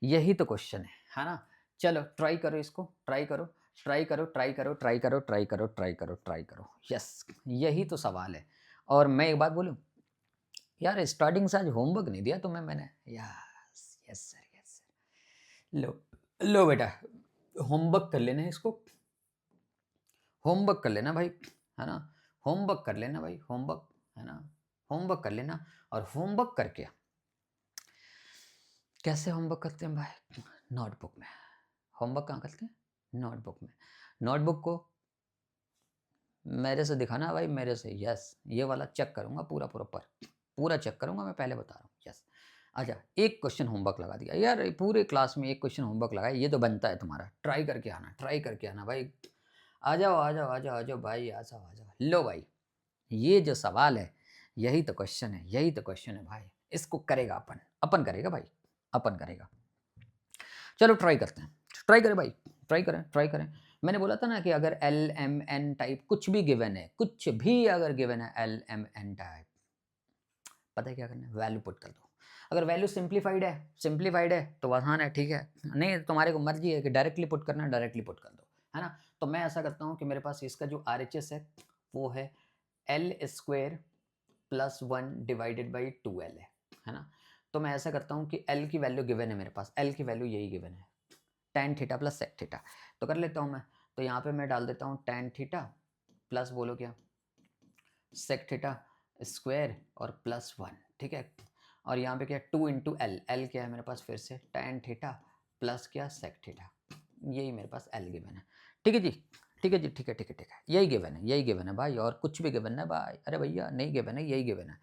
S1: यही तो क्वेश्चन है ना। चलो ट्राई करो इसको, ट्राई करो, ट्राई करो, ट्राई करो, ट्राई करो, ट्राई करो, ट्राई करो, ट्राई करो। यस, यही तो सवाल है। और मैं एक बात बोलूं यार, स्टार्टिंग से आज होमवर्क नहीं दिया तुम्हें मैंने। Yes yes sir, yes sir. लो लो बेटा, होमवर्क कर लेना इसको, होमवर्क कर लेना भाई, है ना। होमवर्क कर लेना भाई, होमवर्क, है ना। होमवर्क कर लेना, और होमवर्क करके कैसे होमवर्क करते हैं भाई, नोटबुक में। होमवर्क कहाँ करते हैं, नोटबुक में। नोटबुक को मेरे से दिखाना भाई, मेरे से। यस, ये वाला चेक करूँगा पूरा प्रॉपर, पूरा चेक करूँगा, मैं पहले बता रहा हूँ। यस, अच्छा एक क्वेश्चन होमवर्क लगा दिया यार, पूरे क्लास में एक क्वेश्चन होमवर्क लगाया, ये तो बनता है तुम्हारा। ट्राई करके आना, ट्राई करके आना भाई। आ जाओ आ जाओ आ जाओ आ जाओ भाई, आ जाओ आ जाओ। लो भाई, ये जो सवाल है, यही तो क्वेश्चन है, यही तो क्वेश्चन है भाई। इसको करेगा अपन, अपन करेगा भाई, अपन करेगा। चलो ट्राई करते हैं, ट्राई करें भाई, ट्राई करें, ट्राई करें। मैंने बोला था ना कि अगर एल एम एन टाइप कुछ भी गिवन है, कुछ भी अगर गिवन है एल एम एन टाइप, पता है क्या करना है, वैल्यू पुट कर दो। अगर वैल्यू सिंप्लीफाइड है तो आसान है, ठीक है। नहीं तुम्हारे को मर्जी है कि डायरेक्टली पुट करना है, डायरेक्टली पुट कर दो, है ना। तो मैं ऐसा करता हूँ कि मेरे पास इसका जो RHS है वो है L square plus 1 divided by 2l है ना। तो मैं ऐसा करता हूँ कि l की वैल्यू गिवन है मेरे पास, l की वैल्यू यही गिवन है, tan theta plus sec theta. तो कर लेता हूँ मैं, तो यहाँ पे मैं डाल देता हूँ tan थीटा प्लस बोलो क्या sec थीटा स्क्वायर और प्लस 1, ठीक है। और यहाँ पे क्या 2 इंटू एल, एल क्या है मेरे पास फिर से tan थीटा प्लस क्या sec थीटा, यही मेरे पास l गिवन है। ठीक है जी, ठीक है जी, ठीक है ठीक है ठीक है, यही गिवन है, यही गिवन है भाई, और कुछ भी गिवन है भाई। अरे भैया नहीं गिवन है, यही गिवन है,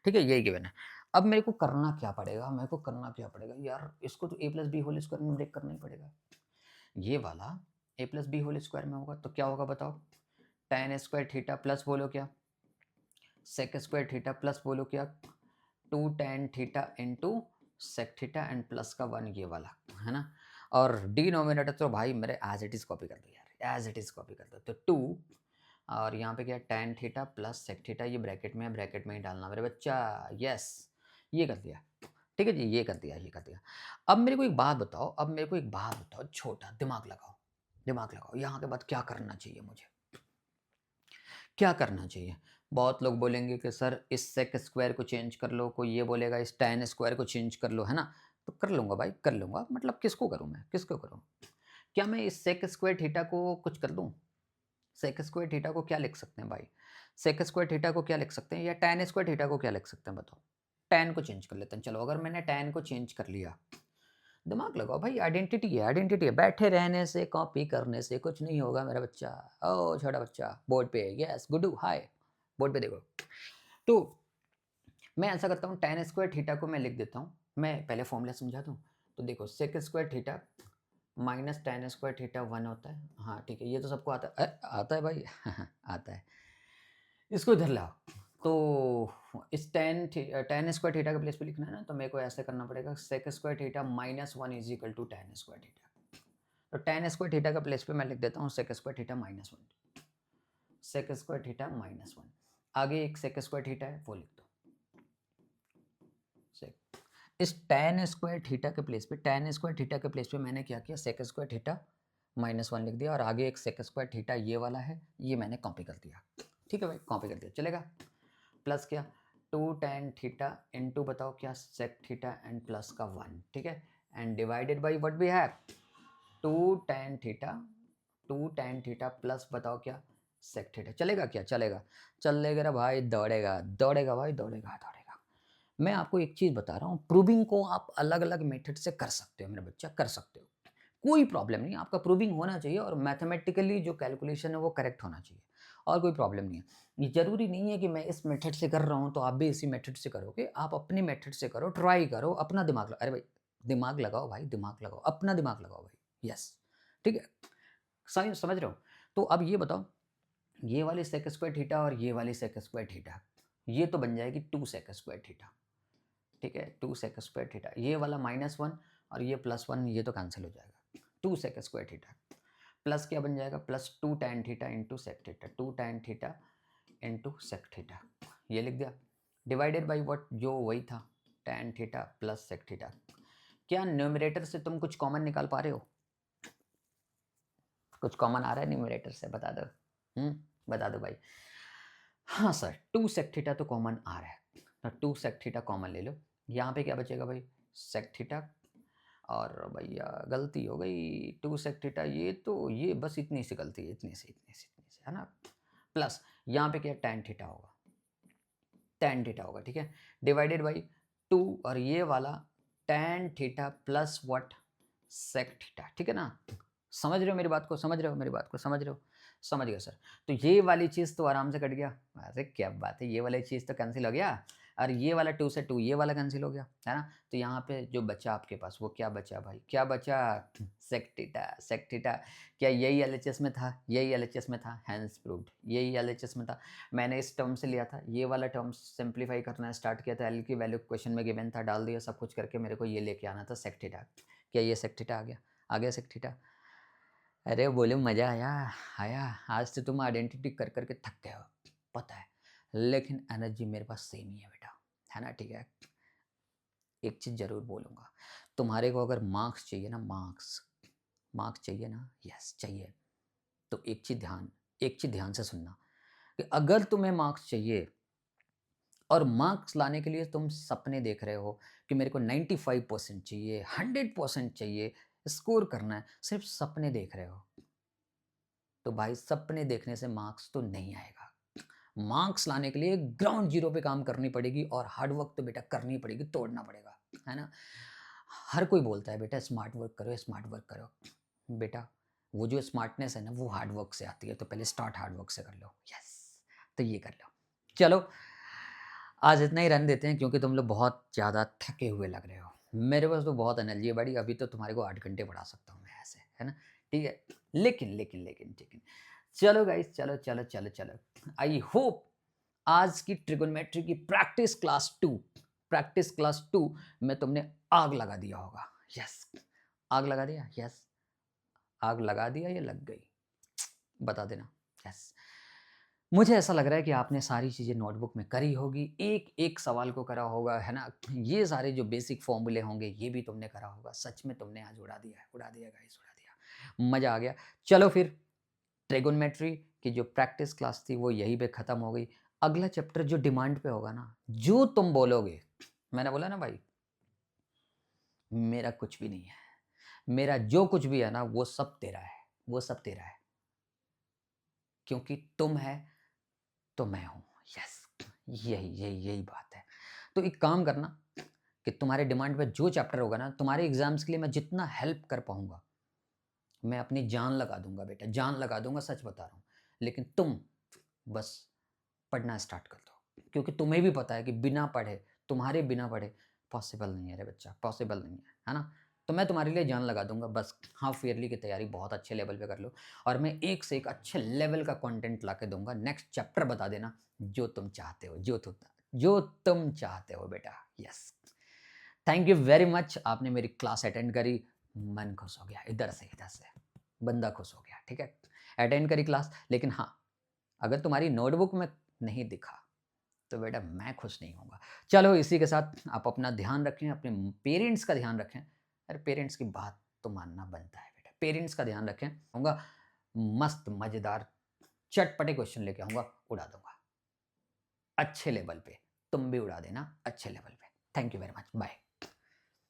S1: ठीक है, यही गिवन है। अब मेरे को करना क्या पड़ेगा, मेरे को करना क्या पड़ेगा यार, इसको तो a plus B whole square में ब्रेक करना ही पड़ेगा। ये वाला a plus B whole square में होगा तो क्या होगा बताओ, tan स्क्वायर थीटा प्लस बोलो क्या sec स्क्वायर थीटा प्लस बोलो क्या 2 tan theta into sec theta and plus का 1 ये वाला, है ना। और डिनोमिनेटर तो भाई मेरे एज इट इज कॉपी कर दो यार, एज इट इज कॉपी कर दो। तो 2 और यहाँ पे क्या tan theta plus sec theta, ये ब्रैकेट में है, ब्रैकेट में ही डालना मेरे बच्चा। यस, ये कर दिया, ठीक है जी, ये कर दिया, ये कर दिया। अब मेरे को एक बात बताओ, अब मेरे को एक बात बताओ, छोटा दिमाग लगाओ, दिमाग लगाओ, यहाँ के बाद क्या करना चाहिए मुझे, क्या करना चाहिए। बहुत लोग बोलेंगे कि सर इस सेक स्क्वायर को चेंज कर लो, कोई ये बोलेगा इस tan स्क्वायर को चेंज कर लो, है ना। तो कर लूँगा भाई, कर लूँगा, मतलब किसको करूँ मैं, किसको करूँ। क्या मैं इस सेक स्क्वायर थीटा को कुछ कर दूँ, सेक स्क्वायर थीटा को क्या लिख सकते हैं भाई, सेक स्क्वायर थीटा को क्या लिख सकते हैं, या tan स्क्वायर थीटा को क्या लिख सकते हैं बताओ। tan को चेंज कर लेते हैं, चलो अगर मैंने tan को चेंज कर लिया, दिमाग लगाओ भाई, आइडेंटिटी है, आइडेंटिटी है, बैठे रहने से कॉपी करने से कुछ नहीं होगा मेरा बच्चा। ओ छोटा बच्चा बोर्ड पे, यस गुड्डू हाय, बोर्ड पे देखो। तो मैं ऐसा करता हूँ, tan स्क्वायर थीटा को मैं लिख देता हूँ, मैं पहले फॉर्मूला समझा दूँ। तो देखो sec square theta minus tan square theta 1 होता है, हाँ ठीक है, ये तो सबको आता है, आता है भाई आता है। इसको इधर लाओ, तो इस tan स्क्वायर थीटा के प्लेस पे लिखना है ना, तो मेरे को ऐसे करना पड़ेगा, sec square theta minus 1 is equal to tan square theta. तो tan स्क्वायर थीटा का प्लेस पे मैं लिख देता हूँ sec square theta minus 1, sec square theta minus 1। आगे एक सेक स्क्वायर थीटा है वो लिख दो, सेक। इस tan स्क्वायर थीटा के प्लेस पे, tan स्क्वायर थीटा के प्लेस पे मैंने क्या किया, सेक स्क्वायर थीटा माइनस 1 लिख दिया, और आगे एक सेक स्क्वायर थीटा ये वाला है, ये मैंने कॉपी कर दिया, ठीक है भाई, कॉपी कर दिया, चलेगा। प्लस क्या टू टेन थीटा इंटू बताओ क्या सेक थीटा एंड प्लस का 1, ठीक है, and divided by what we have two tan theta plus बताओ क्या सेक थीटा। चलेगा क्या? चलेगा, चलेगा रे भाई, दौड़ेगा दौड़ेगा भाई, दौड़ेगा दौड़ेगा। मैं आपको एक चीज़ बता रहा हूँ, प्रूविंग को आप अलग-अलग मेथड से कर सकते हो मेरे बच्चा, कर सकते हो। कोई प्रॉब्लम नहीं है, आपका प्रूविंग होना चाहिए और मैथमेटिकली जो कैलकुलेशन है वो करेक्ट होना चाहिए और कोई प्रॉब्लम नहीं है। ये ज़रूरी नहीं है कि मैं इस मेथड से कर रहा हूँ तो आप भी इसी मेथड से करोगे, आप अपनी मेथड से करो, ट्राई करो, अपना दिमाग अरे भाई दिमाग लगाओ भाई, दिमाग लगाओ, अपना दिमाग लगाओ भाई, यस, ठीक है? सही समझ रहे हो? तो अब ये बताओ, ये वाली सेक स्क्वायर थीटा और ये वाली सेक स्क्वायर थीटा, ये तो बन जाएगी 2 सेक स्क्वायर थीटा, ठीक है, 2 सेक स्क्वायर थीटा। ये वाला -1 और ये +1 ये तो कैंसल हो जाएगा। 2 सेक स्क्वायर थीटा प्लस क्या बन जाएगा? Plus 2 tan theta into sec theta, 2 tan theta into sec theta, ये लिख दिया। Divided by what? जो वही था, tan theta plus sec theta. क्या न्यूमरेटर से तुम कुछ कॉमन निकाल पा रहे हो? कुछ कॉमन आ रहा है न्यूमरेटर से? बता दो। बता दो भाई। हाँ सर, 2 सेक थीटा तो कॉमन आ रहा है, तो 2 सेक थीटा कॉमन ले लो। यहाँ पे क्या बचेगा भाई? सेक थीटा, और भैया गलती हो गई, 2 सेक थीटा, ये तो ये बस इतनी सी गलती है, इतनी सी, है ना? प्लस यहाँ पे क्या टैन थीटा होगा, टैन थीटा होगा, ठीक है? डिवाइडेड बाई 2 और ये वाला tan theta plus what? Sec theta, ठीक है ना? समझ रहे हो मेरी बात को? समझ रहे हो मेरी बात को? समझ रहे हो? समझ गए सर। तो ये वाली चीज़ तो आराम से कट गया। अरे क्या बात है! ये वाली चीज़ तो कैंसल हो गया और ये वाला 2 से 2 ये वाला कैंसल हो गया, है ना? तो यहाँ पे जो बचा आपके पास वो क्या बचा भाई? क्या बचा? Sec theta, sec theta. क्या यही एलएचएस में था? यही एलएचएस में था, हैंस प्रूव्ड। यही एलएचएस में था। मैंने इस टर्म से लिया था, ये वाला टर्म सिंप्लीफाई करना स्टार्ट किया था, एल की वैल्यू क्वेश्चन में गिवन था, डाल दिया सब कुछ करके, मेरे को ये लेके आना था सेक थीटा। क्या ये सेक थीटा आ गया? आ गया सेक थीटा? अरे बोले मज़ा आया, आया। आज तो तुम आइडेंटिटी कर कर के थक गए हो, पता है। लेकिन एनर्जी मेरे पास सेम ही है बेटा, है ना? ठीक है। एक चीज़ ज़रूर बोलूँगा, तुम्हारे को अगर मार्क्स चाहिए ना, मार्क्स, मार्क्स चाहिए ना, यस चाहिए, तो एक चीज़ ध्यान से सुनना कि अगर तुम्हें मार्क्स चाहिए और मार्क्स लाने के लिए तुम सपने देख रहे हो कि मेरे को 95% चाहिए, 100% चाहिए, स्कोर करना है, सिर्फ सपने देख रहे हो, तो भाई सपने देखने से मार्क्स तो नहीं आएगा। मार्क्स लाने के लिए ग्राउंड जीरो पे काम करनी पड़ेगी और हार्ड वर्क तो बेटा करनी पड़ेगी, तोड़ना पड़ेगा, है ना? हर कोई बोलता है बेटा स्मार्ट वर्क करो, स्मार्ट वर्क करो। बेटा वो जो स्मार्टनेस है ना वो हार्ड वर्क से आती है, तो पहले स्टार्ट हार्ड वर्क से कर लो। यस, तो ये कर लो। चलो, आज इतना ही रहने देते हैं क्योंकि तुम लोग बहुत ज़्यादा थके हुए लग रहे हो। मेरे पास तो बहुत एनर्जी है बड़ी, अभी तो तुम्हारे को 8 घंटे पढ़ा सकता हूँ मैं ऐसे, है ना? ठीक है? लेकिन चलो गाइस, चलो। आई होप आज की ट्रिगोनोमेट्री की प्रैक्टिस क्लास 2 में तुमने आग लगा दिया होगा। यस, आग लगा दिया? यस, आग लगा दिया या लग गई? बता देना। यस। मुझे ऐसा लग रहा है कि आपने सारी चीज़ें नोटबुक में करी होगी, एक-एक सवाल को करा होगा, है ना? ये सारे जो बेसिक फ़ॉर्मूले होंगे, ये भी तुमने करा होगा। सच में तुमने आज उड़ा दिया गाइस, उड़ा दिया। मज़ा आ गया। चलो फिर ट्रिगोनोमेट्री की जो प्रैक्टिस क्लास थी, वो यहीं पे ख़त्म हो गई। अगला चैप्टर जो डिमांड पे होगा ना, जो तुम बोलोगे, मैंने बोला ना भाई, मेरा कुछ भी नहीं है। मेरा जो कुछ भी है ना, वो सब तेरा है, वो सब तेरा है। क्योंकि तुम है तो मैं हूँ। यस, यही बात है। तो एक काम करना कि तुम्हारे डिमांड पे जो चैप्टर होगा ना, तुम्हारे एग्ज़ाम्स के लिए मैं जितना हेल्प कर पाऊँगा, मैं अपनी जान लगा दूँगा बेटा, जान लगा दूँगा, सच बता रहा हूँ। लेकिन तुम बस पढ़ना स्टार्ट कर दो। क्योंकि तुम्हें भी पता है कि बिना पढ़े, तुम्हारे बिना पढ़े पॉसिबल नहीं है रे बच्चा, पॉसिबल नहीं है ना? तो मैं तुम्हारे लिए जान लगा दूँगा, बस हाफ ईयरली की तैयारी बहुत अच्छे लेवल पे कर लो और मैं एक से एक अच्छे लेवल का कंटेंट ला के दूँगा। नेक्स्ट चैप्टर बता देना जो तुम चाहते हो, जो तुम चाहते हो बेटा। Yes. Thank you very much, आपने मेरी क्लास अटेंड करी, मन खुश हो गया, इधर से, बंदा खुश हो गया, ठीक है? अटेंड करी क्लास, लेकिन हाँ, अगर तुम्हारी नोटबुक में नहीं दिखा, तो बेटा मैं खुश नहीं होऊँगा। चलो इसी के साथ आप अपना ध्यान रखें, अपने पेरेंट्स का ध्यान रखें। अरे पेरेंट्स की बात तो मानना बनता है बेटा, पेरेंट्स का ध्यान रखें। आऊँगा मस्त मज़ेदार चटपटे क्वेश्चन लेके आऊँगा, उड़ा दूँगा, अच्छे लेवल पे। तुम भी उड़ा देना अच्छे लेवल पे। Thank you very much. Bye.